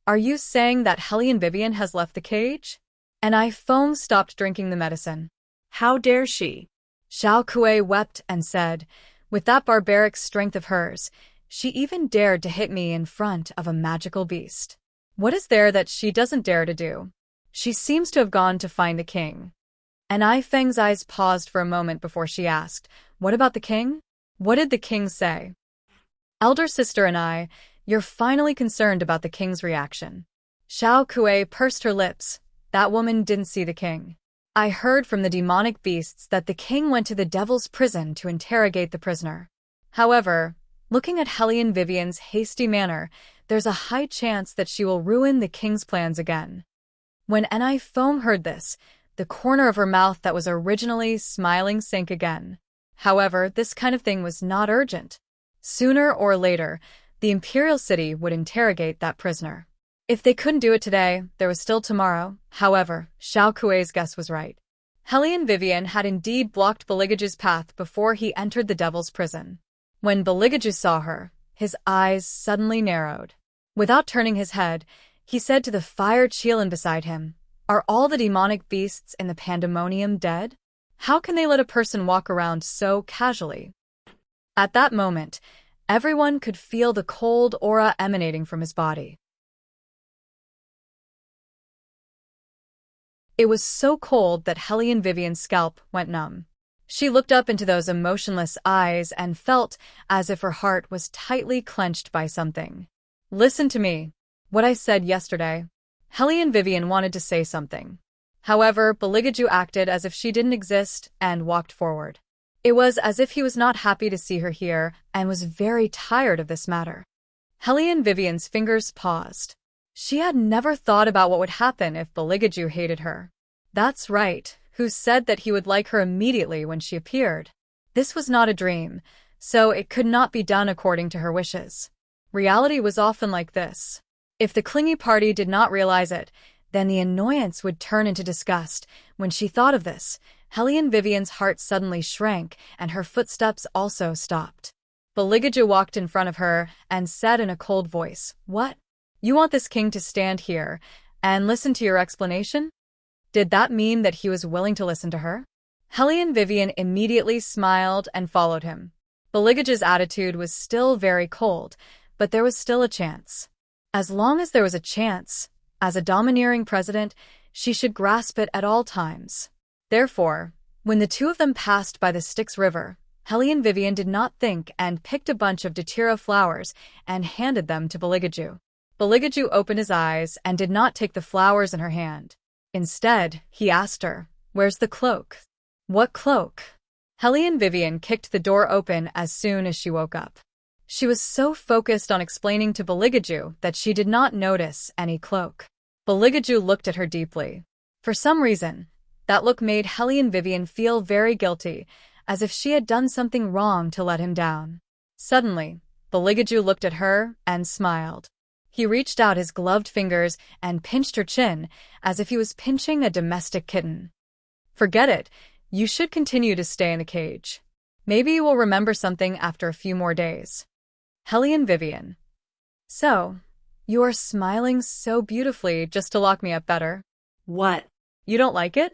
Are you saying that hellion Vivian has left the cage? And I foam stopped drinking the medicine. How dare she? Xiao Kuei wept and said, with that barbaric strength of hers, she even dared to hit me in front of a magical beast. What is there that she doesn't dare to do? She seems to have gone to find the king. And Ai Feng's eyes paused for a moment before she asked, what about the king? What did the king say? Elder sister and I, you're finally concerned about the king's reaction. Xiao Kuei pursed her lips. That woman didn't see the king. I heard from the demonic beasts that the king went to the devil's prison to interrogate the prisoner. However, looking at hellion Vivian's hasty manner, there's a high chance that she will ruin the king's plans again. When Enai Foam heard this, the corner of her mouth that was originally smiling sank again. However, this kind of thing was not urgent. Sooner or later, the imperial city would interrogate that prisoner. If they couldn't do it today, there was still tomorrow. However, Xiao Kuei's guess was right. Hellion Vivian had indeed blocked Beligaju's path before he entered the devil's prison. When Beligaju saw her, his eyes suddenly narrowed. Without turning his head, he said to the fire Qilin beside him, are all the demonic beasts in the pandemonium dead? How can they let a person walk around so casually? At that moment, everyone could feel the cold aura emanating from his body. It was so cold that hellion Vivian's scalp went numb. She looked up into those emotionless eyes and felt as if her heart was tightly clenched by something. Listen to me. What I said yesterday. Hellion Vivian wanted to say something. However, Beligaju acted as if she didn't exist and walked forward. It was as if he was not happy to see her here and was very tired of this matter. Hellion Vivian's fingers paused. She had never thought about what would happen if Beligaju hated her. That's right, who said that he would like her immediately when she appeared. This was not a dream, so it could not be done according to her wishes. Reality was often like this. If the clingy party did not realize it, then the annoyance would turn into disgust. When she thought of this, hellion Vivian's heart suddenly shrank and her footsteps also stopped. Beligaju walked in front of her and said in a cold voice, "What? You want this king to stand here and listen to your explanation?" Did that mean that he was willing to listen to her? Hellion Vivian immediately smiled and followed him. Beligaju's attitude was still very cold, but there was still a chance. As long as there was a chance, as a domineering president, she should grasp it at all times. Therefore, when the two of them passed by the Styx River, Hellion Vivian did not think and picked a bunch of datura flowers and handed them to Beligaju. Beligaju opened his eyes and did not take the flowers in her hand. Instead, he asked her, "Where's the cloak?" "What cloak?" Hellion Vivian kicked the door open as soon as she woke up. She was so focused on explaining to Beligaju that she did not notice any cloak. Beligaju looked at her deeply. For some reason, that look made Hellion Vivian feel very guilty, as if she had done something wrong to let him down. Suddenly, Beligaju looked at her and smiled. He reached out his gloved fingers and pinched her chin, as if he was pinching a domestic kitten. "Forget it. You should continue to stay in the cage. Maybe you will remember something after a few more days." Hellion Vivian. "So, you are smiling so beautifully just to lock me up better." What? "You don't like it?"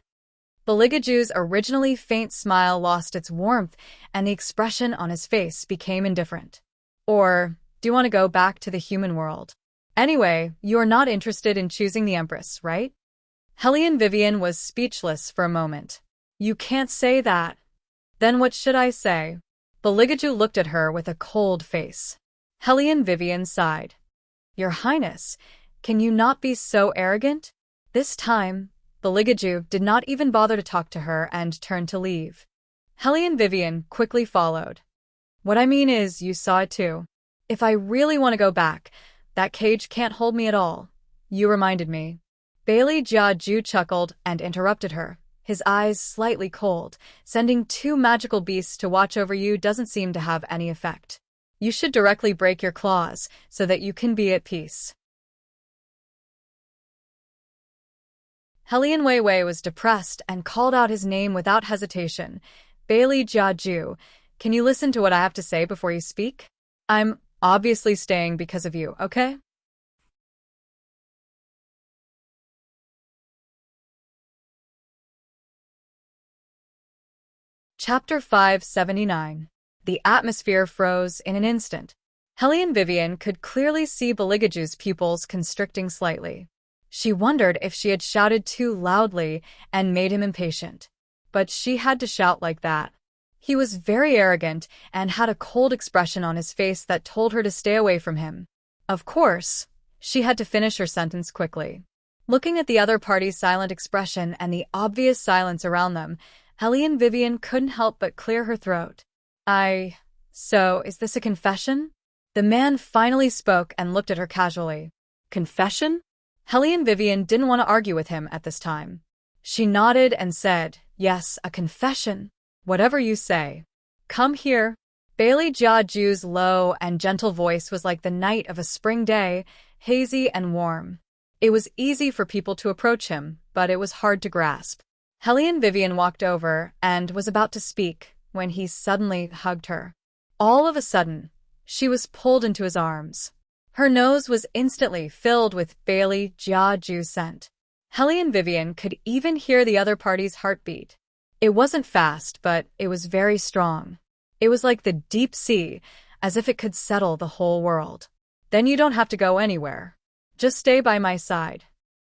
Beligaju's originally faint smile lost its warmth, and the expression on his face became indifferent. "Or, do you want to go back to the human world? Anyway, you are not interested in choosing the Empress, right?" Hellion Vivian was speechless for a moment. "You can't say that." "Then what should I say?" Beligaju looked at her with a cold face. Hellion Vivian sighed. "Your Highness, can you not be so arrogant?" This time, Beligaju did not even bother to talk to her and turned to leave. Helly and Vivian quickly followed. What I mean is, you saw it too. If I really want to go back, that cage can't hold me at all. You reminded me. Bailey Jiaju chuckled and interrupted her, his eyes slightly cold. Sending two magical beasts to watch over you doesn't seem to have any effect. You should directly break your claws so that you can be at peace. Hellion Weiwei was depressed and called out his name without hesitation. Bailey Jiaju, can you listen to what I have to say before you speak? I'm obviously staying because of you, okay? Chapter 579. The atmosphere froze in an instant. Helly and Vivian could clearly see Beligaju's pupils constricting slightly. She wondered if she had shouted too loudly and made him impatient. But she had to shout like that. He was very arrogant and had a cold expression on his face that told her to stay away from him. Of course, she had to finish her sentence quickly. Looking at the other party's silent expression and the obvious silence around them, Helly and Vivian couldn't help but clear her throat. So, is this a confession? The man finally spoke and looked at her casually. Confession? Helly and Vivian didn't want to argue with him at this time. She nodded and said, yes, a confession. Whatever you say. Come here. Bailey Jiaju's low and gentle voice was like the night of a spring day, hazy and warm. It was easy for people to approach him, but it was hard to grasp. Helly and Vivian walked over and was about to speak when he suddenly hugged her. All of a sudden, she was pulled into his arms. Her nose was instantly filled with Bailey Jiaju's scent. Helly and Vivian could even hear the other party's heartbeat. It wasn't fast, but it was very strong. It was like the deep sea, as if it could settle the whole world. Then you don't have to go anywhere. Just stay by my side.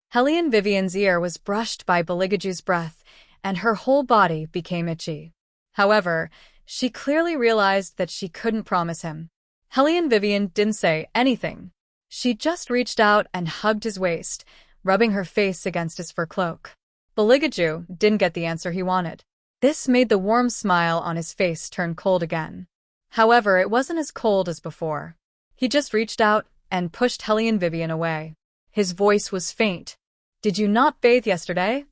Helly and Vivian's ear was brushed by Beligaju's breath, and her whole body became itchy. However, she clearly realized that she couldn't promise him. Helly and Vivian didn't say anything. She just reached out and hugged his waist, rubbing her face against his fur cloak. Beligaju didn't get the answer he wanted. This made the warm smile on his face turn cold again. However, it wasn't as cold as before. He just reached out and pushed Helly and Vivian away. His voice was faint. Did you not bathe yesterday?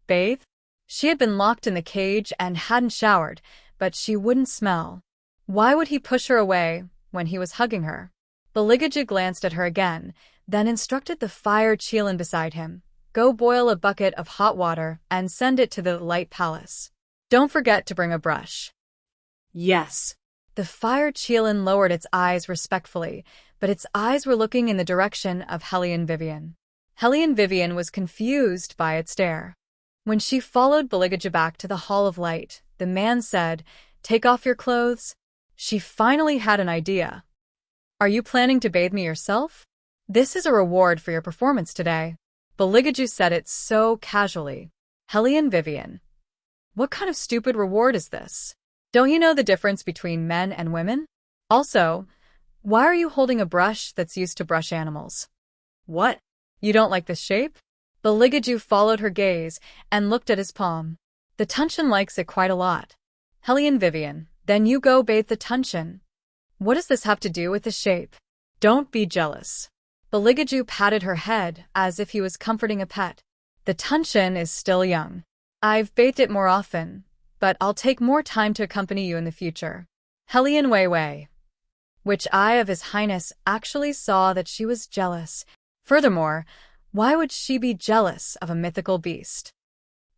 Bathe? She had been locked in the cage and hadn't showered, but she wouldn't smell. Why would he push her away when he was hugging her? Beligaju glanced at her again, then instructed the fire Qilin beside him. Go boil a bucket of hot water and send it to the light palace. Don't forget to bring a brush. Yes. The fire Qilin lowered its eyes respectfully, but its eyes were looking in the direction of Helly and Vivian. Helly and Vivian was confused by its stare. When she followed Beligaju back to the Hall of Light, the man said, take off your clothes. She finally had an idea. Are you planning to bathe me yourself? This is a reward for your performance today. Beligaju said it so casually. Helly and Vivian. What kind of stupid reward is this? Don't you know the difference between men and women? Also, why are you holding a brush that's used to brush animals? What? You don't like this shape? Beligaju followed her gaze and looked at his palm. The Tunshin likes it quite a lot. Helly and Vivian, then you go bathe the Tunshin. What does this have to do with the shape? Don't be jealous. Beligaju patted her head as if he was comforting a pet. The Tunshin is still young. I've bathed it more often, but I'll take more time to accompany you in the future. Helly and Weiwei. Which eye of His Highness actually saw that she was jealous. Furthermore, why would she be jealous of a mythical beast?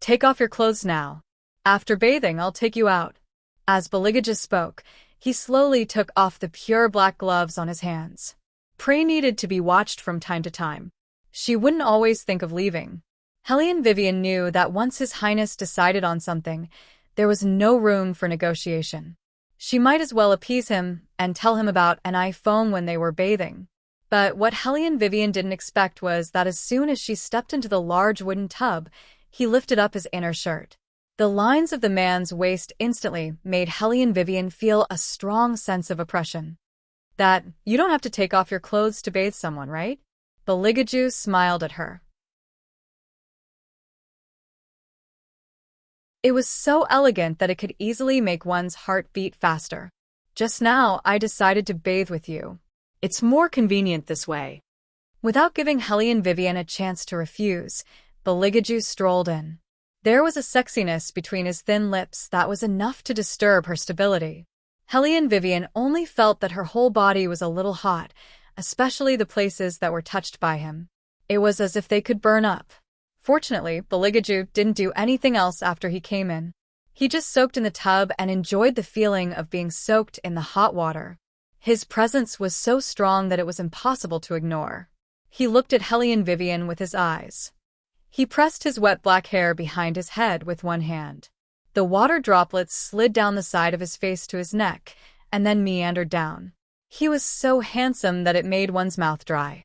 Take off your clothes now. After bathing, I'll take you out. As Beligaju spoke, he slowly took off the pure black gloves on his hands. Prey needed to be watched from time to time. She wouldn't always think of leaving. Helly and Vivian knew that once His Highness decided on something, there was no room for negotiation. She might as well appease him and tell him about an iPhone when they were bathing. But what Helly and Vivian didn't expect was that as soon as she stepped into the large wooden tub, he lifted up his inner shirt. The lines of the man's waist instantly made Helly and Vivian feel a strong sense of oppression. That, you don't have to take off your clothes to bathe someone, right? Beligaju smiled at her. It was so elegant that it could easily make one's heart beat faster. Just now, I decided to bathe with you. It's more convenient this way. Without giving Hellion Vivian a chance to refuse, Beligaju strolled in. There was a sexiness between his thin lips that was enough to disturb her stability. Hellion Vivian only felt that her whole body was a little hot, especially the places that were touched by him. It was as if they could burn up. Fortunately, Beligaju didn't do anything else after he came in. He just soaked in the tub and enjoyed the feeling of being soaked in the hot water. His presence was so strong that it was impossible to ignore. He looked at Hellion Vivian with his eyes. He pressed his wet black hair behind his head with one hand. The water droplets slid down the side of his face to his neck, and then meandered down. He was so handsome that it made one's mouth dry.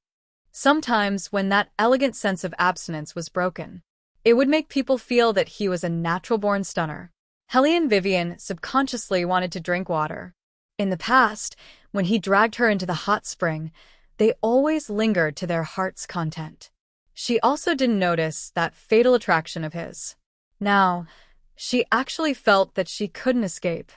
Sometimes, when that elegant sense of abstinence was broken, it would make people feel that he was a natural-born stunner. Hellion Vivian subconsciously wanted to drink water. In the past, when he dragged her into the hot spring, they always lingered to their heart's content. She also didn't notice that fatal attraction of his. Now, she actually felt that she couldn't escape.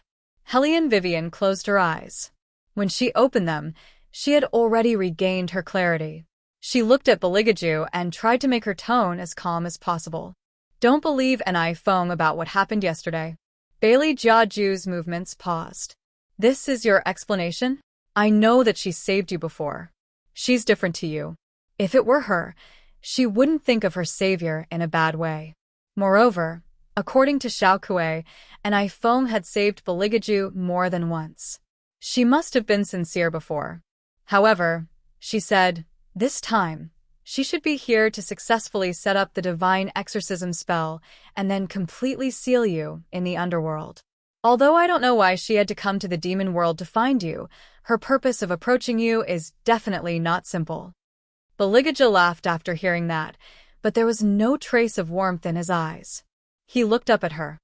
Hellion Vivian closed her eyes. When she opened them, she had already regained her clarity. She looked at Beligaju and tried to make her tone as calm as possible. Don't believe an iPhone about what happened yesterday. Bailey Jiaju's movements paused. This is your explanation? I know that she saved you before. She's different to you. If it were her, she wouldn't think of her savior in a bad way. Moreover, according to Xiao Kuei, an iPhone had saved Beligaju more than once. She must have been sincere before. However, she said, this time, she should be here to successfully set up the divine exorcism spell and then completely seal you in the underworld. Although I don't know why she had to come to the demon world to find you, her purpose of approaching you is definitely not simple. Beligaju laughed after hearing that, but there was no trace of warmth in his eyes. He looked up at her.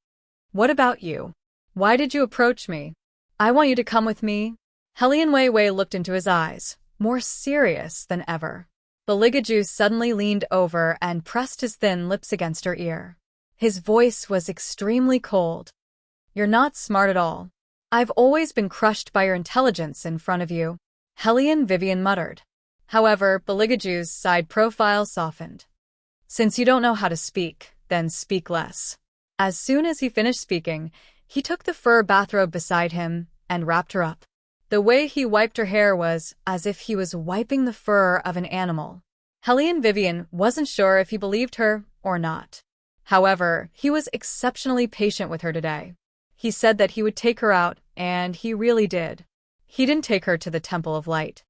What about you? Why did you approach me? I want you to come with me. Hellion Wei looked into his eyes, more serious than ever. Beligaju suddenly leaned over and pressed his thin lips against her ear. His voice was extremely cold. You're not smart at all. I've always been crushed by your intelligence in front of you, Hellion Vivian muttered. However, Beligaju's side profile softened. Since you don't know how to speak, then speak less. As soon as he finished speaking, he took the fur bathrobe beside him and wrapped her up. The way he wiped her hair was as if he was wiping the fur of an animal. Hellion Vivian wasn't sure if he believed her or not. However, he was exceptionally patient with her today. He said that he would take her out, and he really did. He didn't take her to the Temple of Light.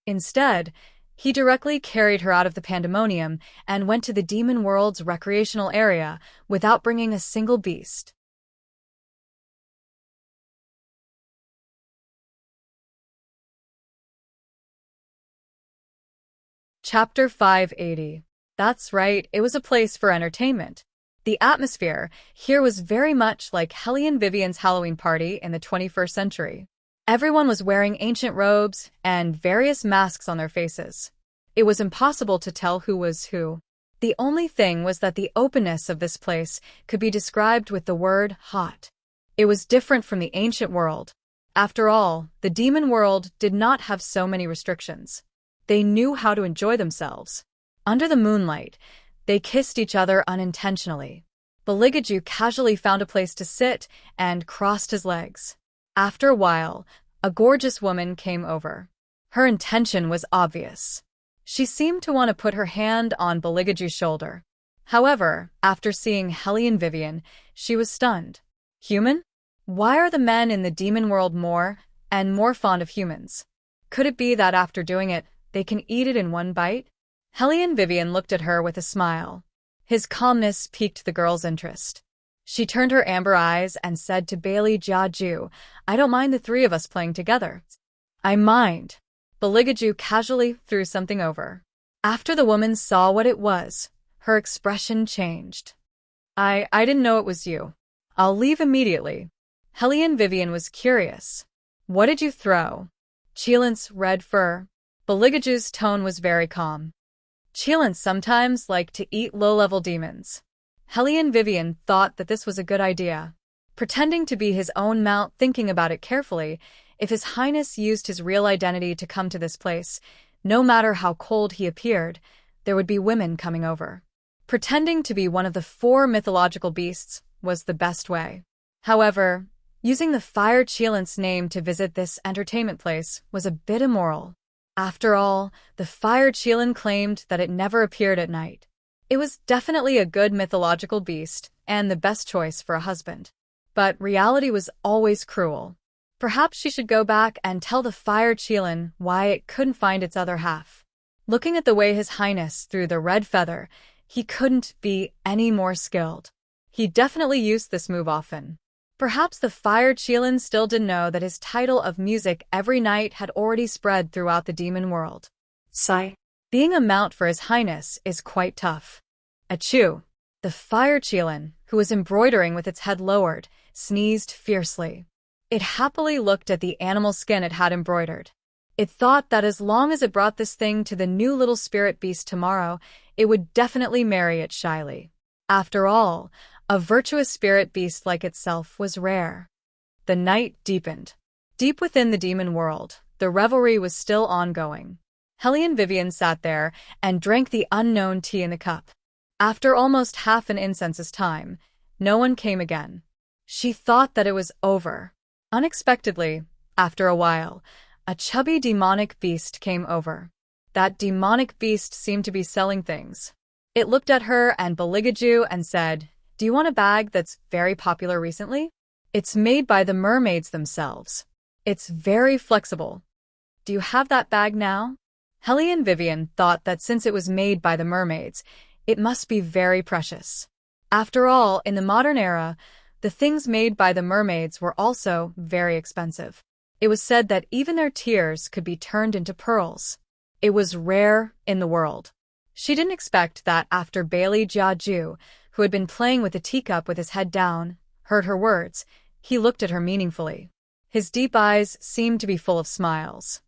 Instead, he directly carried her out of the pandemonium and went to the demon world's recreational area without bringing a single beast. Chapter 580. That's right, it was a place for entertainment. The atmosphere here was very much like Hellion Vivian's Halloween party in the 21st century. Everyone was wearing ancient robes and various masks on their faces. It was impossible to tell who was who. The only thing was that the openness of this place could be described with the word hot. It was different from the ancient world. After all, the demon world did not have so many restrictions. They knew how to enjoy themselves. Under the moonlight, they kissed each other unintentionally. Beligaju casually found a place to sit and crossed his legs. After a while, a gorgeous woman came over. Her intention was obvious. She seemed to want to put her hand on Beligaju's shoulder. However, after seeing Hellion Vivian, she was stunned. Human? Why are the men in the demon world more and more fond of humans? Could it be that after doing it, they can eat it in one bite? Hellion Vivian looked at her with a smile. His calmness piqued the girl's interest. She turned her amber eyes and said to Bailey Jiaju, I don't mind the three of us playing together. I mind. Beligaju casually threw something over. After the woman saw what it was, her expression changed. I didn't know it was you. I'll leave immediately. Hellion Vivian was curious. What did you throw? Cheelant's red fur. Beligaju's tone was very calm. Cheelants sometimes like to eat low-level demons. Hellion Vivian thought that this was a good idea. Pretending to be his own mount, thinking about it carefully, if His Highness used his real identity to come to this place, no matter how cold he appeared, there would be women coming over. Pretending to be one of the 4 mythological beasts was the best way. However, using the Fire Cheelant's name to visit this entertainment place was a bit immoral. After all, the Fire Cheelant claimed that it never appeared at night. It was definitely a good mythological beast and the best choice for a husband. But reality was always cruel. Perhaps she should go back and tell the Fire Cheelant why it couldn't find its other half. Looking at the way His Highness threw the red feather, he couldn't be any more skilled. He definitely used this move often. Perhaps the Fire Cheelant still didn't know that his title of music every night had already spread throughout the demon world. Sigh. Being a mount for His Highness is quite tough. Achoo! The Fire Cheelant, who was embroidering with its head lowered, sneezed fiercely. It happily looked at the animal skin it had embroidered. It thought that as long as it brought this thing to the new little spirit beast tomorrow, it would definitely marry it shyly. After all, a virtuous spirit beast like itself was rare. The night deepened. Deep within the demon world, the revelry was still ongoing. Hellion Vivian sat there and drank the unknown tea in the cup. After almost half an incense's time, no one came again. She thought that it was over. Unexpectedly, after a while, a chubby demonic beast came over. That demonic beast seemed to be selling things. It looked at her and Beligaju and said, "Do you want a bag that's very popular recently? It's made by the mermaids themselves. It's very flexible. Do you have that bag now?" Hellion Vivian thought that since it was made by the mermaids, it must be very precious. After all, in the modern era, the things made by the mermaids were also very expensive. It was said that even their tears could be turned into pearls. It was rare in the world. She didn't expect that after Bailey Jiaju, who had been playing with a teacup with his head down, heard her words, he looked at her meaningfully. His deep eyes seemed to be full of smiles.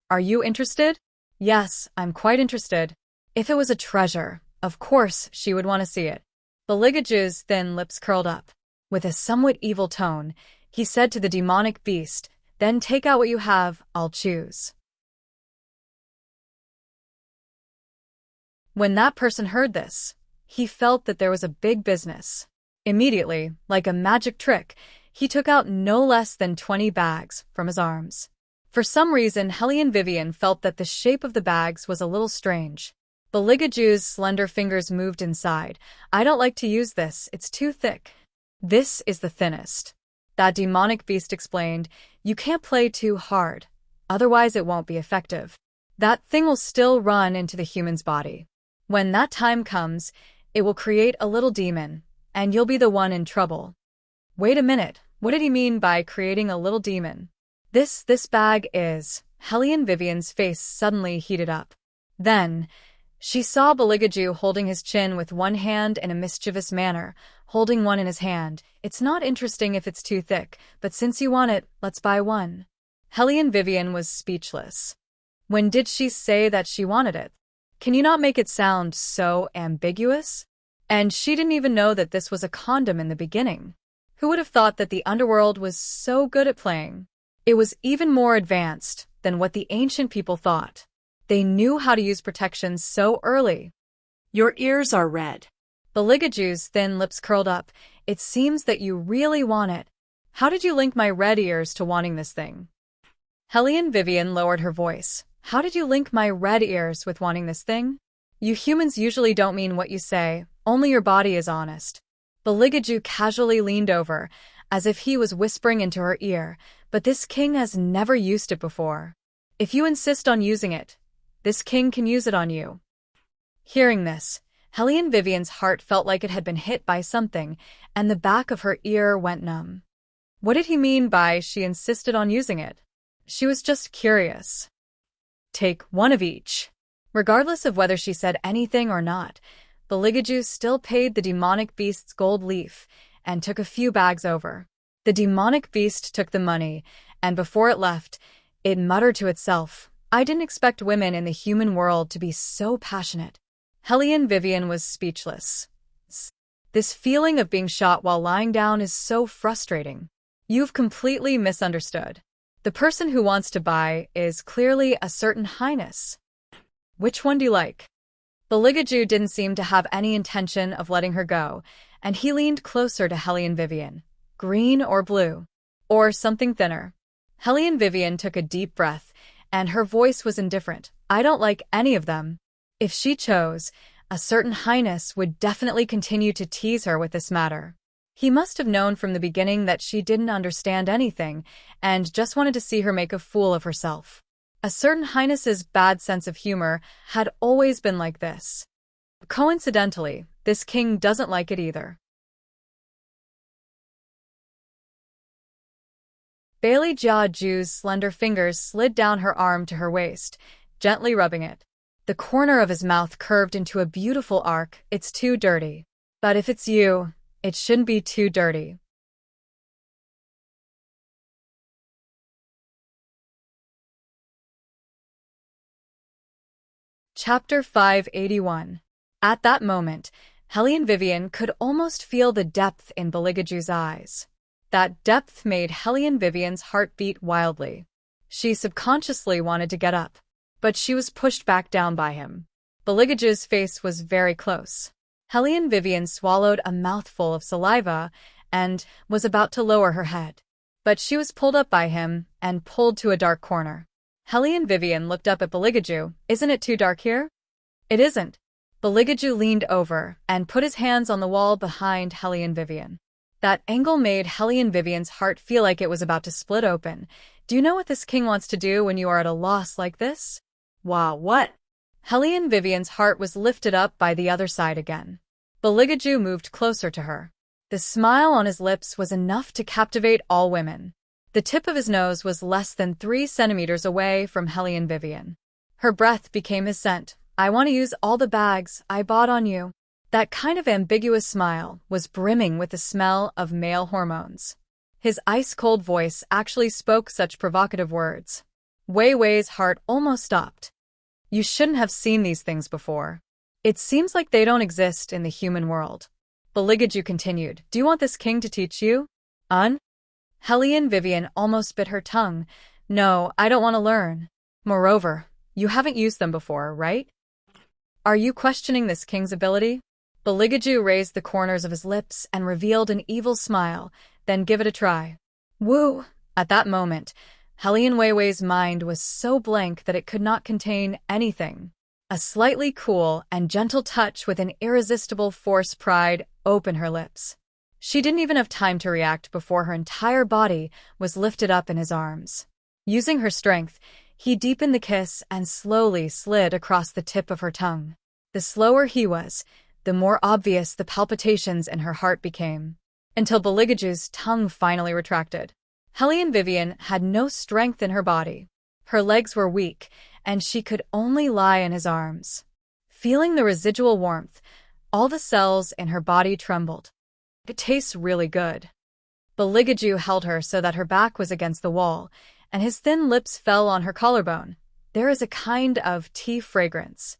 "Are you interested?" "Yes, I'm quite interested." If it was a treasure, of course she would want to see it. Beligaju's thin lips curled up. With a somewhat evil tone, he said to the demonic beast, "Then take out what you have, I'll choose." When that person heard this, he felt that there was a big business. Immediately, like a magic trick, he took out no less than 20 bags from his arms. For some reason, Hellion Vivian felt that the shape of the bags was a little strange. Beligaju's slender fingers moved inside. "I don't like to use this, it's too thick." "This is the thinnest." That demonic beast explained, "You can't play too hard, otherwise it won't be effective. That thing will still run into the human's body. When that time comes, it will create a little demon, and you'll be the one in trouble." Wait a minute, what did he mean by creating a little demon? This bag is... Hellion Vivian's face suddenly heated up. Then, she saw Beligaju holding his chin with one hand in a mischievous manner, holding one in his hand. "It's not interesting if it's too thick, but since you want it, let's buy one." Hellion Vivian was speechless. When did she say that she wanted it? Can you not make it sound so ambiguous? And she didn't even know that this was a condom in the beginning. Who would have thought that the underworld was so good at playing? It was even more advanced than what the ancient people thought. They knew how to use protection so early. "Your ears are red." Beligaju's thin lips curled up. "It seems that you really want it. How did you link my red ears to wanting this thing?" Hellion Vivian lowered her voice. "How did you link my red ears with wanting this thing? You humans usually don't mean what you say, only your body is honest." Beligaju casually leaned over, as if he was whispering into her ear, "But this king has never used it before. If you insist on using it, this king can use it on you." Hearing this, Hellion Vivian's heart felt like it had been hit by something, and the back of her ear went numb. What did he mean by she insisted on using it? She was just curious. "Take one of each." Regardless of whether she said anything or not, Beligaju still paid the demonic beast's gold leaf and took a few bags over. The demonic beast took the money, and before it left, it muttered to itself, "I didn't expect women in the human world to be so passionate. Hellion Vivian was speechless. This feeling of being shot while lying down is so frustrating. You've completely misunderstood. The person who wants to buy is clearly a certain highness. Which one do you like? Beligaju didn't seem to have any intention of letting her go, and he leaned closer to Hellion Vivian. Green or blue? Or something thinner? Hellion Vivian took a deep breath, and her voice was indifferent. I don't like any of them. If she chose, a certain highness would definitely continue to tease her with this matter. He must have known from the beginning that she didn't understand anything, and just wanted to see her make a fool of herself. A certain highness's bad sense of humor had always been like this. Coincidentally, this king doesn't like it either. Bailey Jiaju's slender fingers slid down her arm to her waist, gently rubbing it. The corner of his mouth curved into a beautiful arc. It's too dirty. But if it's you, it shouldn't be too dirty. Chapter 581. At that moment, Hellion Vivian could almost feel the depth in Beligaju's eyes. That depth made Hellion Vivian's heart beat wildly. She subconsciously wanted to get up, but she was pushed back down by him. Beligaju's face was very close. Hellion Vivian swallowed a mouthful of saliva and was about to lower her head. But she was pulled up by him and pulled to a dark corner. Hellion Vivian looked up at Beligaju. Isn't it too dark here? It isn't. Beligaju leaned over and put his hands on the wall behind Hellion Vivian. That angle made Hellion Vivian's heart feel like it was about to split open. Do you know what this king wants to do when you are at a loss like this? Wow, what? Hellion Vivian's heart was lifted up by the other side again. Beligaju moved closer to her. The smile on his lips was enough to captivate all women. The tip of his nose was less than 3 centimeters away from Hellion Vivian. Her breath became his scent. I want to use all the bags I bought on you. That kind of ambiguous smile was brimming with the smell of male hormones. His ice-cold voice actually spoke such provocative words. Wei Wei's heart almost stopped. You shouldn't have seen these things before. It seems like they don't exist in the human world. Beligaju continued. Do you want this king to teach you? Hellion Vivian almost bit her tongue. No, I don't want to learn. Moreover, you haven't used them before, right? Are you questioning this king's ability? Beligaju raised the corners of his lips and revealed an evil smile. Then give it a try. Woo! At that moment, Hellion Wei Wei's mind was so blank that it could not contain anything. A slightly cool and gentle touch with an irresistible force pried open her lips. She didn't even have time to react before her entire body was lifted up in his arms. Using her strength, he deepened the kiss and slowly slid across the tip of her tongue. The slower he was, the more obvious the palpitations in her heart became, until Beligaju's tongue finally retracted. Hellion Vivian had no strength in her body. Her legs were weak, and she could only lie in his arms. Feeling the residual warmth, all the cells in her body trembled. It tastes really good. Beligaju held her so that her back was against the wall, and his thin lips fell on her collarbone. There is a kind of tea fragrance.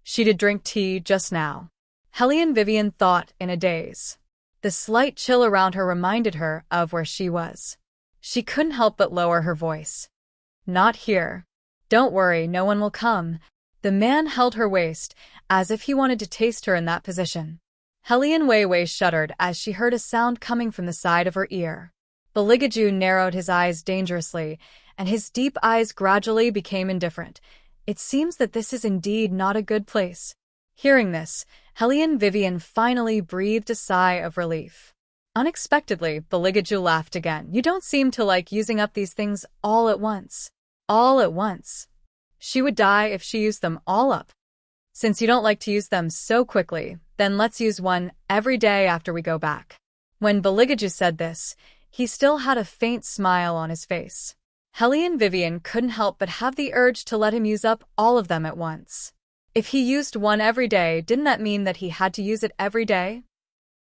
She did drink tea just now. Hellion Vivian thought in a daze. The slight chill around her reminded her of where she was. She couldn't help but lower her voice. Not here. Don't worry, no one will come. The man held her waist, as if he wanted to taste her in that position. Hellion Wei Wei shuddered as she heard a sound coming from the side of her ear. Beligaju narrowed his eyes dangerously, and his deep eyes gradually became indifferent. It seems that this is indeed not a good place. Hearing this, Hellion Vivian finally breathed a sigh of relief. Unexpectedly, Beligaju laughed again. You don't seem to like using up these things all at once. All at once. She would die if she used them all up. Since you don't like to use them so quickly, then let's use one every day after we go back. When Beligaju said this, he still had a faint smile on his face. Hellion Vivian couldn't help but have the urge to let him use up all of them at once. If he used one every day, didn't that mean that he had to use it every day?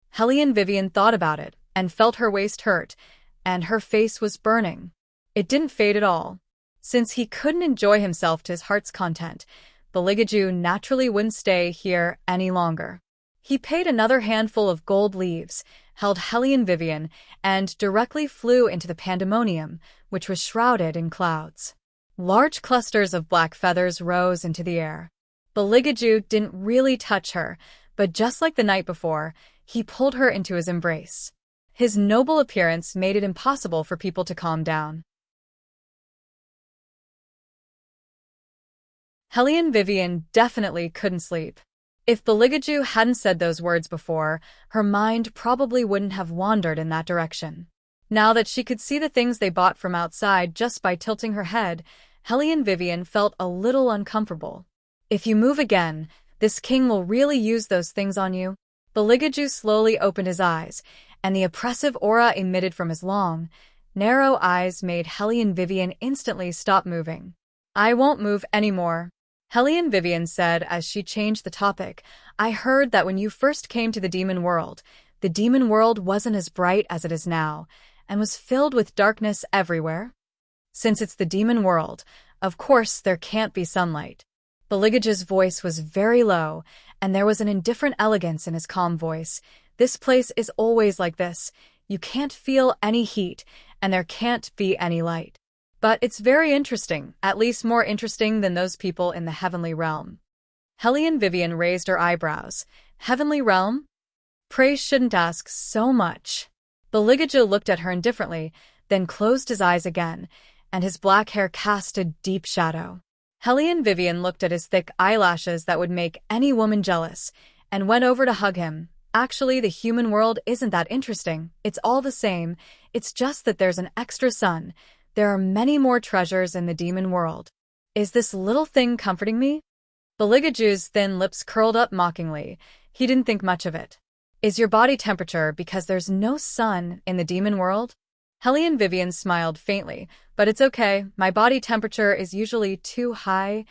Hellion Vivian thought about it, and felt her waist hurt, and her face was burning. It didn't fade at all. Since he couldn't enjoy himself to his heart's content, Beligaju naturally wouldn't stay here any longer. He paid another handful of gold leaves, held Hellion Vivian, and directly flew into the pandemonium, which was shrouded in clouds. Large clusters of black feathers rose into the air. Beligaju didn't really touch her, but just like the night before, he pulled her into his embrace. His noble appearance made it impossible for people to calm down. Hellion Vivian definitely couldn't sleep. If Beligaju hadn't said those words before, her mind probably wouldn't have wandered in that direction. Now that she could see the things they bought from outside just by tilting her head, Hellion Vivian felt a little uncomfortable. If you move again, this king will really use those things on you. Beligaju slowly opened his eyes, and the oppressive aura emitted from his long, narrow eyes made Hellion Vivian instantly stop moving. I won't move anymore. Hellion Vivian said as she changed the topic. I heard that when you first came to the demon world wasn't as bright as it is now, and was filled with darkness everywhere. Since it's the demon world, of course there can't be sunlight. Beligaju's voice was very low, and there was an indifferent elegance in his calm voice. This place is always like this. You can't feel any heat, and there can't be any light. But it's very interesting, at least more interesting than those people in the heavenly realm. Hellion Vivian raised her eyebrows. Heavenly realm? Pray shouldn't ask so much. Beligaju looked at her indifferently, then closed his eyes again, and his black hair cast a deep shadow. Hellion Vivian looked at his thick eyelashes that would make any woman jealous, and went over to hug him. Actually, the human world isn't that interesting. It's all the same. It's just that there's an extra sun. There are many more treasures in the demon world. Is this little thing comforting me? Beligaju's thin lips curled up mockingly. He didn't think much of it. Is your body temperature because there's no sun in the demon world? Hellion Vivian smiled faintly. But it's okay. My body temperature is usually too high.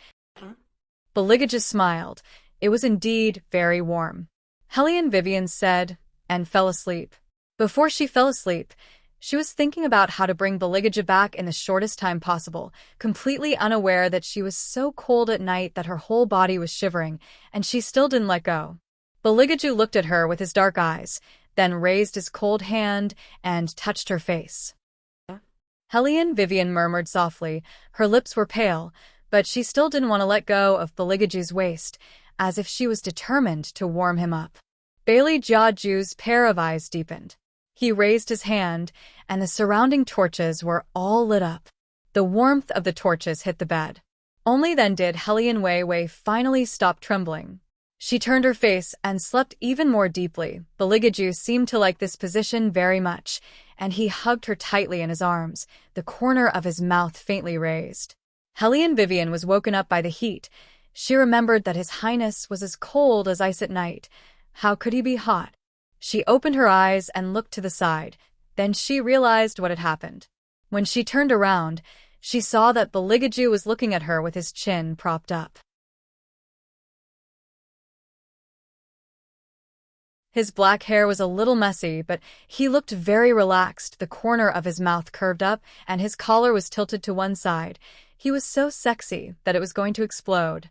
Beligaju smiled. It was indeed very warm. Hellion Vivian said, and fell asleep. Before she fell asleep, she was thinking about how to bring Beligaju back in the shortest time possible, completely unaware that she was so cold at night that her whole body was shivering, and she still didn't let go. Beligaju looked at her with his dark eyes, then raised his cold hand and touched her face. Hellion Vivian murmured softly. Her lips were pale, but she still didn't want to let go of Beligaju's waist, as if she was determined to warm him up. Bailey Jiaju's pair of eyes deepened. He raised his hand, and the surrounding torches were all lit up. The warmth of the torches hit the bed. Only then did Hellion Wei finally stop trembling. She turned her face and slept even more deeply. Beligaju seemed to like this position very much, and he hugged her tightly in his arms, the corner of his mouth faintly raised. Hellion Vivian was woken up by the heat. She remembered that His Highness was as cold as ice at night. How could he be hot? She opened her eyes and looked to the side. Then she realized what had happened. When she turned around, she saw that Beligaju was looking at her with his chin propped up. His black hair was a little messy, but he looked very relaxed. The corner of his mouth curved up, and his collar was tilted to one side. He was so sexy that it was going to explode.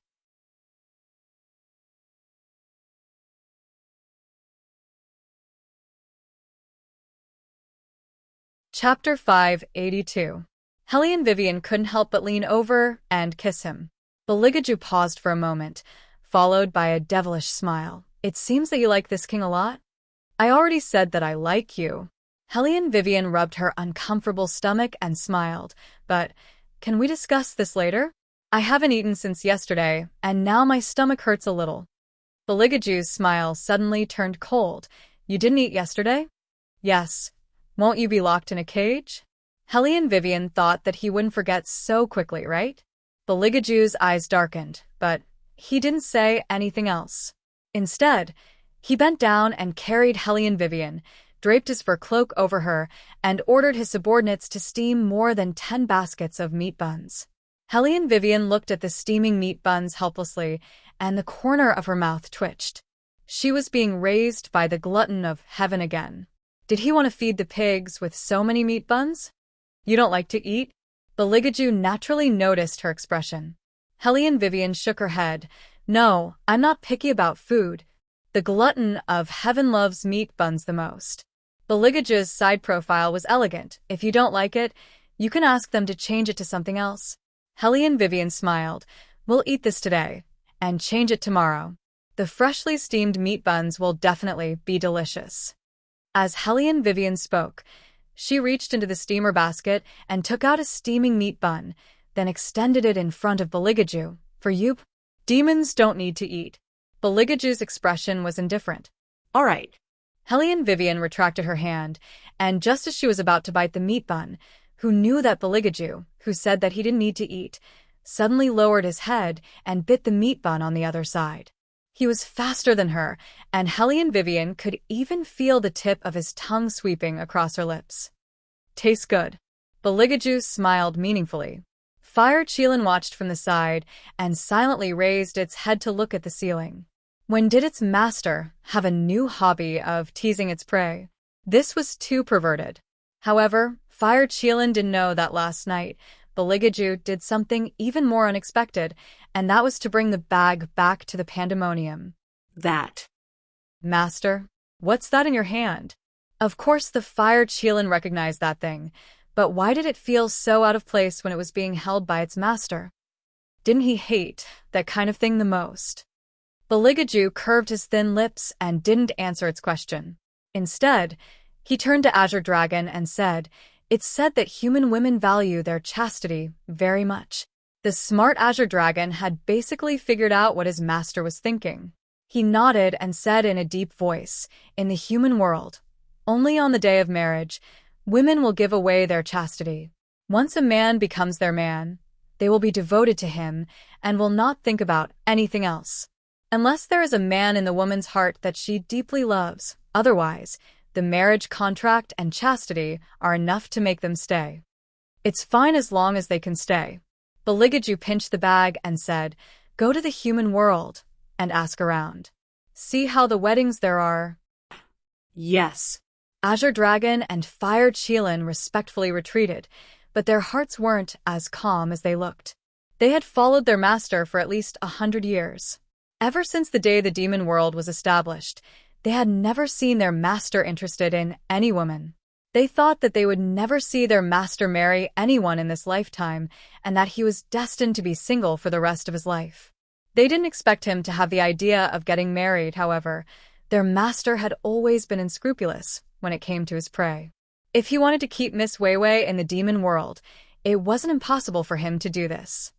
Chapter 582. Hellion Vivian couldn't help but lean over and kiss him. Beligaju paused for a moment, followed by a devilish smile. It seems that you like this king a lot. I already said that I like you. Hellion Vivian rubbed her uncomfortable stomach and smiled. But, can we discuss this later? I haven't eaten since yesterday, and now my stomach hurts a little. Beligaju's smile suddenly turned cold. You didn't eat yesterday? Yes. Won't you be locked in a cage? Hellion Vivian thought that he wouldn't forget so quickly, right? Beligaju's eyes darkened, but he didn't say anything else. Instead, he bent down and carried Hellion Vivian, draped his fur cloak over her, and ordered his subordinates to steam more than 10 baskets of meat buns. Hellion Vivian looked at the steaming meat buns helplessly, and the corner of her mouth twitched. She was being raised by the glutton of heaven again. Did he want to feed the pigs with so many meat buns? You don't like to eat? Beligaju naturally noticed her expression. Hellion Vivian shook her head. No, I'm not picky about food. The glutton of heaven loves meat buns the most. Beligage's side profile was elegant. If you don't like it, you can ask them to change it to something else. Hellion Vivian smiled. We'll eat this today, and change it tomorrow. The freshly steamed meat buns will definitely be delicious. As Hellion Vivian spoke, she reached into the steamer basket and took out a steaming meat bun, then extended it in front of Beligaju. For you, demons don't need to eat. Beligaju's expression was indifferent. All right. Hellion Vivian retracted her hand, and just as she was about to bite the meat bun, who knew that Beligaju, who said that he didn't need to eat, suddenly lowered his head and bit the meat bun on the other side. He was faster than her, and Hellion Vivian could even feel the tip of his tongue sweeping across her lips. Tastes good. Beligaju smiled meaningfully. Fire Qilin watched from the side and silently raised its head to look at the ceiling. When did its master have a new hobby of teasing its prey? This was too perverted. However, Fire Qilin didn't know that last night, Beligaju did something even more unexpected, and that was to bring the bag back to the pandemonium. That. Master, what's that in your hand? Of course the Fire Qilin recognized that thing, but why did it feel so out of place when it was being held by its master? Didn't he hate that kind of thing the most? Beligaju curved his thin lips and didn't answer its question. Instead, he turned to Azure Dragon and said, "It's said that human women value their chastity very much." The smart Azure Dragon had basically figured out what his master was thinking. He nodded and said in a deep voice, "In the human world, only on the day of marriage, women will give away their chastity. Once a man becomes their man, they will be devoted to him and will not think about anything else. Unless there is a man in the woman's heart that she deeply loves, otherwise, the marriage contract and chastity are enough to make them stay. It's fine as long as they can stay." Beligaju pinched the bag and said, "Go to the human world and ask around. See how the weddings there are." Yes. Azure Dragon and Fire Qilin respectfully retreated, but their hearts weren't as calm as they looked. They had followed their master for at least 100 years. Ever since the day the demon world was established, they had never seen their master interested in any woman. They thought that they would never see their master marry anyone in this lifetime, and that he was destined to be single for the rest of his life. They didn't expect him to have the idea of getting married, however. Their master had always been unscrupulous when it came to his prey. If he wanted to keep Miss Weiwei in the demon world, it wasn't impossible for him to do this.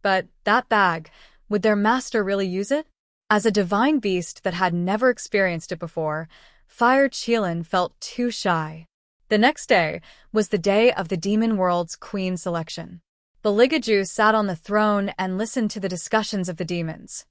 But that bag, would their master really use it? As a divine beast that had never experienced it before, Fire Qilin felt too shy. The next day was the day of the demon world's queen selection. Beligaju sat on the throne and listened to the discussions of the demons.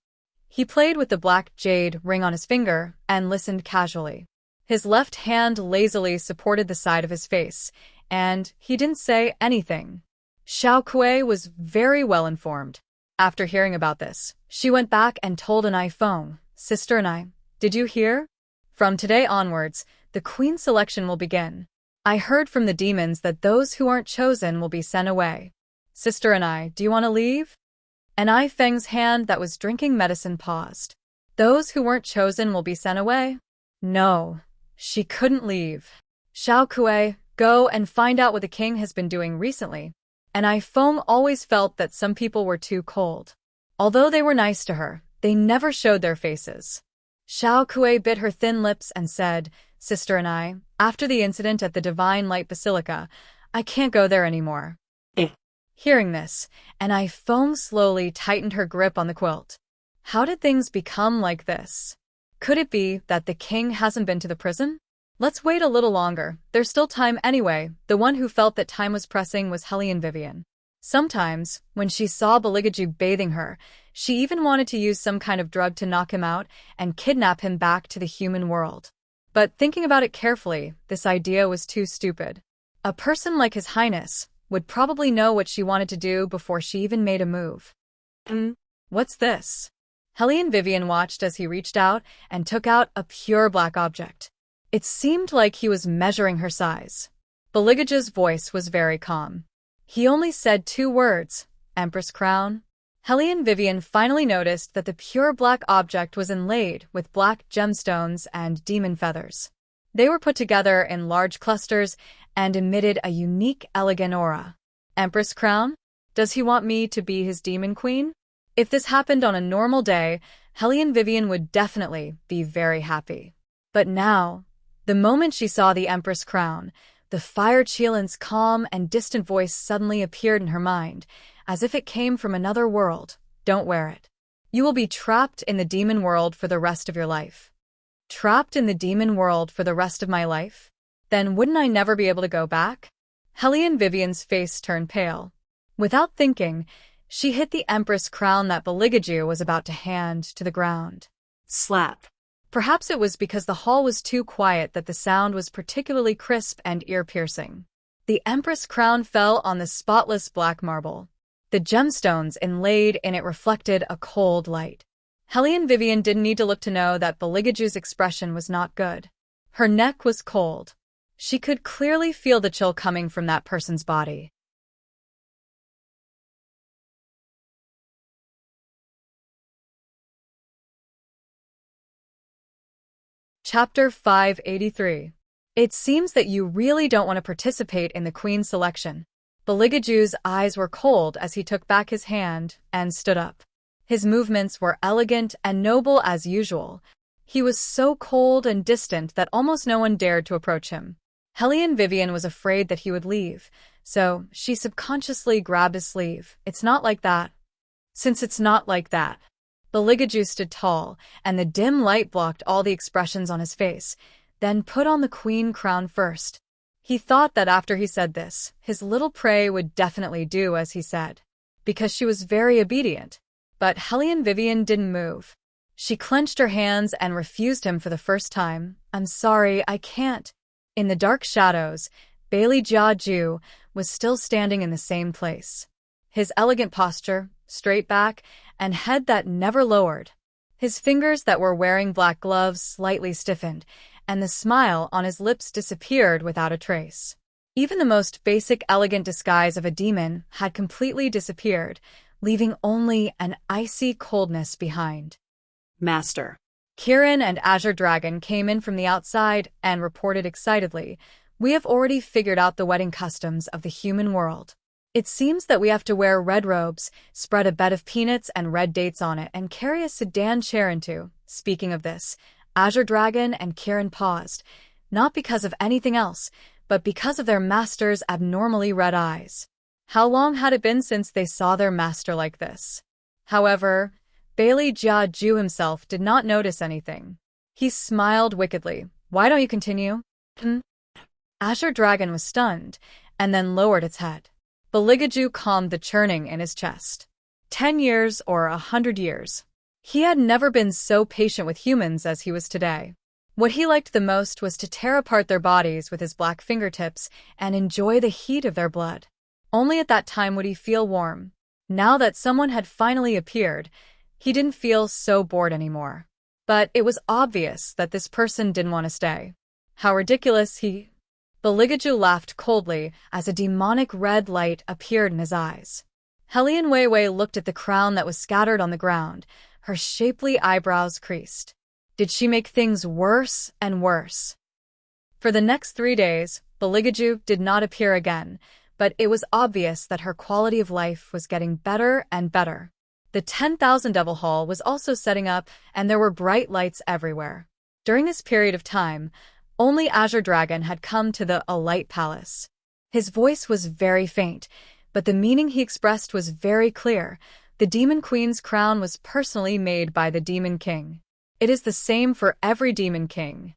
He played with the black jade ring on his finger and listened casually. His left hand lazily supported the side of his face, and he didn't say anything. Xiao Kuei was very well informed. After hearing about this, she went back and told Anai Feng, "Sister Anai, did you hear? From today onwards, the queen selection will begin. I heard from the demons that those who aren't chosen will be sent away. Sister Anai, do you want to leave?" Anai Feng's hand that was drinking medicine paused. "Those who weren't chosen will be sent away?" No, she couldn't leave. "Xiao Kuei, go and find out what the king has been doing recently." Anai Feng always felt that some people were too cold. Although they were nice to her, they never showed their faces. Xiao Kuei bit her thin lips and said, "Sister Anai, after the incident at the Divine Light Basilica, I can't go there anymore." Hearing this, Anai Feng slowly tightened her grip on the quilt. How did things become like this? Could it be that the king hasn't been to the prison? Let's wait a little longer. There's still time anyway. The one who felt that time was pressing was Hellion Vivian. Sometimes, when she saw Beligaju bathing her, she even wanted to use some kind of drug to knock him out and kidnap him back to the human world. But thinking about it carefully, this idea was too stupid. A person like His Highness would probably know what she wanted to do before she even made a move. What's this? Hellion Vivian watched as he reached out and took out a pure black object. It seemed like he was measuring her size. Beligaju's voice was very calm. He only said 2 words, Empress Crown. Hellion Vivian finally noticed that the pure black object was inlaid with black gemstones and demon feathers. They were put together in large clusters and emitted a unique, elegant aura. Empress Crown? Does he want me to be his demon queen? If this happened on a normal day, Hellion Vivian would definitely be very happy. But now, the moment she saw the Empress Crown, the Fire Cheelan's calm and distant voice suddenly appeared in her mind, as if it came from another world. Don't wear it. You will be trapped in the demon world for the rest of your life. Trapped in the demon world for the rest of my life? Then wouldn't I never be able to go back? Hellion Vivian's face turned pale. Without thinking, she hit the Empress Crown that Beligaju was about to hand to the ground. Slap. Perhaps it was because the hall was too quiet that the sound was particularly crisp and ear-piercing. The Empress Crown fell on the spotless black marble. The gemstones inlaid in it reflected a cold light. Hellion Vivian didn't need to look to know that Beligaju's expression was not good. Her neck was cold. She could clearly feel the chill coming from that person's body. Chapter 583. It seems that you really don't want to participate in the Queen's selection. Beligaju's eyes were cold as he took back his hand and stood up. His movements were elegant and noble as usual. He was so cold and distant that almost no one dared to approach him. Hellion Vivian was afraid that he would leave, so she subconsciously grabbed his sleeve. It's not like that. Since it's not like that. Beligaju stood tall, and the dim light blocked all the expressions on his face, then put on the queen crown first. He thought that after he said this, his little prey would definitely do as he said, because she was very obedient. But Hellion Vivian didn't move. She clenched her hands and refused him for the first time. I'm sorry, I can't. In the dark shadows, Bailey Jiaju was still standing in the same place. His elegant posture, straight back, and head that never lowered. His fingers that were wearing black gloves slightly stiffened, and the smile on his lips disappeared without a trace. Even the most basic elegant disguise of a demon had completely disappeared, leaving only an icy coldness behind. Master. Kirin and Azure Dragon came in from the outside and reported excitedly, "We have already figured out the wedding customs of the human world. It seems that we have to wear red robes, spread a bed of peanuts and red dates on it, and carry a sedan chair into." Speaking of this, Azure Dragon and Kirin paused, not because of anything else, but because of their master's abnormally red eyes. How long had it been since they saw their master like this? However, Bailey Jiaju himself did not notice anything. He smiled wickedly. "Why don't you continue?" Azure Dragon was stunned, and then lowered its head. Beligaju calmed the churning in his chest. 10 years or 100 years. He had never been so patient with humans as he was today. What he liked the most was to tear apart their bodies with his black fingertips and enjoy the heat of their blood. Only at that time would he feel warm. Now that someone had finally appeared, he didn't feel so bored anymore. But it was obvious that this person didn't want to stay. How ridiculous he... Beligaju laughed coldly as a demonic red light appeared in his eyes. Hellion Weiwei looked at the crown that was scattered on the ground, her shapely eyebrows creased. Did she make things worse and worse? For the next 3 days, Beligaju did not appear again, but it was obvious that her quality of life was getting better and better. The 10,000 Devil Hall was also setting up, and there were bright lights everywhere. During this period of time, only Azure Dragon had come to the Light Palace. His voice was very faint, but the meaning he expressed was very clear. The Demon Queen's crown was personally made by the Demon King. It is the same for every Demon King.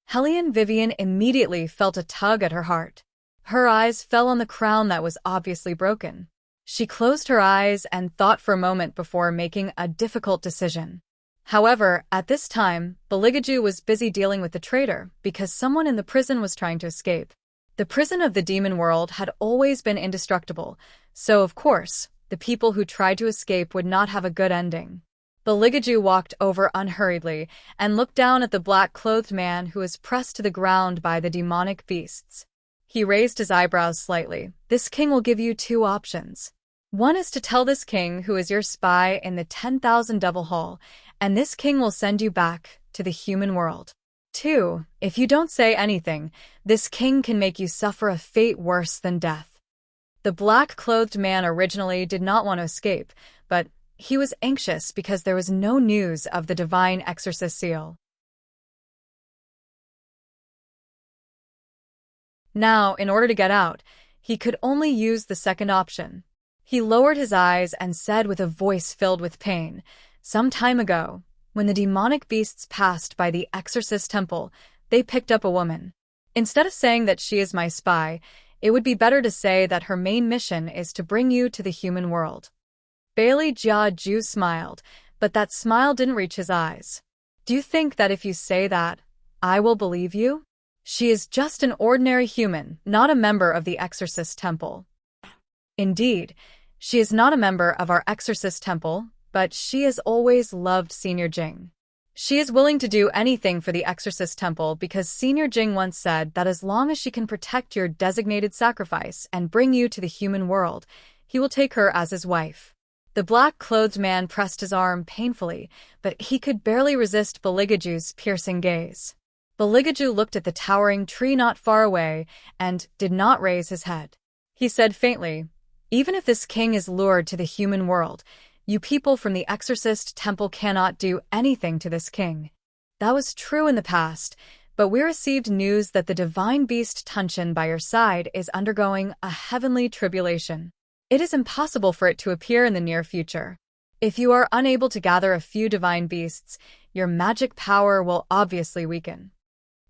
Hellion Vivian immediately felt a tug at her heart. Her eyes fell on the crown that was obviously broken. She closed her eyes and thought for a moment before making a difficult decision. However, at this time, Beligaju was busy dealing with the traitor because someone in the prison was trying to escape. The prison of the demon world had always been indestructible, so of course, the people who tried to escape would not have a good ending. Beligaju walked over unhurriedly and looked down at the black-clothed man who was pressed to the ground by the demonic beasts. He raised his eyebrows slightly. This king will give you two options. One is to tell this king who is your spy in the 10,000 Devil Hall, and this king will send you back to the human world. 2. If you don't say anything, this king can make you suffer a fate worse than death. The black-clothed man originally did not want to escape, but he was anxious because there was no news of the divine exorcist seal. Now, in order to get out, he could only use the second option. He lowered his eyes and said with a voice filled with pain, "Some time ago, when the demonic beasts passed by the exorcist temple, they picked up a woman. Instead of saying that she is my spy, it would be better to say that her main mission is to bring you to the human world." Bailey Jiaju smiled, but that smile didn't reach his eyes. "Do you think that if you say that, I will believe you? She is just an ordinary human, not a member of the exorcist temple." "Indeed, she is not a member of our exorcist temple, but she has always loved Senior Jing. She is willing to do anything for the exorcist temple because Senior Jing once said that as long as she can protect your designated sacrifice and bring you to the human world, he will take her as his wife." The black-clothed man pressed his arm painfully, but he could barely resist Baligaju's piercing gaze. Baligaju looked at the towering tree not far away and did not raise his head. He said faintly, "Even if this king is lured to the human world, you people from the exorcist temple cannot do anything to this king." That was true in the past, but we received news that the divine beast Tunshin by your side is undergoing a heavenly tribulation. It is impossible for it to appear in the near future. If you are unable to gather a few divine beasts, your magic power will obviously weaken.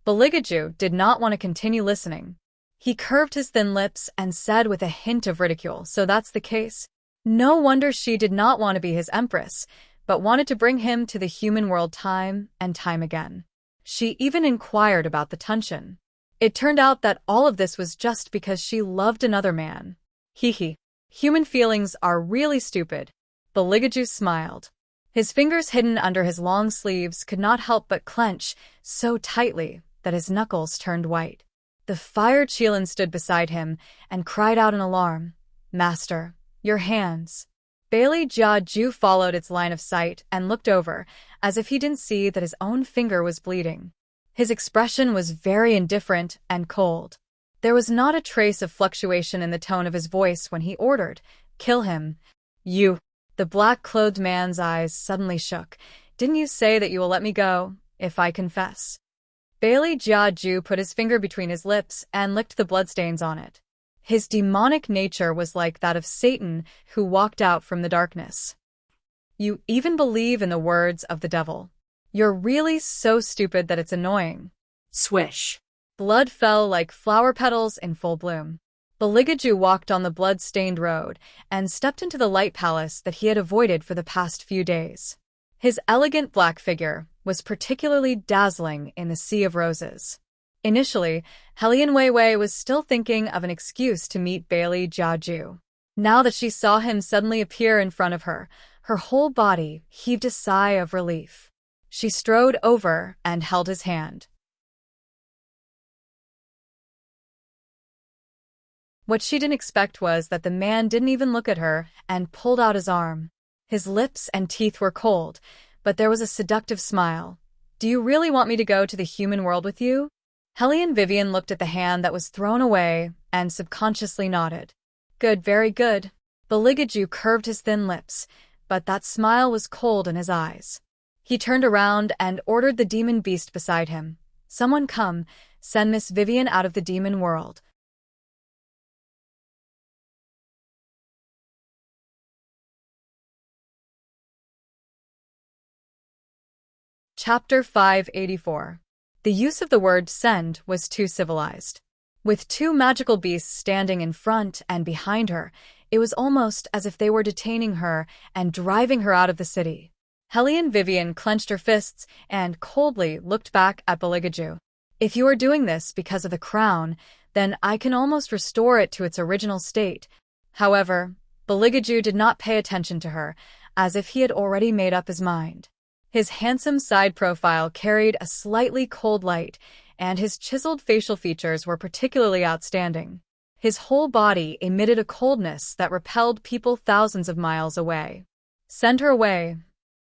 Baligaju did not want to continue listening. He curved his thin lips and said with a hint of ridicule, "So that's the case? No wonder she did not want to be his empress, but wanted to bring him to the human world time and time again. She even inquired about the Tunshin. It turned out that all of this was just because she loved another man. Hee. Human feelings are really stupid." Baligaju smiled. His fingers hidden under his long sleeves could not help but clench so tightly that his knuckles turned white. The fire Qilin stood beside him and cried out in alarm, "Master, your hands." Bailey Jiaju followed its line of sight and looked over, as if he didn't see that his own finger was bleeding. His expression was very indifferent and cold. There was not a trace of fluctuation in the tone of his voice when he ordered, "Kill him." "You." The black-clothed man's eyes suddenly shook. "Didn't you say that you will let me go, if I confess?" Bailey Jiaju put his finger between his lips and licked the bloodstains on it. His demonic nature was like that of Satan who walked out from the darkness. "You even believe in the words of the devil. You're really so stupid that it's annoying." Swish. Blood fell like flower petals in full bloom. Baligaju walked on the blood-stained road and stepped into the light palace that he had avoided for the past few days. His elegant black figure was particularly dazzling in the sea of roses. Initially, Helian Weiwei was still thinking of an excuse to meet Bailey Jiaju. Now that she saw him suddenly appear in front of her, her whole body heaved a sigh of relief. She strode over and held his hand. What she didn't expect was that the man didn't even look at her and pulled out his arm. His lips and teeth were cold, but there was a seductive smile. "Do you really want me to go to the human world with you?" Helian Vivian looked at the hand that was thrown away and subconsciously nodded. "Good, very good." Baligaju curved his thin lips, but that smile was cold in his eyes. He turned around and ordered the demon beast beside him, "Someone come, send Miss Vivian out of the demon world." Chapter 584. The use of the word send was too civilized. With two magical beasts standing in front and behind her, it was almost as if they were detaining her and driving her out of the city. Helian Vivian clenched her fists and coldly looked back at Baligaju. "If you are doing this because of the crown, then I can almost restore it to its original state." However, Baligaju did not pay attention to her, as if he had already made up his mind. His handsome side profile carried a slightly cold light, and his chiseled facial features were particularly outstanding. His whole body emitted a coldness that repelled people thousands of miles away. Send her away.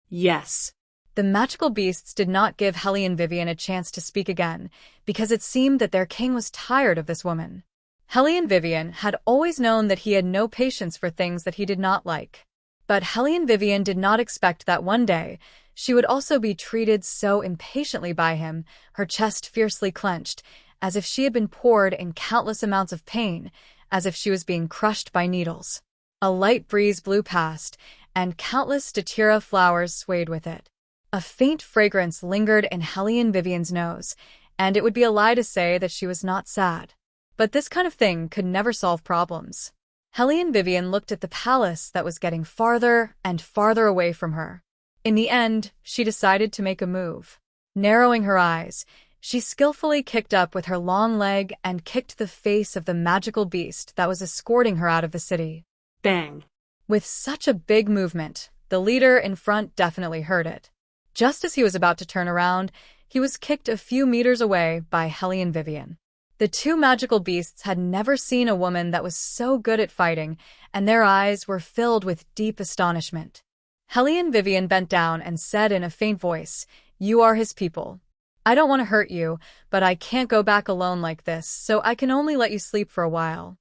Yes. The magical beasts did not give Helly and Vivian a chance to speak again, because it seemed that their king was tired of this woman. Helly and Vivian had always known that he had no patience for things that he did not like. But Helly and Vivian did not expect that one day she would also be treated so impatiently by him, her chest fiercely clenched, as if she had been poured in countless amounts of pain, as if she was being crushed by needles. A light breeze blew past, and countless datura flowers swayed with it. A faint fragrance lingered in Helly and Vivian's nose, and it would be a lie to say that she was not sad. But this kind of thing could never solve problems. Helly and Vivian looked at the palace that was getting farther and farther away from her. In the end, she decided to make a move. Narrowing her eyes, she skillfully kicked up with her long leg and kicked the face of the magical beast that was escorting her out of the city. Bang. With such a big movement, the leader in front definitely heard it. Just as he was about to turn around, he was kicked a few meters away by Helly and Vivian. The two magical beasts had never seen a woman that was so good at fighting, and their eyes were filled with deep astonishment. Helly and Vivian bent down and said in a faint voice, "You are his people. I don't want to hurt you, but I can't go back alone like this, so I can only let you sleep for a while."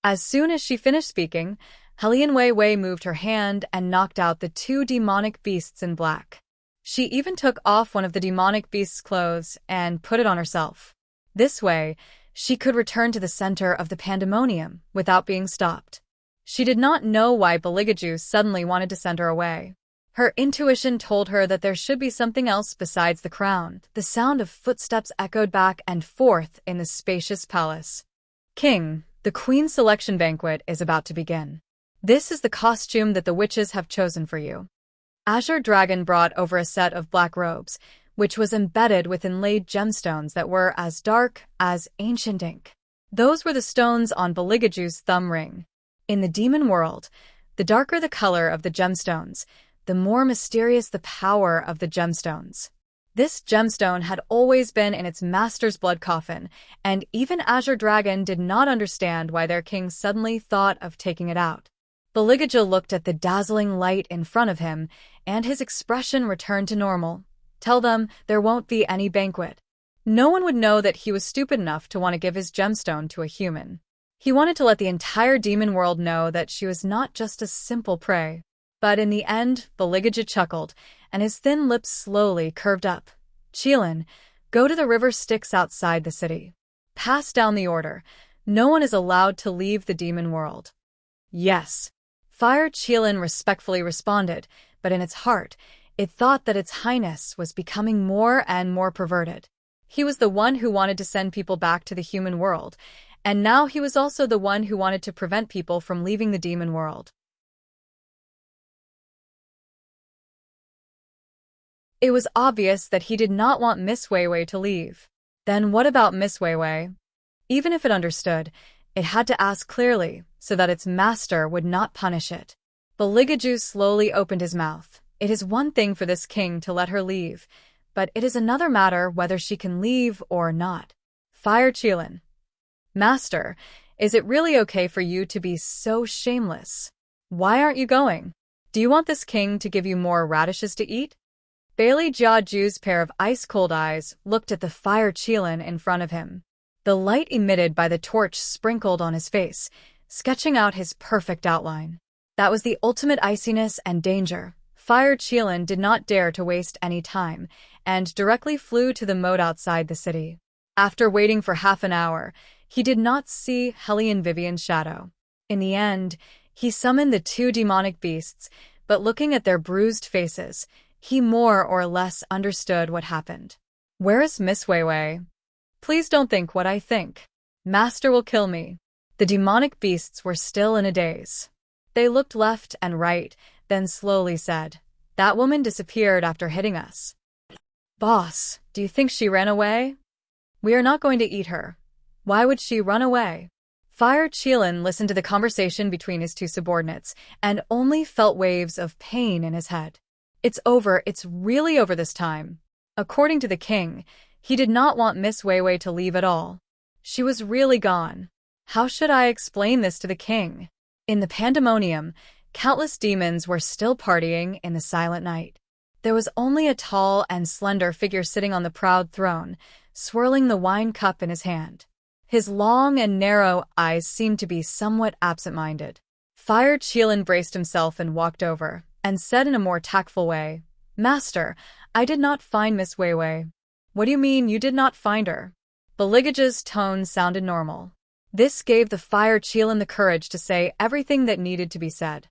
As soon as she finished speaking, Helly and Wei Wei moved her hand and knocked out the two demonic beasts in black. She even took off one of the demonic beast's clothes and put it on herself. This way, she could return to the center of the pandemonium without being stopped. She did not know why Beligaju suddenly wanted to send her away. Her intuition told her that there should be something else besides the crown. The sound of footsteps echoed back and forth in the spacious palace. "King, the Queen's selection banquet is about to begin. This is the costume that the witches have chosen for you." Azure Dragon brought over a set of black robes, which was embedded with inlaid gemstones that were as dark as ancient ink. Those were the stones on Beligaju's thumb ring. In the demon world, the darker the color of the gemstones, the more mysterious the power of the gemstones. This gemstone had always been in its master's blood coffin, and even Azure Dragon did not understand why their king suddenly thought of taking it out. Beligaju looked at the dazzling light in front of him, and his expression returned to normal. "Tell them there won't be any banquet." No one would know that he was stupid enough to want to give his gemstone to a human. He wanted to let the entire demon world know that she was not just a simple prey. But in the end, Beligaju chuckled, and his thin lips slowly curved up. "Qilin, go to the river Styx outside the city. Pass down the order. No one is allowed to leave the demon world." "Yes." Fire Qilin respectfully responded, but in its heart, it thought that its highness was becoming more and more perverted. He was the one who wanted to send people back to the human world, and now he was also the one who wanted to prevent people from leaving the demon world. It was obvious that he did not want Miss Weiwei to leave. Then what about Miss Weiwei? Even if it understood, it had to ask clearly, so that its master would not punish it. Beligaju slowly opened his mouth. It is one thing for this king to let her leave, but it is another matter whether she can leave or not. Fire Qilin. "Master, is it really okay for you to be so shameless? Why aren't you going? Do you want this king to give you more radishes to eat?" Bailey Jiaju's pair of ice-cold eyes looked at the Fire Qilin in front of him. The light emitted by the torch sprinkled on his face, sketching out his perfect outline. That was the ultimate iciness and danger. Fire Qilin did not dare to waste any time, and directly flew to the moat outside the city. After waiting for half an hour, he did not see Helly and Vivian's shadow. In the end, he summoned the two demonic beasts, but looking at their bruised faces, he more or less understood what happened. "Where is Miss Weiwei? Please don't think what I think. Master will kill me." The demonic beasts were still in a daze. They looked left and right, then slowly said, "That woman disappeared after hitting us." "Boss, do you think she ran away? We are not going to eat her. Why would she run away?" Fire Qilin listened to the conversation between his two subordinates and only felt waves of pain in his head. "It's over, it's really over this time." According to the king, He did not want Miss Weiwei to leave at all. She was really gone. How should I explain this to the king? In the pandemonium, countless demons were still partying in the silent night. There was only a tall and slender figure sitting on the proud throne, swirling the wine cup in his hand. His long and narrow eyes seemed to be somewhat absent-minded. Fire Qilin braced himself and walked over, and said in a more tactful way, "Master, I did not find Miss Weiwei." "What do you mean you did not find her?" Beligage's tone sounded normal. This gave the Fire Qilin the courage to say everything that needed to be said.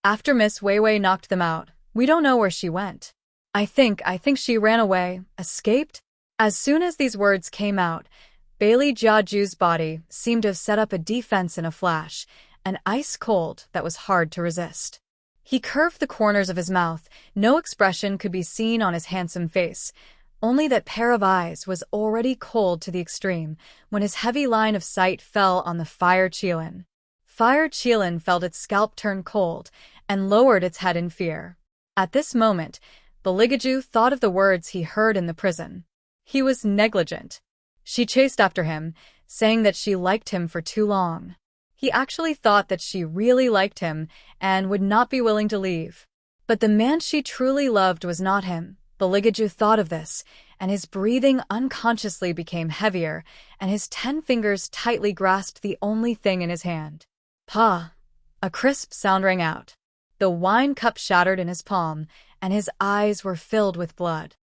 "After Miss Weiwei knocked them out, we don't know where she went. I think she ran away, escaped." As soon as these words came out, Bailey Jiaju's body seemed to have set up a defense in a flash, an ice cold that was hard to resist. He curved the corners of his mouth. No expression could be seen on his handsome face. Only that pair of eyes was already cold to the extreme when his heavy line of sight fell on the Fire Qilin. Fire Qilin felt its scalp turn cold and lowered its head in fear. At this moment, Beligaju thought of the words he heard in the prison. He was negligent. She chased after him, saying that she liked him for too long. He actually thought that she really liked him and would not be willing to leave. But the man she truly loved was not him. Beligaju thought of this, and his breathing unconsciously became heavier, and his 10 fingers tightly grasped the only thing in his hand. "Pa!" A crisp sound rang out. The wine cup shattered in his palm, and his eyes were filled with blood.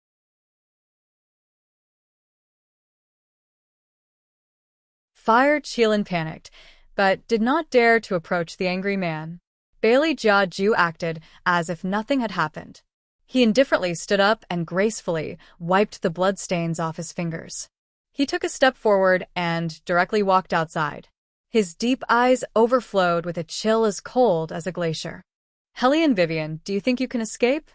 Fire Qilin panicked, but did not dare to approach the angry man. Bailey Jiaju acted as if nothing had happened. He indifferently stood up and gracefully wiped the bloodstains off his fingers. He took a step forward and directly walked outside. His deep eyes overflowed with a chill as cold as a glacier. "Hellion Vivian, do you think you can escape?"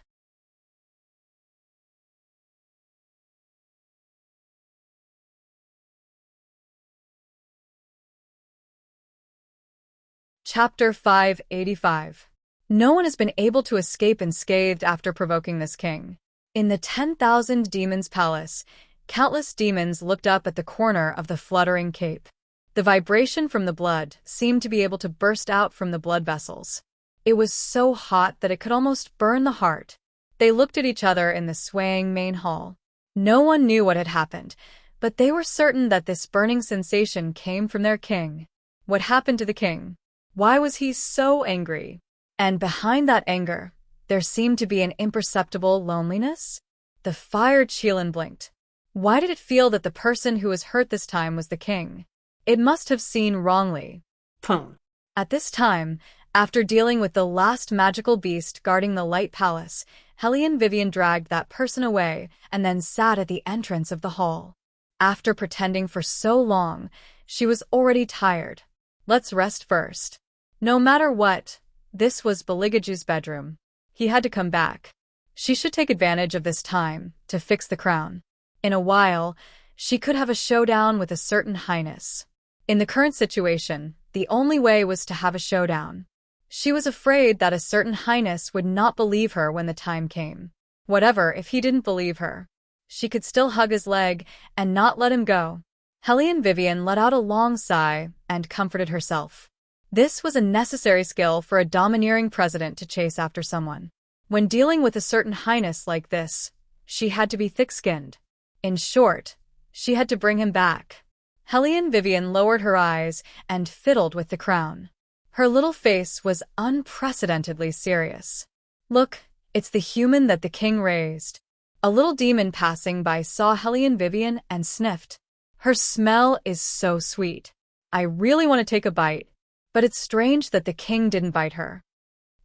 Chapter 585. No one has been able to escape unscathed after provoking this king. In the 10,000 Demons Palace, countless demons looked up at the corner of the fluttering cape. The vibration from the blood seemed to be able to burst out from the blood vessels. It was so hot that it could almost burn the heart. They looked at each other in the swaying main hall. No one knew what had happened, but they were certain that this burning sensation came from their king. What happened to the king? Why was he so angry? And behind that anger, there seemed to be an imperceptible loneliness. The Fire Qilin blinked. Why did it feel that the person who was hurt this time was the king? It must have seen wrongly. Pum. At this time, after dealing with the last magical beast guarding the Light Palace, Hellion Vivian dragged that person away and then sat at the entrance of the hall. After pretending for so long, she was already tired. Let's rest first. No matter what, this was Beligaju's bedroom. He had to come back. She should take advantage of this time to fix the crown. In a while, she could have a showdown with a certain highness. In the current situation, the only way was to have a showdown. She was afraid that a certain highness would not believe her when the time came. Whatever if he didn't believe her. She could still hug his leg and not let him go. Hellion Vivian let out a long sigh and comforted herself. This was a necessary skill for a domineering president to chase after someone. When dealing with a certain highness like this, she had to be thick-skinned. In short, she had to bring him back. Hellion Vivian lowered her eyes and fiddled with the crown. Her little face was unprecedentedly serious. "Look, it's the human that the king raised." A little demon passing by saw Hellion Vivian and sniffed. "Her smell is so sweet. I really want to take a bite. But it's strange that the king didn't bite her."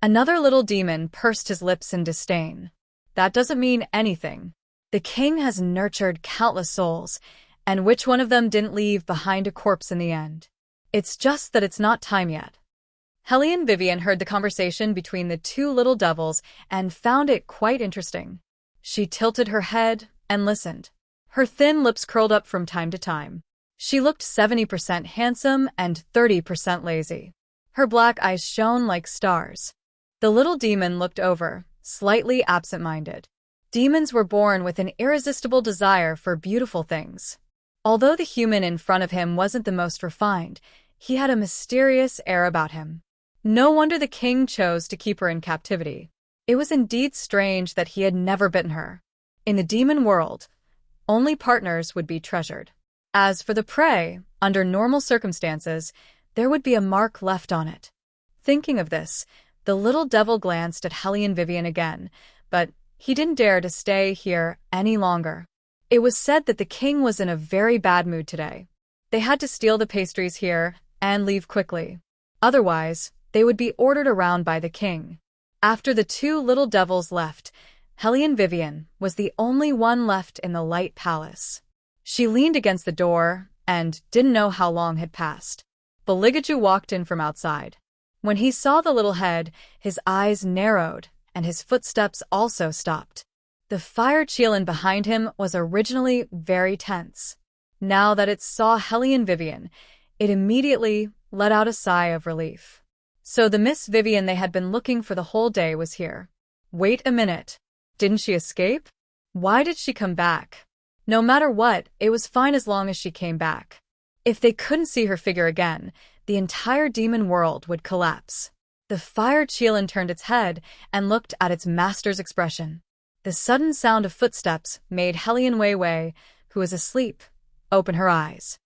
Another little demon pursed his lips in disdain. "That doesn't mean anything. The king has nurtured countless souls, and which one of them didn't leave behind a corpse in the end? It's just that it's not time yet." Hellion Vivian heard the conversation between the two little devils and found it quite interesting. She tilted her head and listened. Her thin lips curled up from time to time. She looked 70% handsome and 30% lazy. Her black eyes shone like stars. The little demon looked over, slightly absent-minded. Demons were born with an irresistible desire for beautiful things. Although the human in front of him wasn't the most refined, he had a mysterious air about him. No wonder the king chose to keep her in captivity. It was indeed strange that he had never bitten her. In the demon world, only partners would be treasured. As for the prey, under normal circumstances, there would be a mark left on it. Thinking of this, the little devil glanced at Hellion Vivian again, but he didn't dare to stay here any longer. It was said that the king was in a very bad mood today. They had to steal the pastries here and leave quickly. Otherwise, they would be ordered around by the king. After the two little devils left, Hellion Vivian was the only one left in the light palace. She leaned against the door and didn't know how long had passed. Beligaju walked in from outside. When he saw the little head, his eyes narrowed and his footsteps also stopped. The fire Qilin behind him was originally very tense. Now that it saw Hellion Vivian, it immediately let out a sigh of relief. So the Miss Vivian they had been looking for the whole day was here. Wait a minute. Didn't she escape? Why did she come back? No matter what, it was fine as long as she came back. If they couldn't see her figure again, the entire demon world would collapse. The fire Qilin turned its head and looked at its master's expression. The sudden sound of footsteps made Hellion Weiwei, who was asleep, open her eyes.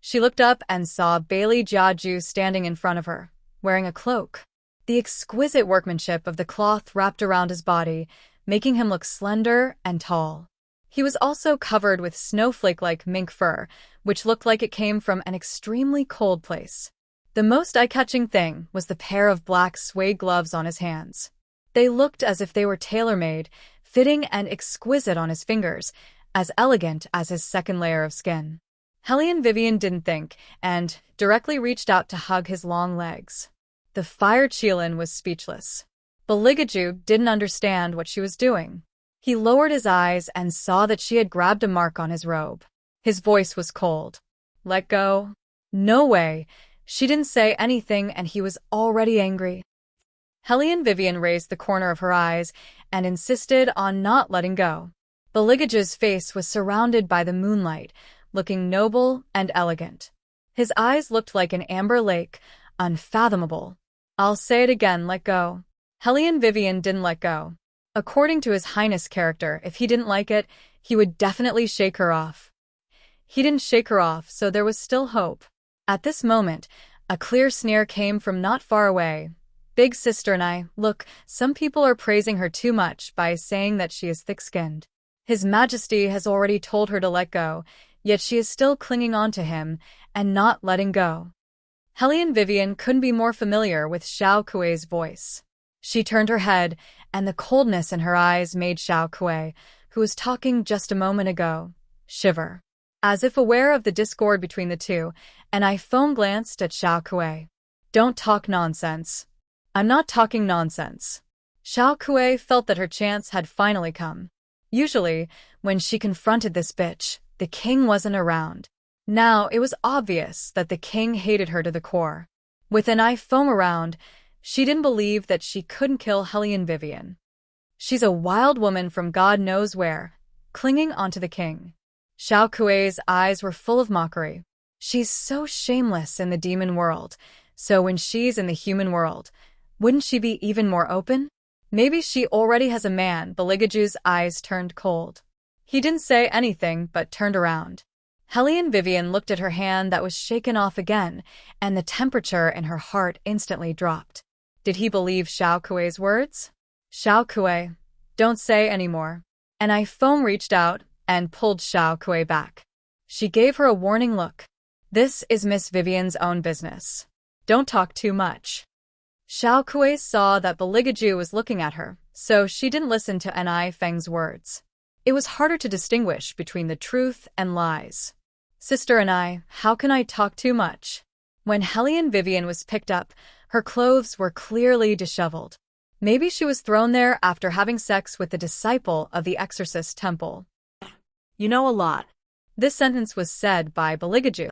She looked up and saw Bailey Jiaju standing in front of her, wearing a cloak. The exquisite workmanship of the cloth wrapped around his body, making him look slender and tall. He was also covered with snowflake-like mink fur, which looked like it came from an extremely cold place. The most eye-catching thing was the pair of black suede gloves on his hands. They looked as if they were tailor-made, fitting and exquisite on his fingers, as elegant as his second layer of skin. Hellion Vivian didn't think, and directly reached out to hug his long legs. The fire Qilin was speechless. Beligaju didn't understand what she was doing. He lowered his eyes and saw that she had grabbed a mark on his robe. His voice was cold. Let go? No way. She didn't say anything and he was already angry. Hellion Vivian raised the corner of her eyes and insisted on not letting go. Beligaju's face was surrounded by the moonlight, looking noble and elegant. His eyes looked like an amber lake, unfathomable. I'll say it again, let go. Hellion Vivian didn't let go. According to His Highness' character, if he didn't like it, he would definitely shake her off. He didn't shake her off, so there was still hope. At this moment, a clear sneer came from not far away. Big sister and I, look, some people are praising her too much by saying that she is thick-skinned. His Majesty has already told her to let go, yet she is still clinging on to him and not letting go. Hellion Vivian couldn't be more familiar with Xiao Kuei's voice. She turned her head, and the coldness in her eyes made Xiao Kuei, who was talking just a moment ago, shiver. As if aware of the discord between the two, an iPhone glanced at Xiao Kuei. Don't talk nonsense. I'm not talking nonsense. Xiao Kuei felt that her chance had finally come. Usually, when she confronted this bitch, the king wasn't around. Now it was obvious that the king hated her to the core. With an iPhone around, she didn't believe that she couldn't kill Hellion Vivian. She's a wild woman from God knows where, clinging onto the king. Xiao Kuei's eyes were full of mockery. She's so shameless in the demon world, so when she's in the human world, wouldn't she be even more open? Maybe she already has a man. Beligaju's eyes turned cold. He didn't say anything but turned around. Hellion Vivian looked at her hand that was shaken off again, and the temperature in her heart instantly dropped. Did he believe Xiao Kuei's words? Xiao Kuei, don't say any more. An iPhone reached out and pulled Xiao Kuei back. She gave her a warning look. This is Miss Vivian's own business. Don't talk too much. Xiao Kuei saw that Beligaju was looking at her, so she didn't listen to Anai Feng's words. It was harder to distinguish between the truth and lies. Sister Anai, how can I talk too much? When Hellion Vivian was picked up, her clothes were clearly disheveled. Maybe she was thrown there after having sex with the disciple of the exorcist temple. You know a lot. This sentence was said by Beligaju.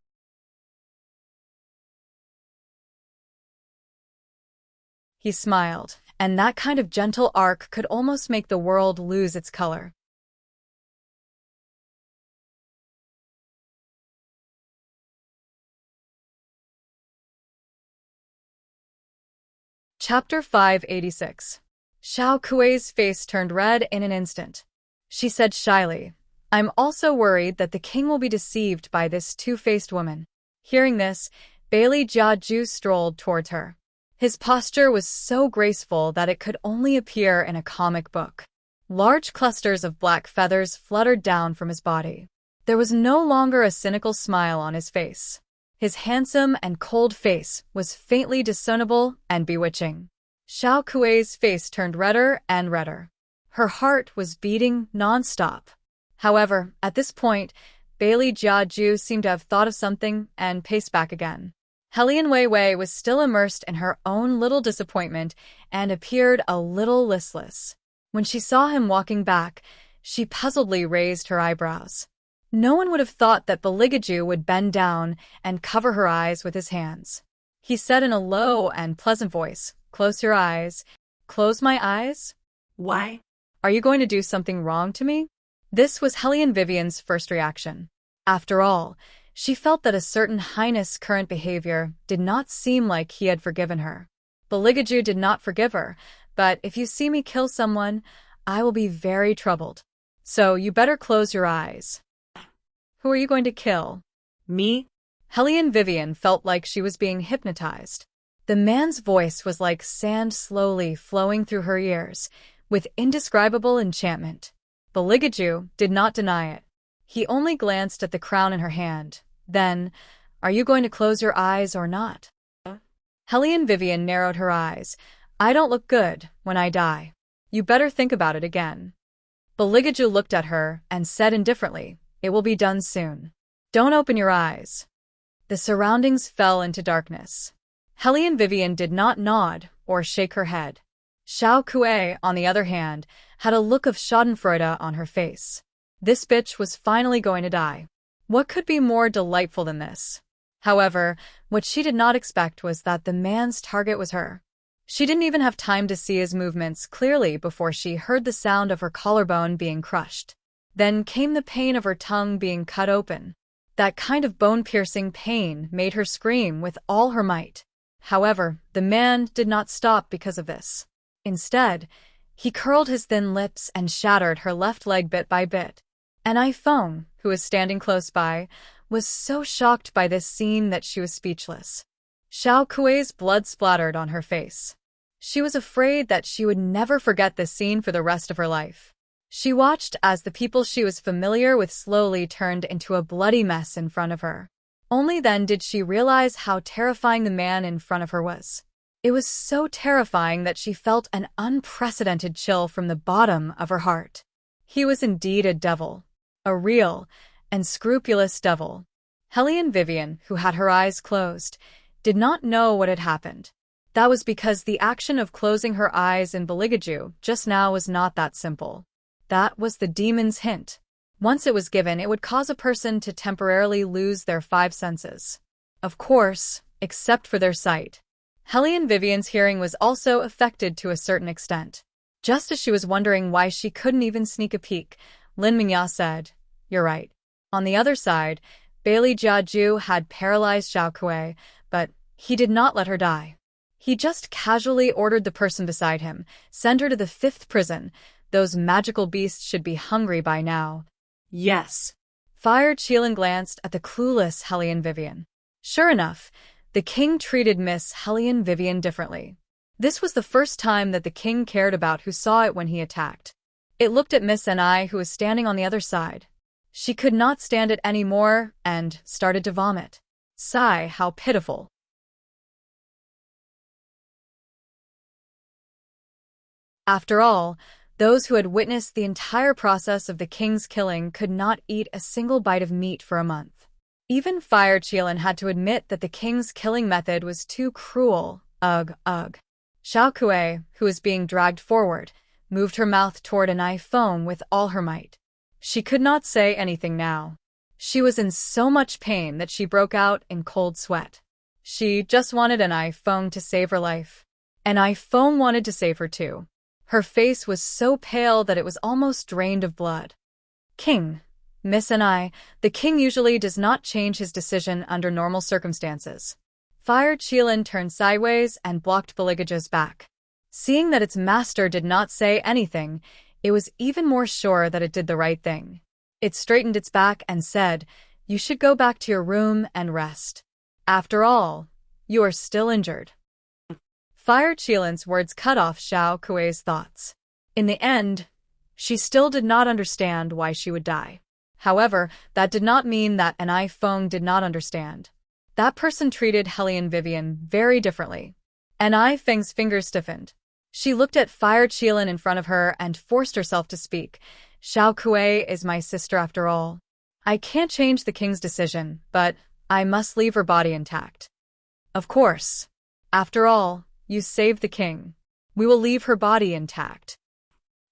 He smiled, and that kind of gentle arc could almost make the world lose its color. Chapter 586. Xiao Kuei's face turned red in an instant. She said shyly, "I'm also worried that the king will be deceived by this two-faced woman." Hearing this, Bailey Jiaju strolled towards her. His posture was so graceful that it could only appear in a comic book. Large clusters of black feathers fluttered down from his body. There was no longer a cynical smile on his face. His handsome and cold face was faintly discernible and bewitching. Xiao Kuei's face turned redder and redder. Her heart was beating non-stop. However, at this point, Bailey Jiaju seemed to have thought of something and paced back again. Helian Weiwei was still immersed in her own little disappointment and appeared a little listless. When she saw him walking back, she puzzledly raised her eyebrows. No one would have thought that Beligaju would bend down and cover her eyes with his hands. He said in a low and pleasant voice, "Close your eyes." "Close my eyes? Why? Are you going to do something wrong to me?" This was Hellion Vivian's first reaction. After all, she felt that a certain highness' current behavior did not seem like he had forgiven her. Beligaju did not forgive her, but if you see me kill someone, I will be very troubled. So you better close your eyes. Who are you going to kill? Me? Hellion Vivian felt like she was being hypnotized. The man's voice was like sand slowly flowing through her ears, with indescribable enchantment. Beligaju did not deny it. He only glanced at the crown in her hand. Then, "Are you going to close your eyes or not?" Hellion Vivian narrowed her eyes. "I don't look good when I die. You better think about it again." Beligaju looked at her and said indifferently, "It will be done soon. Don't open your eyes." The surroundings fell into darkness. Hellion Vivian did not nod or shake her head. Xiao Kuei, on the other hand, had a look of schadenfreude on her face. This bitch was finally going to die. What could be more delightful than this? However, what she did not expect was that the man's target was her. She didn't even have time to see his movements clearly before she heard the sound of her collarbone being crushed. Then came the pain of her tongue being cut open. That kind of bone-piercing pain made her scream with all her might. However, the man did not stop because of this. Instead, he curled his thin lips and shattered her left leg bit by bit. An iPhone, who was standing close by, was so shocked by this scene that she was speechless. Xiao Kuei's blood splattered on her face. She was afraid that she would never forget this scene for the rest of her life. She watched as the people she was familiar with slowly turned into a bloody mess in front of her. Only then did she realize how terrifying the man in front of her was. It was so terrifying that she felt an unprecedented chill from the bottom of her heart. He was indeed a devil. A real and scrupulous devil. Hellion Vivian, who had her eyes closed, did not know what had happened. That was because the action of closing her eyes in Beligaju just now was not that simple. That was the demon's hint. Once it was given, it would cause a person to temporarily lose their 5 senses. Of course, except for their sight. Hellion Vivian's hearing was also affected to a certain extent. Just as she was wondering why she couldn't even sneak a peek, Lin Mingya said, "You're right." On the other side, Bailey Jiaju had paralyzed Xiao Kuei, but he did not let her die. He just casually ordered the person beside him, "Send her to the 5th prison. Those magical beasts should be hungry by now." Yes. Fire Qilin glanced at the clueless Hellion Vivian. Sure enough, the king treated Miss Hellion Vivian differently. This was the first time that the king cared about who saw it when he attacked. It looked at Miss Ni, who was standing on the other side. She could not stand it anymore and started to vomit. Sigh, how pitiful. After all, those who had witnessed the entire process of the king's killing could not eat a single bite of meat for a month. Even Fire Qilin had to admit that the king's killing method was too cruel. Ugh, ugh. Xiao Kuei, who was being dragged forward, moved her mouth toward an iPhone with all her might. She could not say anything now. She was in so much pain that she broke out in cold sweat. She just wanted an iPhone to save her life. And Foam wanted to save her too. Her face was so pale that it was almost drained of blood. King, Miss the king usually does not change his decision under normal circumstances. Fire Qilin turned sideways and blocked Beligaja's back. Seeing that its master did not say anything, it was even more sure that it did the right thing. It straightened its back and said, "You should go back to your room and rest. After all, you are still injured." Fire Qilin's words cut off Xiao Kuei's thoughts. In the end, she still did not understand why she would die. However, that did not mean that Feng did not understand. That person treated Hellion Vivian very differently. Feng's fingers stiffened. She looked at Fire Qilin in front of her and forced herself to speak. "Xiao Kuei is my sister after all. I can't change the king's decision, but I must leave her body intact." "Of course. After all, you saved the king. We will leave her body intact."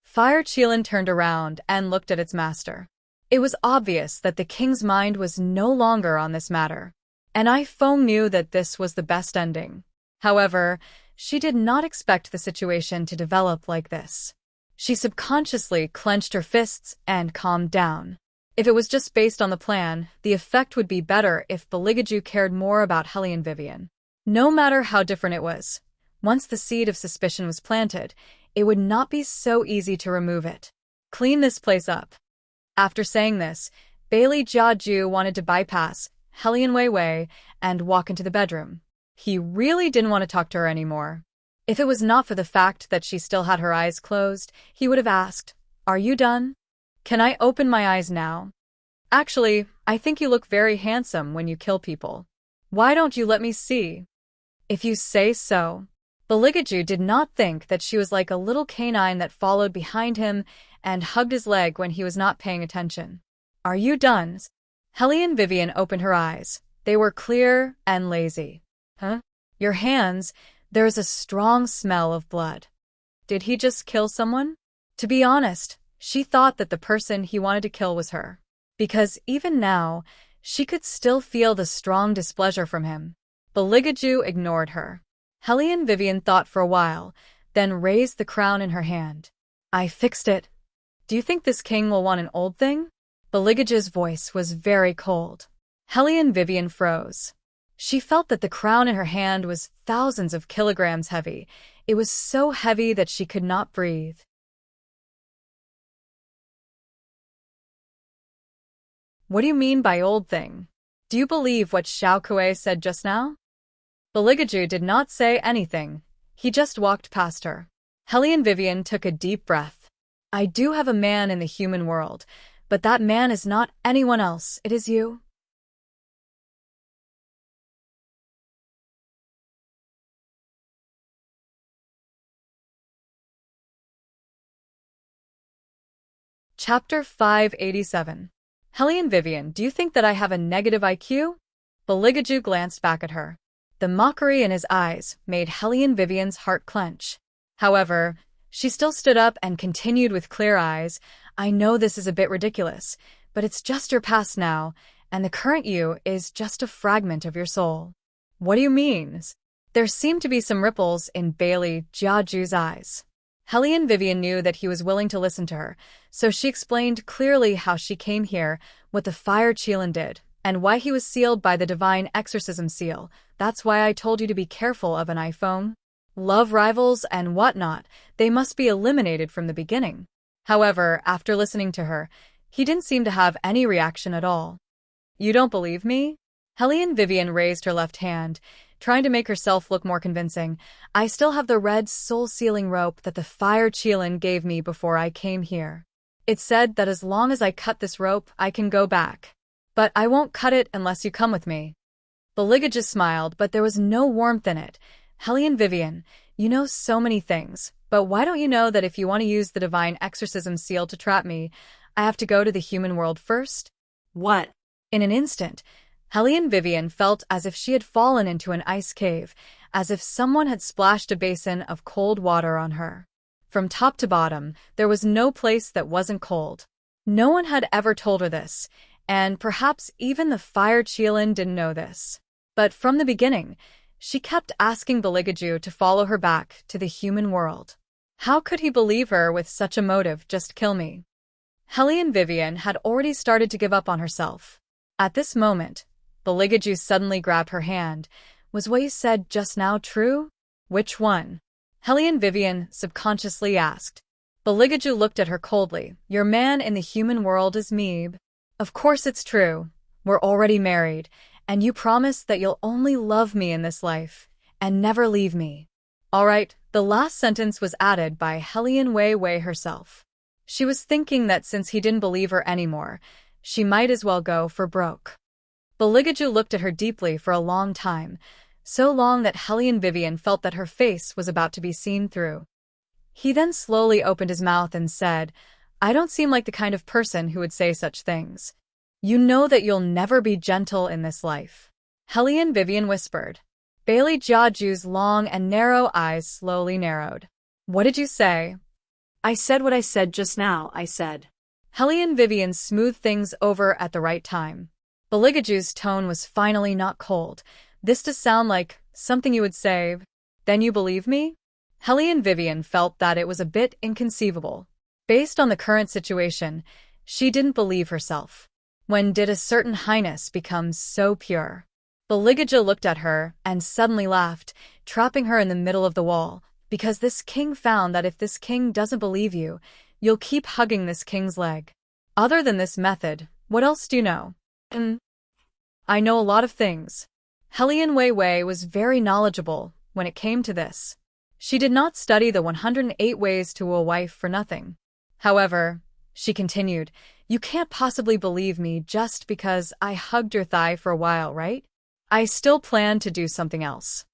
Fire Qilin turned around and looked at its master. It was obvious that the king's mind was no longer on this matter. Feng knew that this was the best ending. However, she did not expect the situation to develop like this. She subconsciously clenched her fists and calmed down. If it was just based on the plan, the effect would be better if Beligaju cared more about Hellion Vivian. No matter how different it was, once the seed of suspicion was planted, it would not be so easy to remove it. "Clean this place up." After saying this, Bailey Jiaju wanted to bypass Hellion Wei and walk into the bedroom. He really didn't want to talk to her anymore. If it was not for the fact that she still had her eyes closed, he would have asked, "Are you done? Can I open my eyes now? Actually, I think you look very handsome when you kill people. Why don't you let me see?" "If you say so." Beligaju did not think that she was like a little canine that followed behind him and hugged his leg when he was not paying attention. "Are you done?" Hellion Vivian opened her eyes. They were clear and lazy. "Huh? Your hands, there is a strong smell of blood. Did he just kill someone?" To be honest, she thought that the person he wanted to kill was her. Because even now, she could still feel the strong displeasure from him. Beligaju ignored her. Hellion Vivian thought for a while, then raised the crown in her hand. "I fixed it. Do you think this king will want an old thing?" Beligaja's voice was very cold. Hellion Vivian froze. She felt that the crown in her hand was thousands of kilograms heavy. It was so heavy that she could not breathe. "What do you mean by old thing? Do you believe what Xiao Kuei said just now?" Beligaju did not say anything. He just walked past her. Hellion Vivian took a deep breath. "I do have a man in the human world, but that man is not anyone else, it is you." Chapter 587. Hellion Vivian, do you think that I have a negative IQ? Beligaju glanced back at her. The mockery in his eyes made Hellion Vivian's heart clench. However, she still stood up and continued with clear eyes. "I know this is a bit ridiculous, but it's just your past now, and the current you is just a fragment of your soul." "What do you mean?" There seemed to be some ripples in Bailey Jiaju's eyes. Hellion Vivian knew that he was willing to listen to her, so she explained clearly how she came here, what the Fire Qilin did, and why he was sealed by the Divine Exorcism Seal. "That's why I told you to be careful of iPhone. Love rivals and whatnot, they must be eliminated from the beginning." However, after listening to her, he didn't seem to have any reaction at all. "You don't believe me?" Hellion Vivian raised her left hand, trying to make herself look more convincing. "I still have the red soul-sealing rope that the Fire Qilin gave me before I came here. It said that as long as I cut this rope, I can go back. But I won't cut it unless you come with me." Beligaju smiled, but there was no warmth in it. "Hellion Vivian, you know so many things, but why don't you know that if you want to use the Divine Exorcism Seal to trap me, I have to go to the human world first?" "What?" In an instant, Hellion Vivian felt as if she had fallen into an ice cave, as if someone had splashed a basin of cold water on her. From top to bottom, there was no place that wasn't cold. No one had ever told her this, and perhaps even the Fire Qilin didn't know this. But from the beginning, She kept asking Beligaju to follow her back to the human world. How could he believe her with such a motive, just kill me? Hellion Vivian had already started to give up on herself. At this moment, Beligaju suddenly grabbed her hand. Was what you said just now true? Which one? Hellion Vivian subconsciously asked. Beligaju looked at her coldly. Your man in the human world is Meeb. Of course it's true. We're already married, and you promised that you'll only love me in this life, and never leave me. All right, the last sentence was added by Hellion Wei Wei herself. She was thinking that since he didn't believe her anymore, she might as well go for broke. Beligaju looked at her deeply for a long time, so long that Hellion Vivian felt that her face was about to be seen through. He then slowly opened his mouth and said, I don't seem like the kind of person who would say such things. You know that you'll never be gentle in this life. Hellion Vivian whispered. Bailey Jiaju's long and narrow eyes slowly narrowed. What did you say? I said what I said just now, I said. Hellion Vivian smoothed things over at the right time. Beligaju's tone was finally not cold. This does sound like something you would say. Then you believe me? Hellion Vivian felt that it was a bit inconceivable. Based on the current situation, she didn't believe herself. When did a certain highness become so pure? Beligaju looked at her and suddenly laughed, trapping her in the middle of the wall, because this king found that if this king doesn't believe you, you'll keep hugging this king's leg. Other than this method, what else do you know? I know a lot of things. Hellion Wei Wei was very knowledgeable when it came to this. She did not study the 108 ways to a wife for nothing. However, she continued, you can't possibly believe me just because I hugged your thigh for a while, right? I still plan to do something else.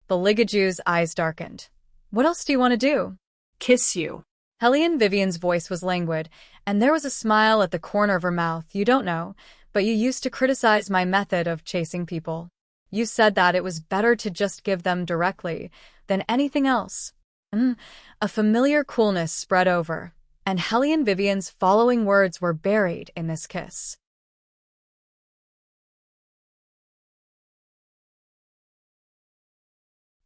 Beligaju's eyes darkened. What else do you want to do? Kiss you. Hellion Vivian's voice was languid, and there was a smile at the corner of her mouth. You don't know, but you used to criticize my method of chasing people. You said that it was better to just give them directly than anything else. A familiar coolness spread over, and Hellion Vivian's following words were buried in this kiss.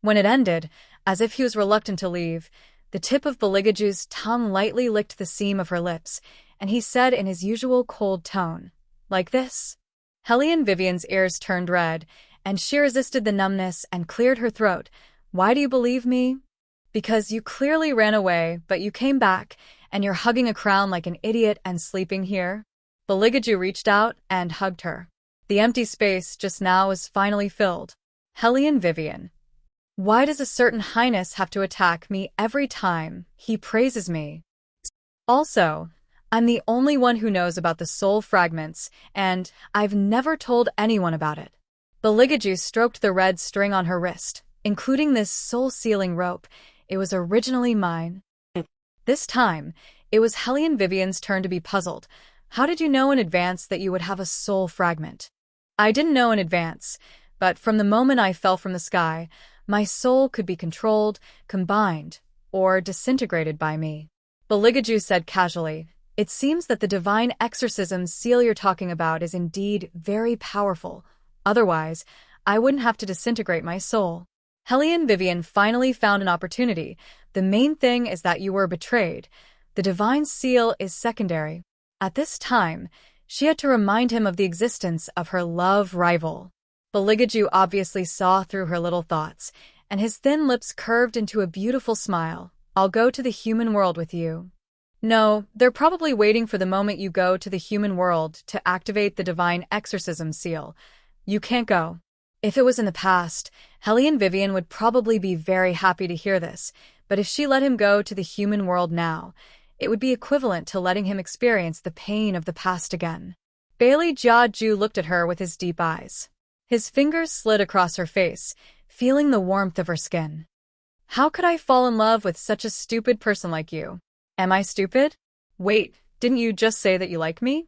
When it ended, as if he was reluctant to leave, the tip of Beligaju's tongue lightly licked the seam of her lips, and he said in his usual cold tone, like this. Hellion Vivian's ears turned red, and she resisted the numbness and cleared her throat. Why do you believe me? Because you clearly ran away, but you came back, and you're hugging a crown like an idiot and sleeping here? Beligaju reached out and hugged her. The empty space just now was finally filled. Hellion Vivian. Why does a certain highness have to attack me every time he praises me? Also, I'm the only one who knows about the soul fragments, and I've never told anyone about it. Beligaju stroked the red string on her wrist, including this soul-sealing rope. It was originally mine. This time, it was Hellion Vivian's turn to be puzzled. How did you know in advance that you would have a soul fragment? I didn't know in advance, but from the moment I fell from the sky, my soul could be controlled, combined, or disintegrated by me. Beligaju said casually, it seems that the divine exorcism seal you're talking about is indeed very powerful. Otherwise, I wouldn't have to disintegrate my soul. Hellion Vivian finally found an opportunity. The main thing is that you were betrayed. The divine seal is secondary. At this time, she had to remind him of the existence of her love rival. Beligaju obviously saw through her little thoughts, and his thin lips curved into a beautiful smile. I'll go to the human world with you. No, they're probably waiting for the moment you go to the human world to activate the divine exorcism seal. You can't go. If it was in the past, Hellion Vivian would probably be very happy to hear this, but if she let him go to the human world now, it would be equivalent to letting him experience the pain of the past again. Bailey Jiaju looked at her with his deep eyes. His fingers slid across her face, feeling the warmth of her skin. How could I fall in love with such a stupid person like you? Am I stupid? Wait, didn't you just say that you like me?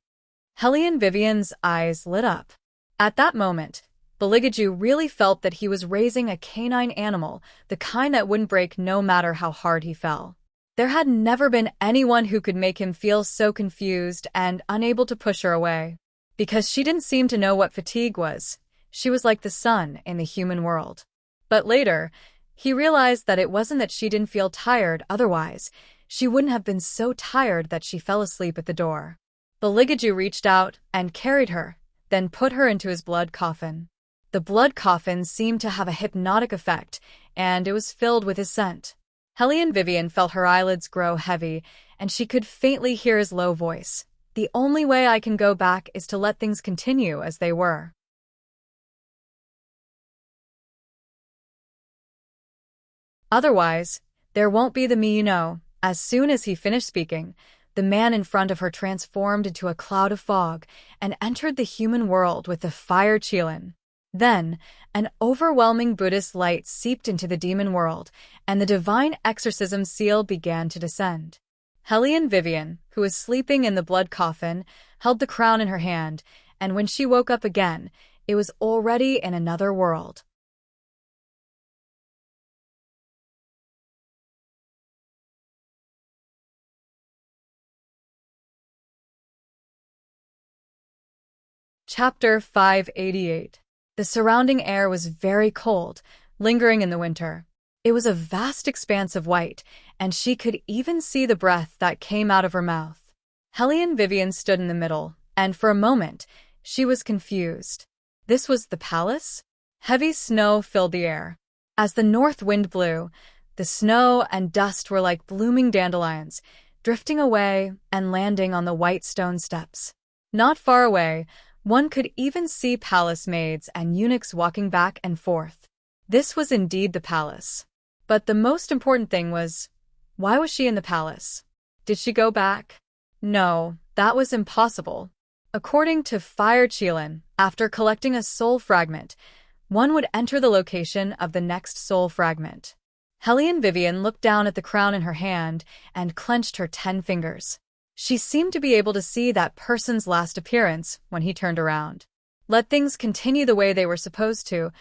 Hellion Vivian's eyes lit up. At that moment, Beligaju really felt that he was raising a canine animal, the kind that wouldn't break no matter how hard he fell. There had never been anyone who could make him feel so confused and unable to push her away. Because she didn't seem to know what fatigue was. She was like the sun in the human world. But later, he realized that it wasn't that she didn't feel tired, otherwise, she wouldn't have been so tired that she fell asleep at the door. The Ligaju reached out and carried her, then put her into his blood coffin. The blood coffin seemed to have a hypnotic effect, and it was filled with his scent. Hellion Vivian felt her eyelids grow heavy, and she could faintly hear his low voice. The only way I can go back is to let things continue as they were. Otherwise, there won't be the me you know. As soon as he finished speaking, the man in front of her transformed into a cloud of fog and entered the human world with the fire Qilin. Then, an overwhelming Buddhist light seeped into the demon world, and the divine exorcism seal began to descend. Hellion Vivian, who was sleeping in the blood coffin, held the crown in her hand, and when she woke up again, it was already in another world. Chapter 588. The surrounding air was very cold, lingering in the winter. It was a vast expanse of white, and she could even see the breath that came out of her mouth. Hellion Vivian stood in the middle, and for a moment, she was confused. This was the palace? Heavy snow filled the air. As the north wind blew, the snow and dust were like blooming dandelions, drifting away and landing on the white stone steps. Not far away, one could even see palace maids and eunuchs walking back and forth. This was indeed the palace. But the most important thing was, why was she in the palace? Did she go back? No, that was impossible. According to Fire Qilin, after collecting a soul fragment, one would enter the location of the next soul fragment. Hellion Vivian looked down at the crown in her hand and clenched her 10 fingers. She seemed to be able to see that person's last appearance when he turned around. Let things continue the way they were supposed to.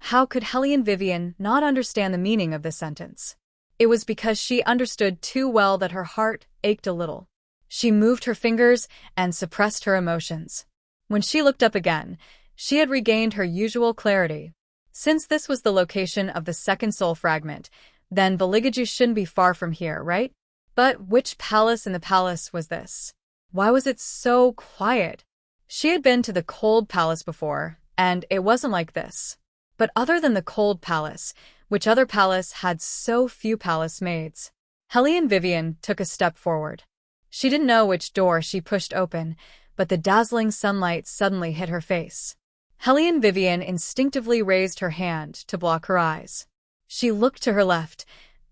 How could Hellion Vivian not understand the meaning of this sentence? It was because she understood too well that her heart ached a little. She moved her fingers and suppressed her emotions. When she looked up again, she had regained her usual clarity. Since this was the location of the second soul fragment, then Baligaju shouldn't be far from here, right? But which palace in the palace was this? Why was it so quiet? She had been to the cold palace before, and it wasn't like this. But other than the cold palace, which other palace had so few palace maids? Hellion Vivian took a step forward. She didn't know which door she pushed open, but the dazzling sunlight suddenly hit her face. Hellion Vivian instinctively raised her hand to block her eyes. She looked to her left,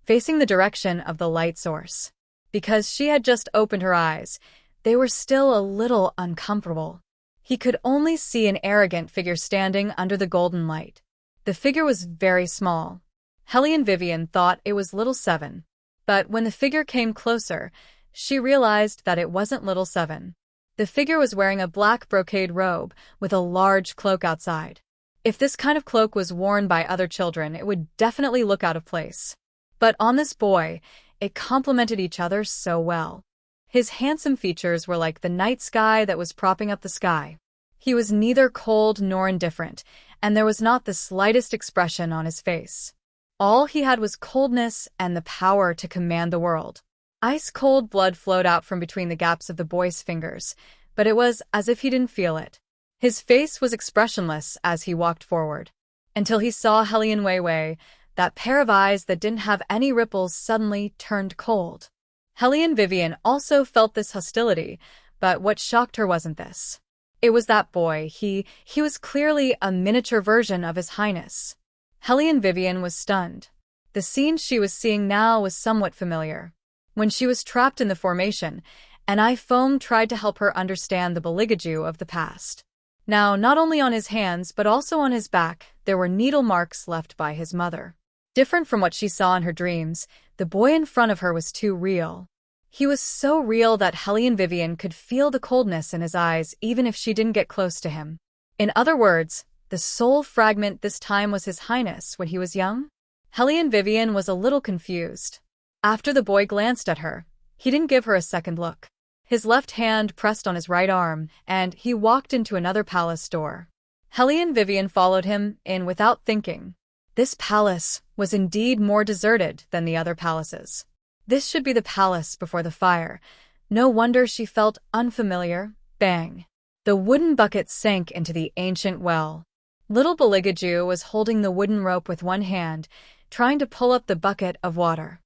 facing the direction of the light source. Because she had just opened her eyes, they were still a little uncomfortable. He could only see an arrogant figure standing under the golden light. The figure was very small. Hellion Vivian thought it was Little Seven. But when the figure came closer, she realized that it wasn't Little Seven. The figure was wearing a black brocade robe with a large cloak outside. If this kind of cloak was worn by other children, it would definitely look out of place. But on this boy, it complemented each other so well. His handsome features were like the night sky that was propping up the sky. He was neither cold nor indifferent, and there was not the slightest expression on his face. All he had was coldness and the power to command the world. Ice-cold blood flowed out from between the gaps of the boy's fingers, but it was as if he didn't feel it. His face was expressionless as he walked forward, until he saw Hellion Weiwei. That pair of eyes that didn't have any ripples suddenly turned cold. Hellion Vivian also felt this hostility, but what shocked her wasn't this. It was that boy. He was clearly a miniature version of His Highness. Hellion Vivian was stunned. The scene she was seeing now was somewhat familiar. When she was trapped in the formation, an eye foam tried to help her understand the Baligaju of the past. Now, not only on his hands but also on his back, there were needle marks left by his mother. Different from what she saw in her dreams, the boy in front of her was too real. He was so real that Hellion Vivian could feel the coldness in his eyes even if she didn't get close to him. In other words, the soul fragment this time was His Highness when he was young? Hellion Vivian was a little confused. After the boy glanced at her, he didn't give her a second look. His left hand pressed on his right arm, and he walked into another palace door. Hellion Vivian followed him in without thinking. This palace was indeed more deserted than the other palaces. This should be the palace before the fire. No wonder she felt unfamiliar. Bang! The wooden bucket sank into the ancient well. Little Baligaju was holding the wooden rope with one hand, trying to pull up the bucket of water.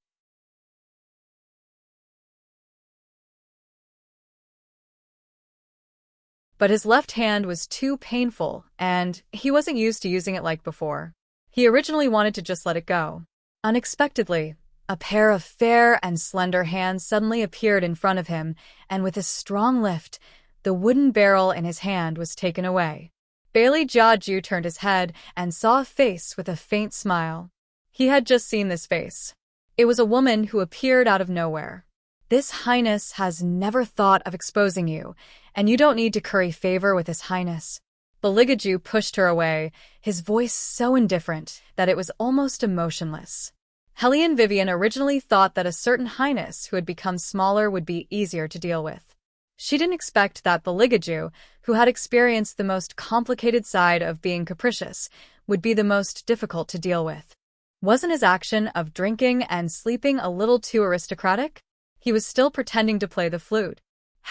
But his left hand was too painful, and he wasn't used to using it like before. He originally wanted to just let it go. Unexpectedly, a pair of fair and slender hands suddenly appeared in front of him, and with a strong lift, the wooden barrel in his hand was taken away. Bailey Jiaju turned his head and saw a face with a faint smile. He had just seen this face. It was a woman who appeared out of nowhere. This Highness has never thought of exposing you, and you don't need to curry favor with His Highness. Baligaju pushed her away, his voice so indifferent that it was almost emotionless. Hellion Vivian originally thought that a certain Highness who had become smaller would be easier to deal with. She didn't expect that Baligaju, who had experienced the most complicated side of being capricious, would be the most difficult to deal with. Wasn't his action of drinking and sleeping a little too aristocratic? He was still pretending to play the flute.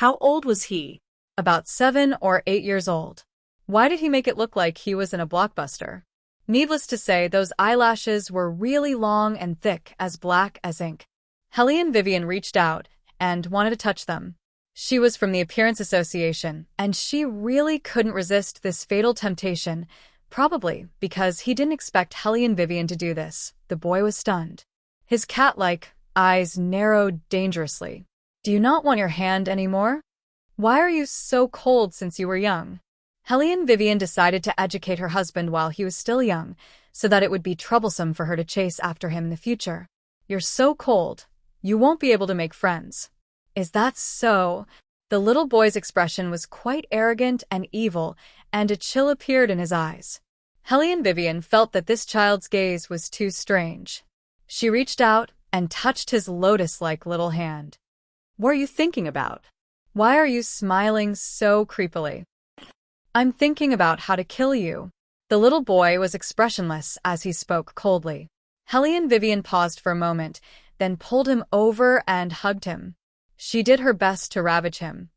How old was he? About 7 or 8 years old. Why did he make it look like he was in a blockbuster? Needless to say, those eyelashes were really long and thick, as black as ink. Hellion Vivian reached out and wanted to touch them. She was from the Appearance Association, and she really couldn't resist this fatal temptation, probably because he didn't expect Hellion Vivian to do this. The boy was stunned. His cat-like eyes narrowed dangerously. Do you not want your hand anymore? Why are you so cold since you were young? Hellion Vivian decided to educate her husband while he was still young, so that it would be troublesome for her to chase after him in the future. You're so cold. You won't be able to make friends. Is that so? The little boy's expression was quite arrogant and evil, and a chill appeared in his eyes. Hellion Vivian felt that this child's gaze was too strange. She reached out and touched his lotus-like little hand. What are you thinking about? Why are you smiling so creepily? I'm thinking about how to kill you. The little boy was expressionless as he spoke coldly. Hellion Vivian paused for a moment, then pulled him over and hugged him. She did her best to ravage him.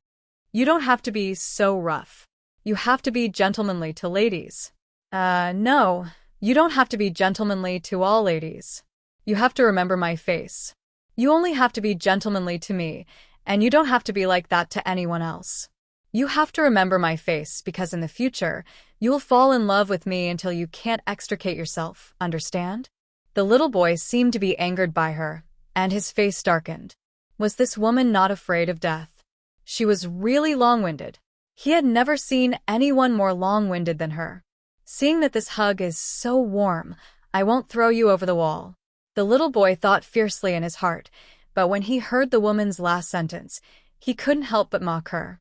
You don't have to be so rough. You have to be gentlemanly to ladies. No, you don't have to be gentlemanly to all ladies. You have to remember my face. You only have to be gentlemanly to me, and you don't have to be like that to anyone else. You have to remember my face because in the future, you will fall in love with me until you can't extricate yourself, understand? The little boy seemed to be angered by her, and his face darkened. Was this woman not afraid of death? She was really long-winded. He had never seen anyone more long-winded than her. Seeing that this hug is so warm, I won't throw you over the wall. The little boy thought fiercely in his heart, but when he heard the woman's last sentence, he couldn't help but mock her.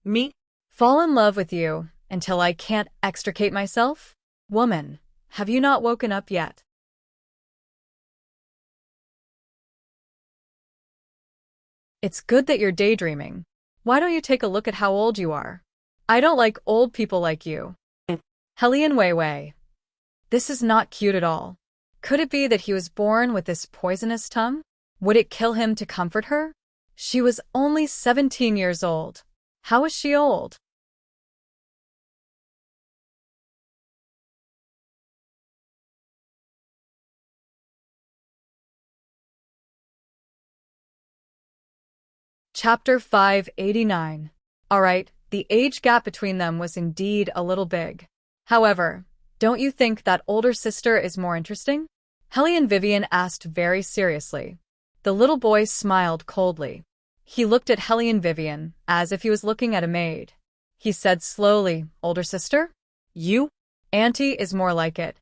Me? Fall in love with you until I can't extricate myself? Woman, have you not woken up yet? It's good that you're daydreaming. Why don't you take a look at how old you are? I don't like old people like you. Hellion Weiwei. This is not cute at all. Could it be that he was born with this poisonous tongue? Would it kill him to comfort her? She was only 17 years old. How is she old? Chapter 589. Alright, the age gap between them was indeed a little big. However, don't you think that older sister is more interesting? Hellion Vivian asked very seriously. The little boy smiled coldly. He looked at Hellion Vivian as if he was looking at a maid. He said slowly, older sister? You? Auntie is more like it.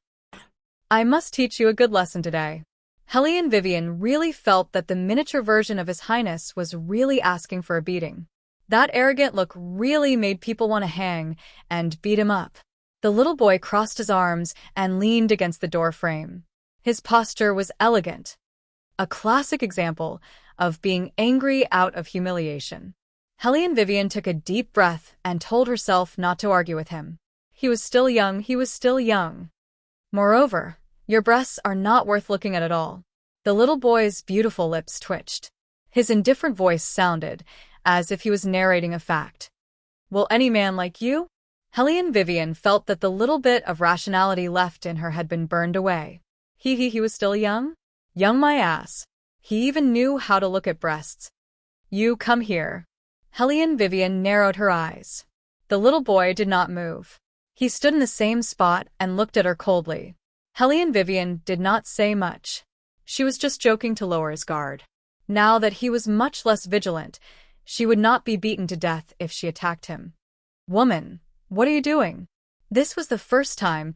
I must teach you a good lesson today. Hellion Vivian really felt that the miniature version of His Highness was really asking for a beating. That arrogant look really made people want to hang and beat him up. The little boy crossed his arms and leaned against the door frame. His posture was elegant. A classic example of being angry out of humiliation. Hellion Vivian took a deep breath and told herself not to argue with him. He was still young, he was still young. Moreover, Your breasts are not worth looking at all. The little boy's beautiful lips twitched. His indifferent voice sounded as if he was narrating a fact. Will any man like you? Helene Vivian felt that the little bit of rationality left in her had been burned away. He was still young? Young my ass. He even knew how to look at breasts. You come here. Helene Vivian narrowed her eyes. The little boy did not move. He stood in the same spot and looked at her coldly. Helene Vivian did not say much. She was just joking to lower his guard. Now that he was much less vigilant, she would not be beaten to death if she attacked him. Woman, what are you doing? This was the first time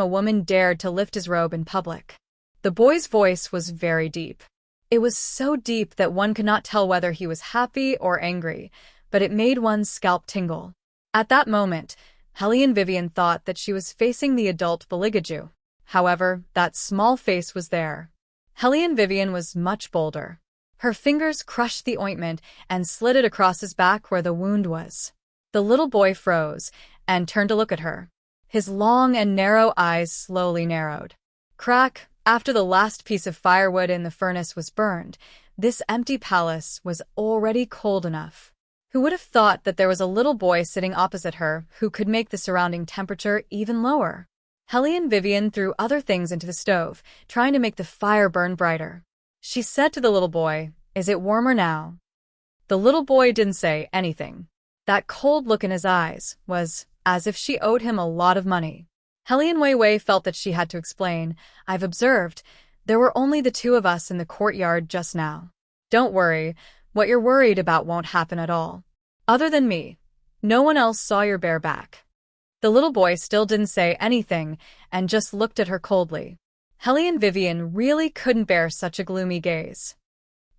a woman dared to lift his robe in public. The boy's voice was very deep. It was so deep that one could not tell whether he was happy or angry, but it made one's scalp tingle. At that moment, Helene Vivian thought that she was facing the adult Beligaju. However, that small face was there. Helene Vivian was much bolder. Her fingers crushed the ointment and slid it across his back where the wound was. The little boy froze and turned to look at her. His long and narrow eyes slowly narrowed. Crack, after the last piece of firewood in the furnace was burned, this empty palace was already cold enough. Who would have thought that there was a little boy sitting opposite her who could make the surrounding temperature even lower? Helene Vivian threw other things into the stove, trying to make the fire burn brighter. She said to the little boy, "Is it warmer now?" The little boy didn't say anything. That cold look in his eyes was as if she owed him a lot of money. Helene Weiwei felt that she had to explain. "I've observed. There were only the two of us in the courtyard just now. Don't worry. What you're worried about won't happen at all. Other than me, no one else saw your bare back." The little boy still didn't say anything and just looked at her coldly. Helene Vivian really couldn't bear such a gloomy gaze.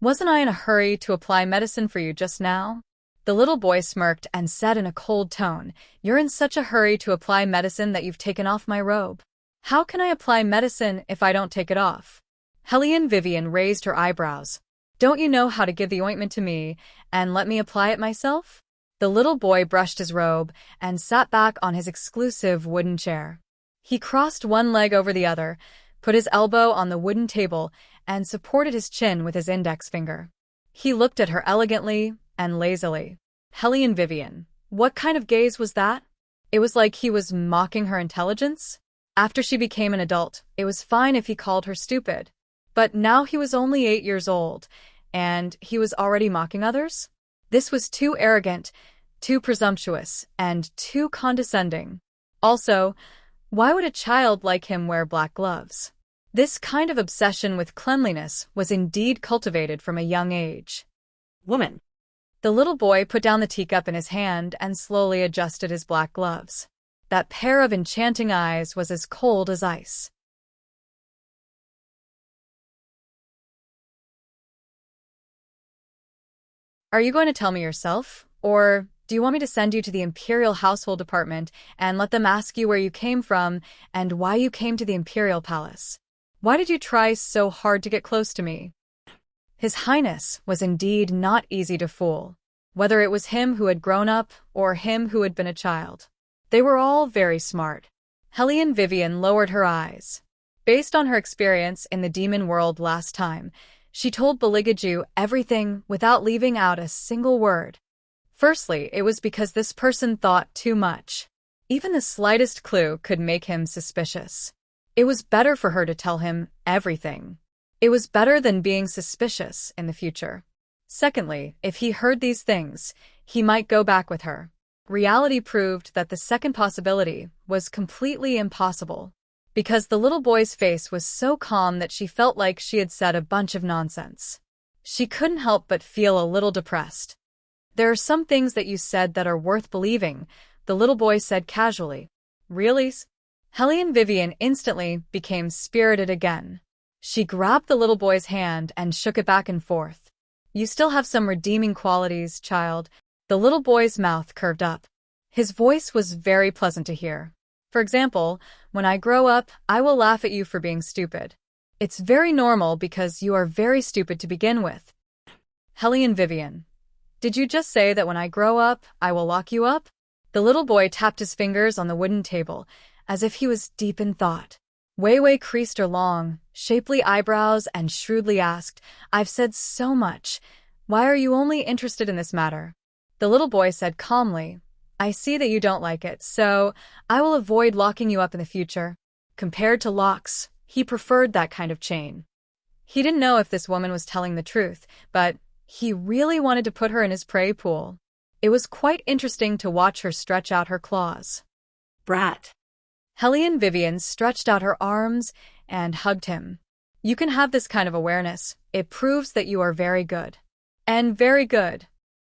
"Wasn't I in a hurry to apply medicine for you just now?" The little boy smirked and said in a cold tone, "You're in such a hurry to apply medicine that you've taken off my robe. How can I apply medicine if I don't take it off?" Helene Vivian raised her eyebrows. "Don't you know how to give the ointment to me and let me apply it myself?" The little boy brushed his robe and sat back on his exclusive wooden chair. He crossed one leg over the other, put his elbow on the wooden table, and supported his chin with his index finger. He looked at her elegantly and lazily. Helene Vivian, what kind of gaze was that? It was like he was mocking her intelligence. After she became an adult, it was fine if he called her stupid. But now he was only 8 years old, and he was already mocking others? This was too arrogant, too presumptuous, and too condescending. Also, why would a child like him wear black gloves? This kind of obsession with cleanliness was indeed cultivated from a young age. Woman. The little boy put down the teacup in his hand and slowly adjusted his black gloves. That pair of enchanting eyes was as cold as ice. Are you going to tell me yourself, or do you want me to send you to the Imperial Household Department and let them ask you where you came from and why you came to the Imperial Palace? Why did you try so hard to get close to me? His Highness was indeed not easy to fool, whether it was him who had grown up or him who had been a child. They were all very smart. Helene Vivian lowered her eyes. Based on her experience in the demon world last time, she told Beligaju everything without leaving out a single word. Firstly, it was because this person thought too much. Even the slightest clue could make him suspicious. It was better for her to tell him everything. It was better than being suspicious in the future. Secondly, if he heard these things, he might go back with her. Reality proved that the second possibility was completely impossible, because the little boy's face was so calm that she felt like she had said a bunch of nonsense. She couldn't help but feel a little depressed. "There are some things that you said that are worth believing," the little boy said casually. "Really?" Helene Vivian instantly became spirited again. She grabbed the little boy's hand and shook it back and forth. "You still have some redeeming qualities, child." The little boy's mouth curved up. His voice was very pleasant to hear. "For example, when I grow up, I will laugh at you for being stupid. It's very normal because you are very stupid to begin with." Helene Vivian, did you just say that when I grow up, I will lock you up? The little boy tapped his fingers on the wooden table, as if he was deep in thought. Wei Wei creased her long, shapely eyebrows and shrewdly asked, "I've said so much. Why are you only interested in this matter?" The little boy said calmly, "I see that you don't like it, so I will avoid locking you up in the future." Compared to locks, he preferred that kind of chain. He didn't know if this woman was telling the truth, but he really wanted to put her in his prey pool. It was quite interesting to watch her stretch out her claws. Brat. Hellion Vivian stretched out her arms and hugged him. "You can have this kind of awareness. It proves that you are very good." "And very good."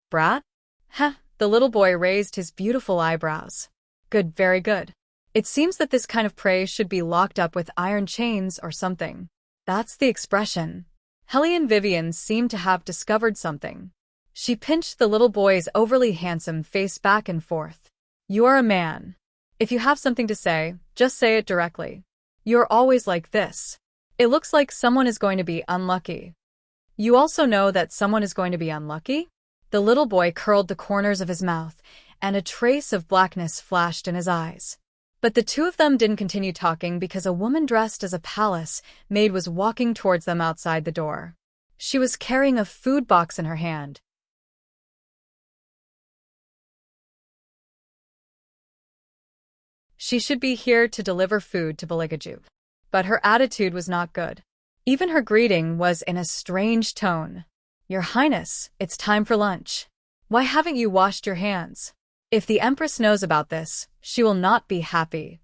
"Brat?" "Heh." The little boy raised his beautiful eyebrows. "Good, very good. It seems that this kind of prey should be locked up with iron chains or something." That's the expression. Hellion Vivian seemed to have discovered something. She pinched the little boy's overly handsome face back and forth. "You are a man. If you have something to say, just say it directly. You're always like this. It looks like someone is going to be unlucky." "You also know that someone is going to be unlucky?" The little boy curled the corners of his mouth, and a trace of blackness flashed in his eyes. But the two of them didn't continue talking because a woman dressed as a palace maid was walking towards them outside the door. She was carrying a food box in her hand. She should be here to deliver food to Baligaju. But her attitude was not good. Even her greeting was in a strange tone. "Your Highness, it's time for lunch. Why haven't you washed your hands? If the Empress knows about this, she will not be happy."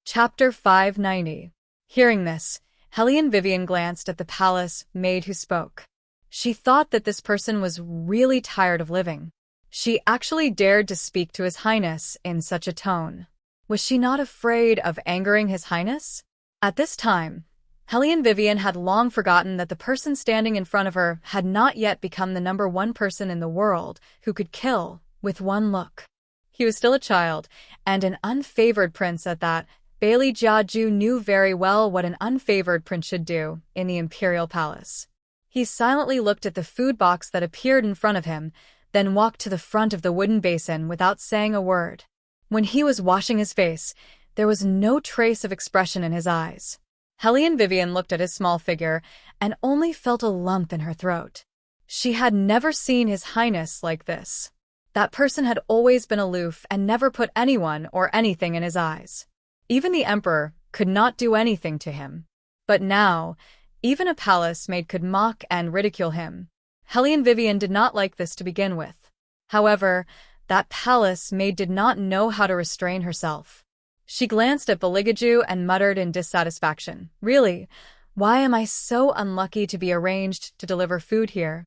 Chapter 590. Hearing this, Hellion Vivian glanced at the palace maid who spoke. She thought that this person was really tired of living. She actually dared to speak to His Highness in such a tone. Was she not afraid of angering His Highness? At this time, Hellion Vivian had long forgotten that the person standing in front of her had not yet become the #1 person in the world who could kill with one look. He was still a child, and an unfavored prince at that. Bailey Jiaju knew very well what an unfavored prince should do in the imperial palace. He silently looked at the food box that appeared in front of him, then walked to the front of the wooden basin without saying a word. When he was washing his face, there was no trace of expression in his eyes. Hellion Vivian looked at his small figure and only felt a lump in her throat. She had never seen His Highness like this. That person had always been aloof and never put anyone or anything in his eyes. Even the Emperor could not do anything to him. But now, even a palace maid could mock and ridicule him. Hellion Vivian did not like this to begin with. However, that palace maid did not know how to restrain herself. She glanced at Baligaju and muttered in dissatisfaction, "Really, why am I so unlucky to be arranged to deliver food here?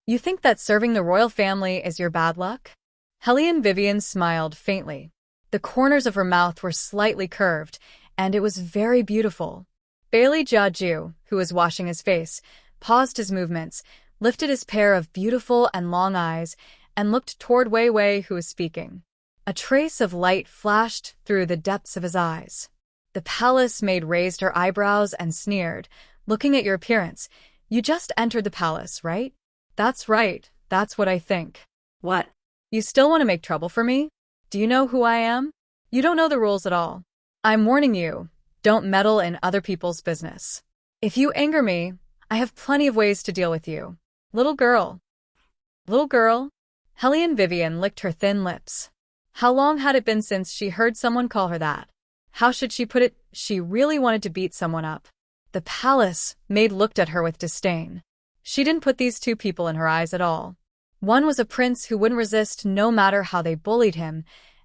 You think that serving the royal family is your bad luck?" Hellion Vivian smiled faintly. The corners of her mouth were slightly curved, and it was very beautiful. Bailey Jiaju, who was washing his face, paused his movements, lifted his pair of beautiful and long eyes, and looked toward Wei Wei, who was speaking. A trace of light flashed through the depths of his eyes. The palace maid raised her eyebrows and sneered, "Looking at your appearance, you just entered the palace, right?" "That's right, that's what I think." What? "You still want to make trouble for me? Do you know who I am? You don't know the rules at all. I'm warning you, don't meddle in other people's business. If you anger me, I have plenty of ways to deal with you." "Little girl." "Little girl?" Hellion Vivian licked her thin lips. How long had it been since she heard someone call her that? How should she put it? She really wanted to beat someone up. The palace maid looked at her with disdain. She didn't put these two people in her eyes at all. One was a prince who wouldn't resist no matter how they bullied him,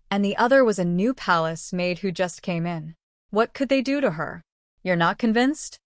and the other was a new palace maid who just came in. What could they do to her? "You're not convinced?"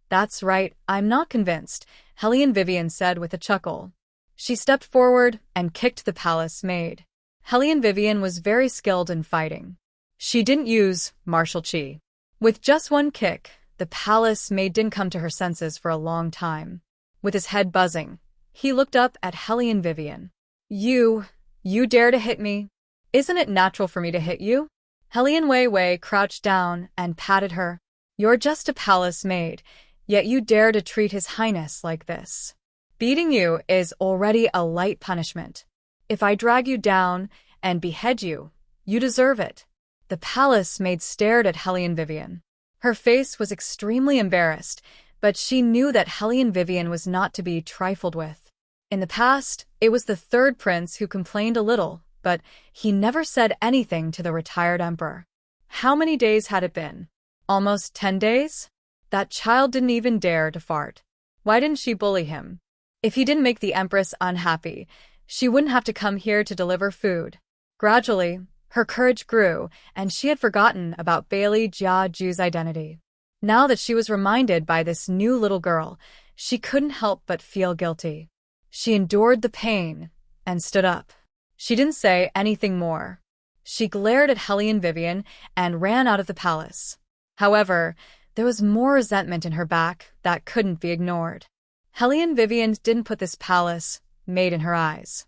"That's right, I'm not convinced," Hellion Vivian said with a chuckle. She stepped forward and kicked the palace maid. Hellion Vivian was very skilled in fighting. She didn't use martial chi. With just one kick, the palace maid didn't come to her senses for a long time. With his head buzzing, he looked up at Hellion Vivian. You dare to hit me? Isn't it natural for me to hit you?" Hellion Wei Wei crouched down and patted her. "You're just a palace maid. Yet you dare to treat His Highness like this. Beating you is already a light punishment. If I drag you down and behead you, you deserve it." The palace maid stared at Hellion Vivian. Her face was extremely embarrassed, but she knew that Hellion Vivian was not to be trifled with. In the past, it was the third prince who complained a little, but he never said anything to the retired emperor. How many days had it been? Almost 10 days? That child didn't even dare to fart. Why didn't she bully him? If he didn't make the empress unhappy, she wouldn't have to come here to deliver food. Gradually, her courage grew, and she had forgotten about Bailey Jiaju's identity. Now that she was reminded by this new little girl, she couldn't help but feel guilty. She endured the pain and stood up. She didn't say anything more. She glared at Hellion Vivian and ran out of the palace. However, there was more resentment in her back that couldn't be ignored. Hellion Vivian didn't put this palace maid in her eyes.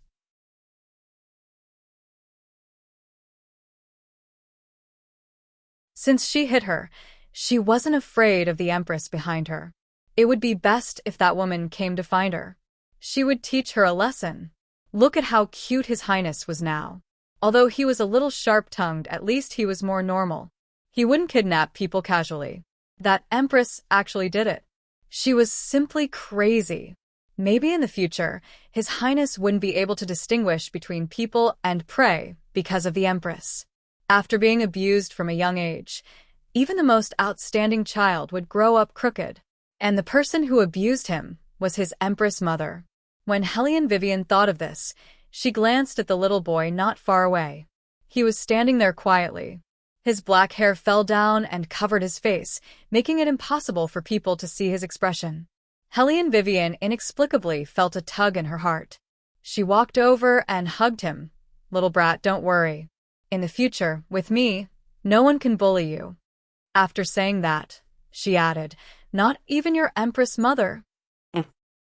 Since she hit her, she wasn't afraid of the empress behind her. It would be best if that woman came to find her. She would teach her a lesson. Look at how cute His Highness was now. Although he was a little sharp-tongued, at least he was more normal. He wouldn't kidnap people casually. That empress actually did it. She was simply crazy. Maybe in the future, His Highness wouldn't be able to distinguish between people and prey because of the empress. After being abused from a young age, even the most outstanding child would grow up crooked. And the person who abused him was his empress mother. When Hellion Vivian thought of this, she glanced at the little boy not far away. He was standing there quietly. His black hair fell down and covered his face, making it impossible for people to see his expression. Hellion Vivian inexplicably felt a tug in her heart. She walked over and hugged him. "Little brat, don't worry. In the future, with me, no one can bully you." After saying that, she added, "Not even your empress mother."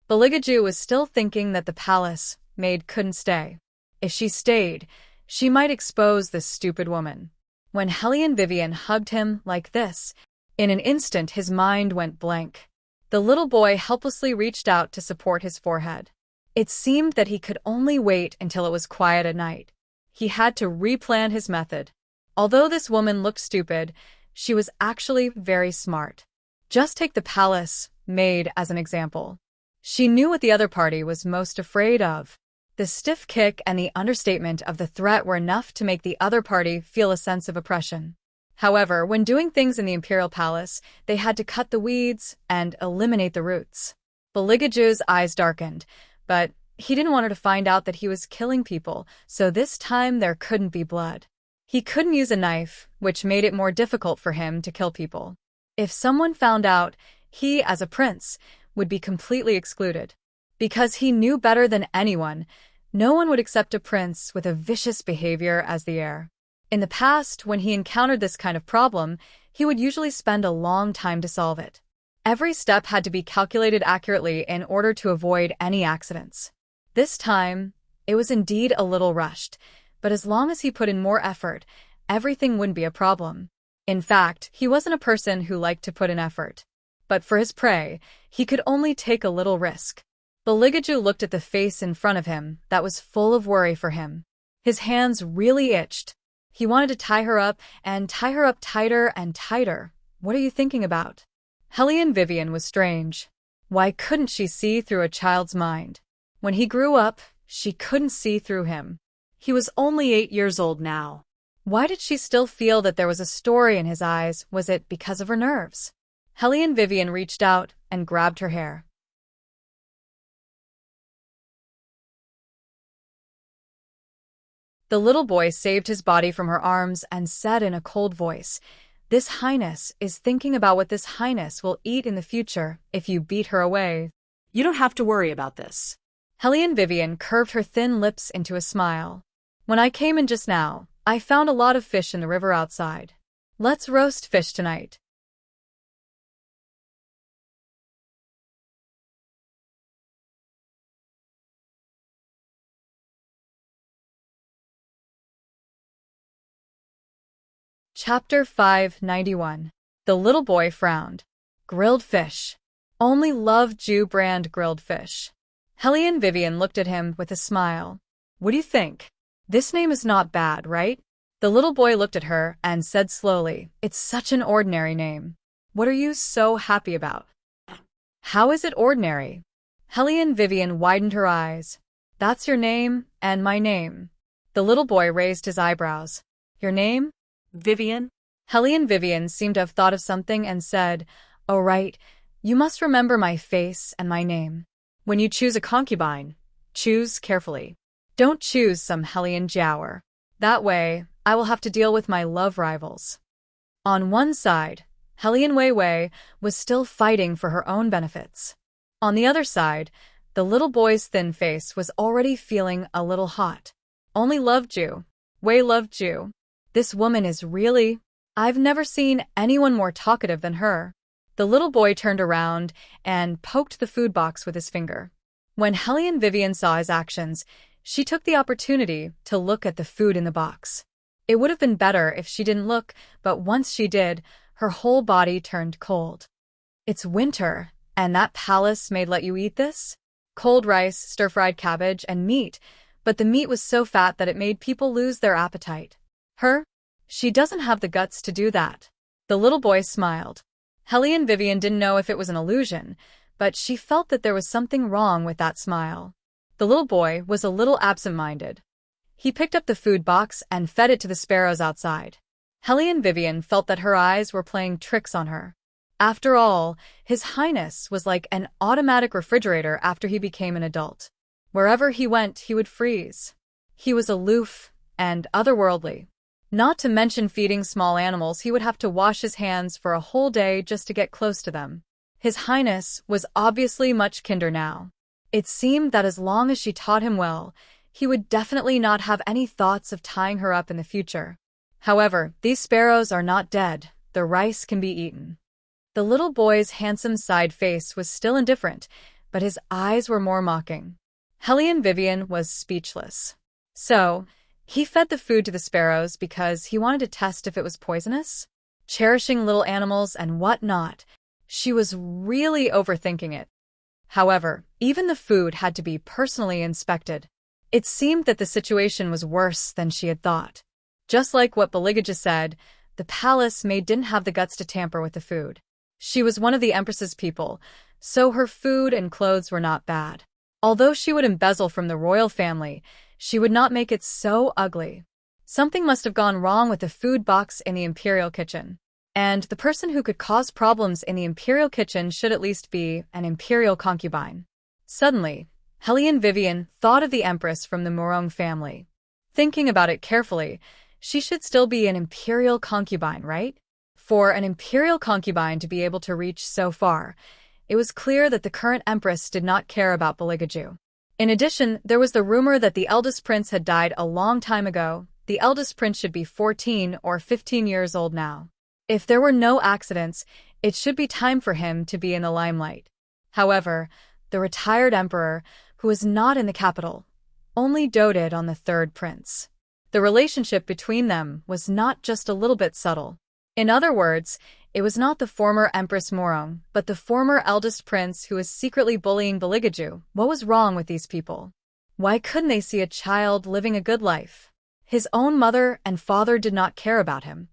Baligaju was still thinking that the palace maid couldn't stay. If she stayed, she might expose this stupid woman. When Hellion Vivian hugged him like this, in an instant his mind went blank. The little boy helplessly reached out to support his forehead. It seemed that he could only wait until it was quiet at night. He had to replan his method. Although this woman looked stupid, she was actually very smart. Just take the palace maid as an example. She knew what the other party was most afraid of. The stiff kick and the understatement of the threat were enough to make the other party feel a sense of oppression. However, when doing things in the imperial palace, they had to cut the weeds and eliminate the roots. Baligaju's eyes darkened, but he didn't want her to find out that he was killing people, so this time there couldn't be blood. He couldn't use a knife, which made it more difficult for him to kill people. If someone found out, he, as a prince, would be completely excluded. Because he knew better than anyone, no one would accept a prince with a vicious behavior as the heir. In the past, when he encountered this kind of problem, he would usually spend a long time to solve it. Every step had to be calculated accurately in order to avoid any accidents. This time, it was indeed a little rushed, but as long as he put in more effort, everything wouldn't be a problem. In fact, he wasn't a person who liked to put in effort. But for his prey, he could only take a little risk. Baligaju looked at the face in front of him that was full of worry for him. His hands really itched. He wanted to tie her up and tie her up tighter and tighter. What are you thinking about? Hellion Vivian was strange. Why couldn't she see through a child's mind? When he grew up, she couldn't see through him. He was only 8 years old now. Why did she still feel that there was a story in his eyes? Was it because of her nerves? Hellion Vivian reached out and grabbed her hair. The little boy saved his body from her arms and said in a cold voice, "This Highness is thinking about what this Highness will eat in the future if you beat her away." You don't have to worry about this. Hellion Vivian curved her thin lips into a smile. "When I came in just now, I found a lot of fish in the river outside. Let's roast fish tonight." Chapter 591. The little boy frowned. Grilled fish. Only love Jew brand grilled fish. Hellion Vivian looked at him with a smile. What do you think? This name is not bad, right? The little boy looked at her and said slowly, it's such an ordinary name. What are you so happy about? How is it ordinary? Hellion Vivian widened her eyes. That's your name and my name. The little boy raised his eyebrows. Your name? Vivian? Hellion Vivian seemed to have thought of something and said, oh right, you must remember my face and my name. When you choose a concubine, choose carefully. Don't choose some Hellion Jower. That way, I will have to deal with my love rivals. On one side, Hellion Wei Wei was still fighting for her own benefits. On the other side, the little boy's thin face was already feeling a little hot. Only loved you. Wei loved you. This woman is really... I've never seen anyone more talkative than her. The little boy turned around and poked the food box with his finger. When Hellion Vivian saw his actions, she took the opportunity to look at the food in the box. It would have been better if she didn't look, but once she did, her whole body turned cold. It's winter, and that palace maid let you eat this? Cold rice, stir-fried cabbage, and meat, but the meat was so fat that it made people lose their appetite. Her? She doesn't have the guts to do that. The little boy smiled. Hellion Vivian didn't know if it was an illusion, but she felt that there was something wrong with that smile. The little boy was a little absent-minded. He picked up the food box and fed it to the sparrows outside. Hellion Vivian felt that her eyes were playing tricks on her. After all, His Highness was like an automatic refrigerator after he became an adult. Wherever he went, he would freeze. He was aloof and otherworldly. Not to mention feeding small animals, he would have to wash his hands for a whole day just to get close to them. His Highness was obviously much kinder now. It seemed that as long as she taught him well, he would definitely not have any thoughts of tying her up in the future. However, these sparrows are not dead. The rice can be eaten. The little boy's handsome side face was still indifferent, but his eyes were more mocking. Hellion Vivian was speechless. So, he fed the food to the sparrows because he wanted to test if it was poisonous? Cherishing little animals and whatnot, she was really overthinking it. However, even the food had to be personally inspected. It seemed that the situation was worse than she had thought. Just like what Baligija said, the palace maid didn't have the guts to tamper with the food. She was one of the Empress's people, so her food and clothes were not bad. Although she would embezzle from the royal family, she would not make it so ugly. Something must have gone wrong with the food box in the imperial kitchen. And the person who could cause problems in the imperial kitchen should at least be an imperial concubine. Suddenly, Hellion Vivian thought of the Empress from the Morong family. Thinking about it carefully, she should still be an imperial concubine, right? For an imperial concubine to be able to reach so far, it was clear that the current Empress did not care about Baligiju. In addition, there was the rumor that the eldest prince had died a long time ago. The eldest prince should be 14 or 15 years old now. If there were no accidents, it should be time for him to be in the limelight. However, the retired emperor, who was not in the capital, only doted on the third prince. The relationship between them was not just a little bit subtle. In other words, it was not the former Empress Morong, but the former eldest prince who was secretly bullying Baligiju. What was wrong with these people? Why couldn't they see a child living a good life? His own mother and father did not care about him.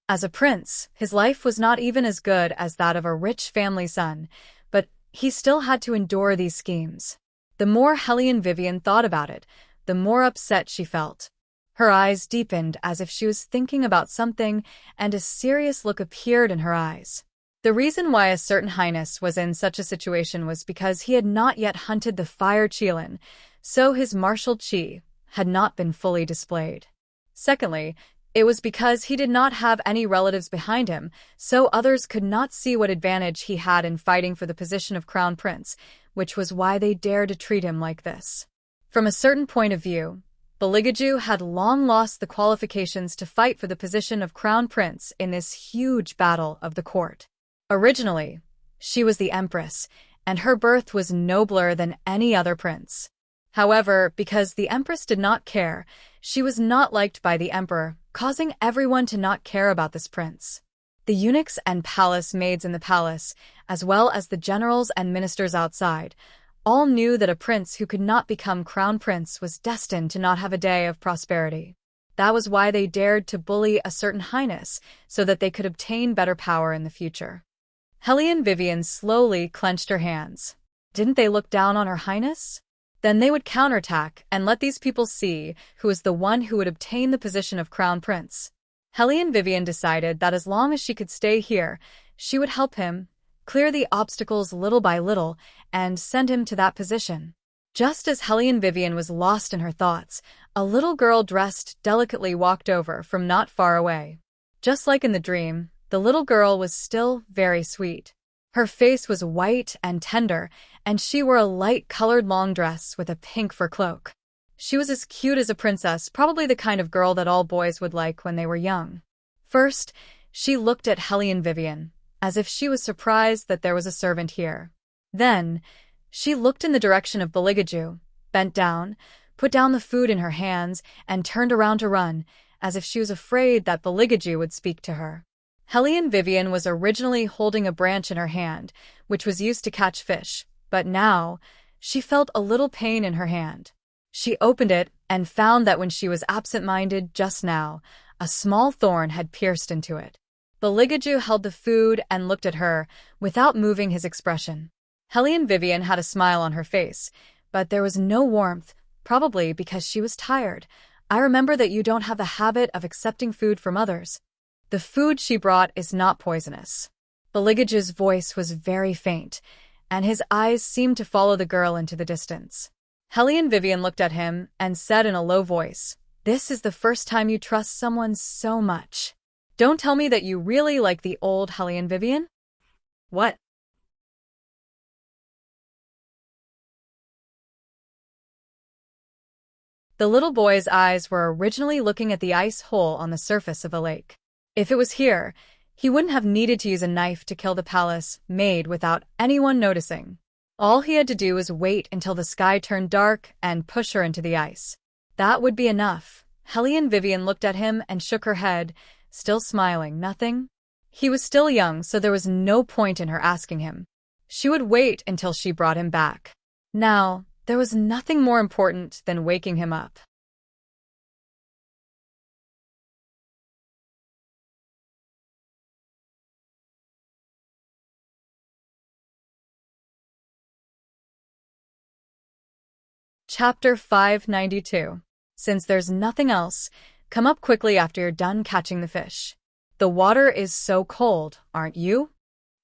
As a prince, his life was not even as good as that of a rich family son, but he still had to endure these schemes. The more Hellion Vivian thought about it, the more upset she felt. Her eyes deepened as if she was thinking about something, and a serious look appeared in her eyes. The reason why a certain highness was in such a situation was because he had not yet hunted the fire Qilin, so his martial qi had not been fully displayed. Secondly, it was because he did not have any relatives behind him, so others could not see what advantage he had in fighting for the position of crown prince, which was why they dared to treat him like this. From a certain point of view, Baligiju had long lost the qualifications to fight for the position of crown prince in this huge battle of the court. Originally, she was the empress, and her birth was nobler than any other prince. However, because the empress did not care, she was not liked by the emperor, causing everyone to not care about this prince. The eunuchs and palace maids in the palace, as well as the generals and ministers outside, all knew that a prince who could not become crown prince was destined to not have a day of prosperity. That was why they dared to bully a certain highness, so that they could obtain better power in the future. Helene Vivian slowly clenched her hands. Didn't they look down on her highness? Then they would counterattack and let these people see who was the one who would obtain the position of crown prince. Helene Vivian decided that as long as she could stay here, she would help him clear the obstacles little by little and send him to that position. Just as Helene Vivian was lost in her thoughts, a little girl dressed delicately walked over from not far away. Just like in the dream, the little girl was still very sweet. Her face was white and tender, and she wore a light-colored long dress with a pink fur cloak. She was as cute as a princess, probably the kind of girl that all boys would like when they were young. First, she looked at Helene Vivian, as if she was surprised that there was a servant here. Then, she looked in the direction of Beligaju, bent down, put down the food in her hands, and turned around to run, as if she was afraid that Beligaju would speak to her. Helene Vivian was originally holding a branch in her hand, which was used to catch fish, but now, she felt a little pain in her hand. She opened it and found that when she was absent-minded just now, a small thorn had pierced into it. Beligaju held the food and looked at her, without moving his expression. Helene Vivian had a smile on her face, but there was no warmth, probably because she was tired. I remember that you don't have the habit of accepting food from others. The food she brought is not poisonous. Beligaju's voice was very faint, and his eyes seemed to follow the girl into the distance. Helene Vivian looked at him and said in a low voice, "This is the first time you trust someone so much. Don't tell me that you really like the old Helene Vivian?" What? The little boy's eyes were originally looking at the ice hole on the surface of a lake. If it was here, he wouldn't have needed to use a knife to kill the palace maid without anyone noticing. All he had to do was wait until the sky turned dark and push her into the ice. That would be enough. Helene Vivian looked at him and shook her head, still smiling. Nothing? He was still young, so there was no point in her asking him. She would wait until she brought him back. Now, there was nothing more important than waking him up. Chapter 592. Since there's nothing else, come up quickly after you're done catching the fish. The water is so cold, aren't you?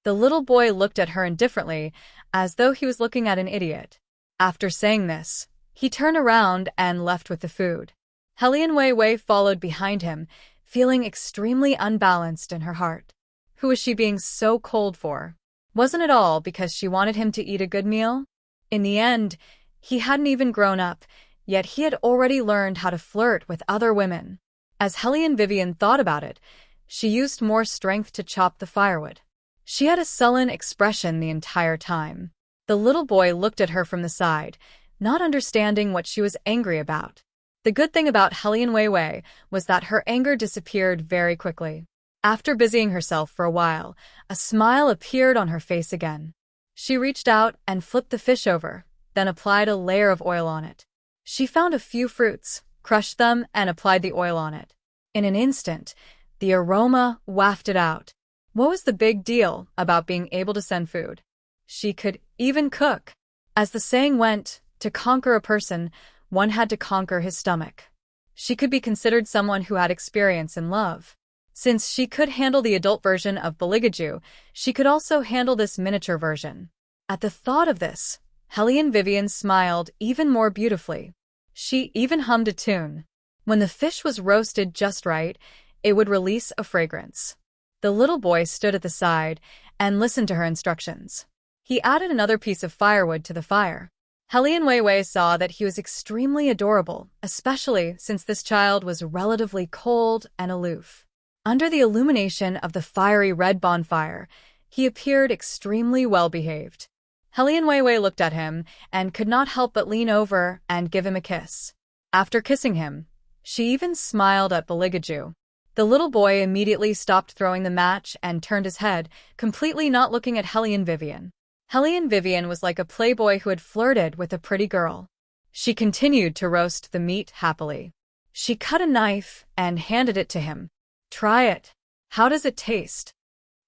The little boy looked at her indifferently, as though he was looking at an idiot. After saying this, he turned around and left with the food. Helene Wei followed behind him, feeling extremely unbalanced in her heart. Who was she being so cold for? Wasn't it all because she wanted him to eat a good meal? In the end, he hadn't even grown up, yet he had already learned how to flirt with other women. As Helene Vivian thought about it, she used more strength to chop the firewood. She had a sullen expression the entire time. The little boy looked at her from the side, not understanding what she was angry about. The good thing about Helene Wei was that her anger disappeared very quickly. After busying herself for a while, a smile appeared on her face again. She reached out and flipped the fish over, then applied a layer of oil on it. She found a few fruits, crushed them, and applied the oil on it. In an instant, the aroma wafted out. What was the big deal about being able to send food? She could even cook. As the saying went, to conquer a person, one had to conquer his stomach. She could be considered someone who had experience in love. Since she could handle the adult version of Beligaju, she could also handle this miniature version. At the thought of this, Helene Vivian smiled even more beautifully. She even hummed a tune. When the fish was roasted just right, it would release a fragrance. The little boy stood at the side and listened to her instructions. He added another piece of firewood to the fire. Helene Wei saw that he was extremely adorable, especially since this child was relatively cold and aloof. Under the illumination of the fiery red bonfire, he appeared extremely well-behaved. Helene Wei looked at him and could not help but lean over and give him a kiss. After kissing him, she even smiled at Beligaju. The little boy immediately stopped throwing the match and turned his head, completely not looking at Hellion Vivian. Hellion Vivian was like a playboy who had flirted with a pretty girl. She continued to roast the meat happily. She cut a knife and handed it to him. "Try it. How does it taste?"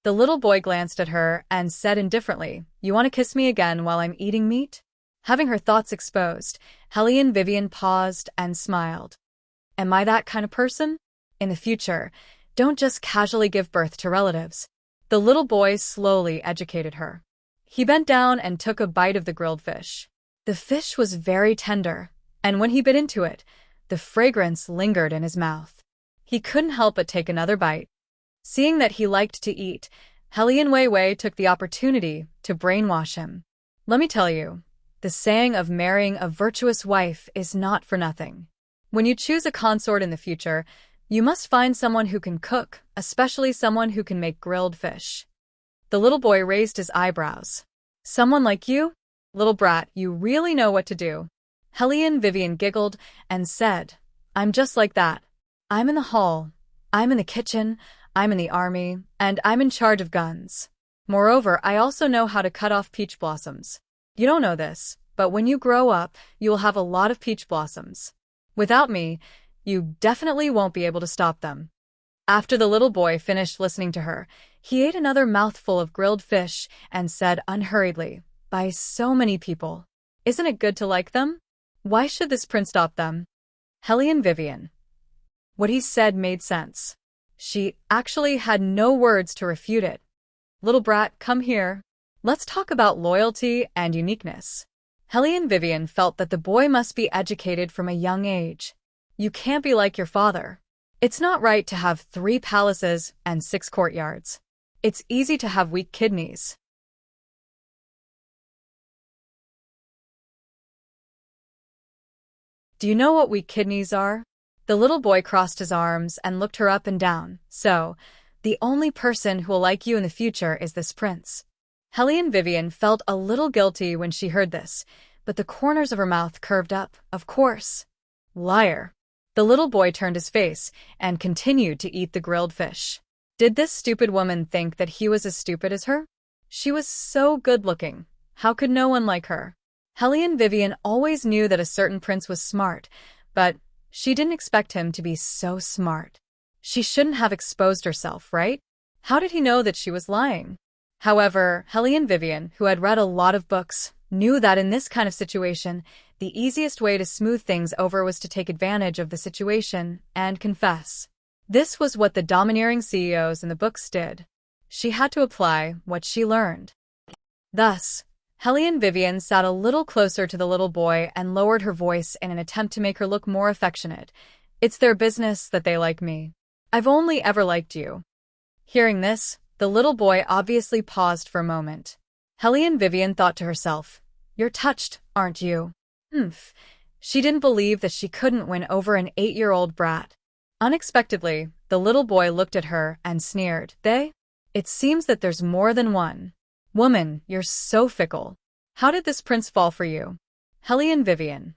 The little boy glanced at her and said indifferently, "You want to kiss me again while I'm eating meat?" Having her thoughts exposed, Hellion Vivian paused and smiled. "Am I that kind of person? In the future, don't just casually give birth to relatives." The little boy slowly educated her. He bent down and took a bite of the grilled fish. The fish was very tender, and when he bit into it, the fragrance lingered in his mouth. He couldn't help but take another bite. Seeing that he liked to eat, Hellion Wei took the opportunity to brainwash him. "Let me tell you, the saying of marrying a virtuous wife is not for nothing. When you choose a consort in the future, you must find someone who can cook, especially someone who can make grilled fish." The little boy raised his eyebrows. "Someone like you? Little brat, you really know what to do." Hellion Vivian giggled and said, "I'm just like that. I'm in the hall, I'm in the kitchen, I'm in the army, and I'm in charge of guns. Moreover, I also know how to cut off peach blossoms. You don't know this, but when you grow up, you will have a lot of peach blossoms. Without me, you definitely won't be able to stop them." After the little boy finished listening to her, he ate another mouthful of grilled fish and said unhurriedly, "By so many people. Isn't it good to like them? Why should this prince stop them?" Hellion Vivian. What he said made sense. She actually had no words to refute it. "Little brat, come here. Let's talk about loyalty and uniqueness." Hellion Vivian felt that the boy must be educated from a young age. "You can't be like your father. It's not right to have 3 palaces and 6 courtyards. It's easy to have weak kidneys." "Do you know what weak kidneys are?" The little boy crossed his arms and looked her up and down. "So, the only person who will like you in the future is this prince." Hellion Vivian felt a little guilty when she heard this, but the corners of her mouth curved up. "Of course." "Liar." The little boy turned his face and continued to eat the grilled fish. Did this stupid woman think that he was as stupid as her? She was so good-looking. How could no one like her? Hellion Vivian always knew that a certain prince was smart, but she didn't expect him to be so smart. She shouldn't have exposed herself, right? How did he know that she was lying? However, Hellion Vivian, who had read a lot of books, knew that in this kind of situation, the easiest way to smooth things over was to take advantage of the situation and confess. This was what the domineering CEOs in the books did. She had to apply what she learned. Thus, Hellion Vivian sat a little closer to the little boy and lowered her voice in an attempt to make her look more affectionate. "It's their business that they like me. I've only ever liked you." Hearing this, the little boy obviously paused for a moment. Hellion Vivian thought to herself, "You're touched, aren't you?" She didn't believe that she couldn't win over an 8-year-old brat. Unexpectedly, the little boy looked at her and sneered. "They? It seems that there's more than one. Woman, you're so fickle. How did this prince fall for you?" Hellion Vivian.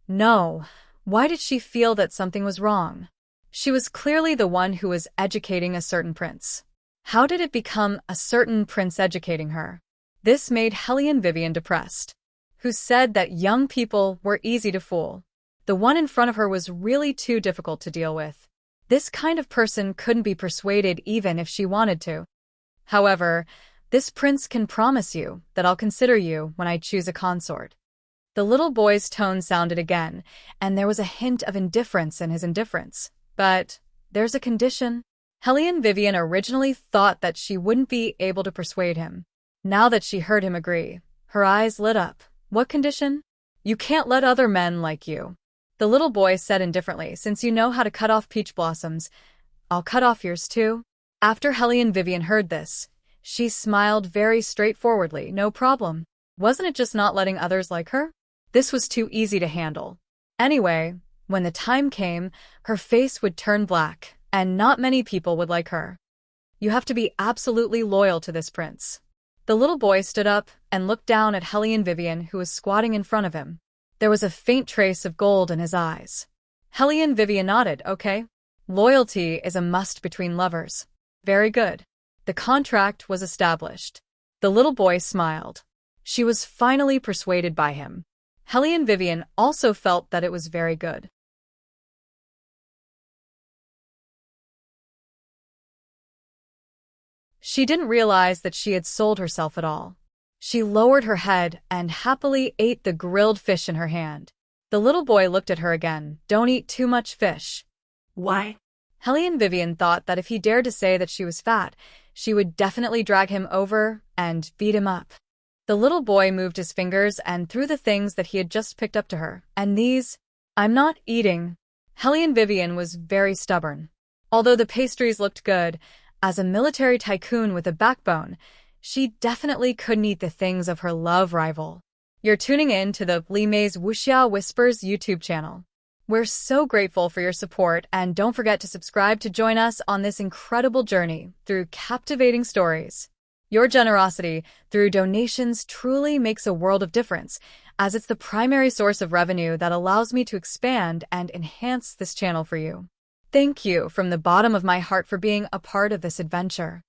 No. Why did she feel that something was wrong? She was clearly the one who was educating a certain prince. How did it become a certain prince educating her? This made Hellion Vivian depressed. Who said that young people were easy to fool? The one in front of her was really too difficult to deal with. This kind of person couldn't be persuaded even if she wanted to. However, this prince can promise you that I'll consider you when I choose a consort. The little boy's tone sounded again, and there was a hint of indifference in his indifference. "But there's a condition." Hellion Vivian originally thought that she wouldn't be able to persuade him. Now that she heard him agree, her eyes lit up. "What condition?" "You can't let other men like you." The little boy said indifferently, "Since you know how to cut off peach blossoms, I'll cut off yours too." After Hellion Vivian heard this, she smiled very straightforwardly. "No problem. Wasn't it just not letting others like her?" This was too easy to handle. Anyway, when the time came, her face would turn black, and not many people would like her. You have to be absolutely loyal to this prince. The little boy stood up and looked down at Hellion Vivian, who was squatting in front of him. There was a faint trace of gold in his eyes. Hellion Vivian nodded. "Okay. Loyalty is a must between lovers. Very good. The contract was established. The little boy smiled. She was finally persuaded by him. Helene Vivian also felt that it was very good. She didn't realize that she had sold herself at all. She lowered her head and happily ate the grilled fish in her hand. The little boy looked at her again. Don't eat too much fish. Why? Helene Vivian thought that if he dared to say that she was fat, she would definitely drag him over and beat him up. The little boy moved his fingers and threw the things that he had just picked up to her. And these? I'm not eating. Helene Vivian was very stubborn. Although the pastries looked good, as a military tycoon with a backbone, she definitely couldn't eat the things of her love rival. You're tuning in to the Li Mei's Wuxia Whispers YouTube channel. We're so grateful for your support, and don't forget to subscribe to join us on this incredible journey through captivating stories. Your generosity through donations truly makes a world of difference, as it's the primary source of revenue that allows me to expand and enhance this channel for you. Thank you from the bottom of my heart for being a part of this adventure.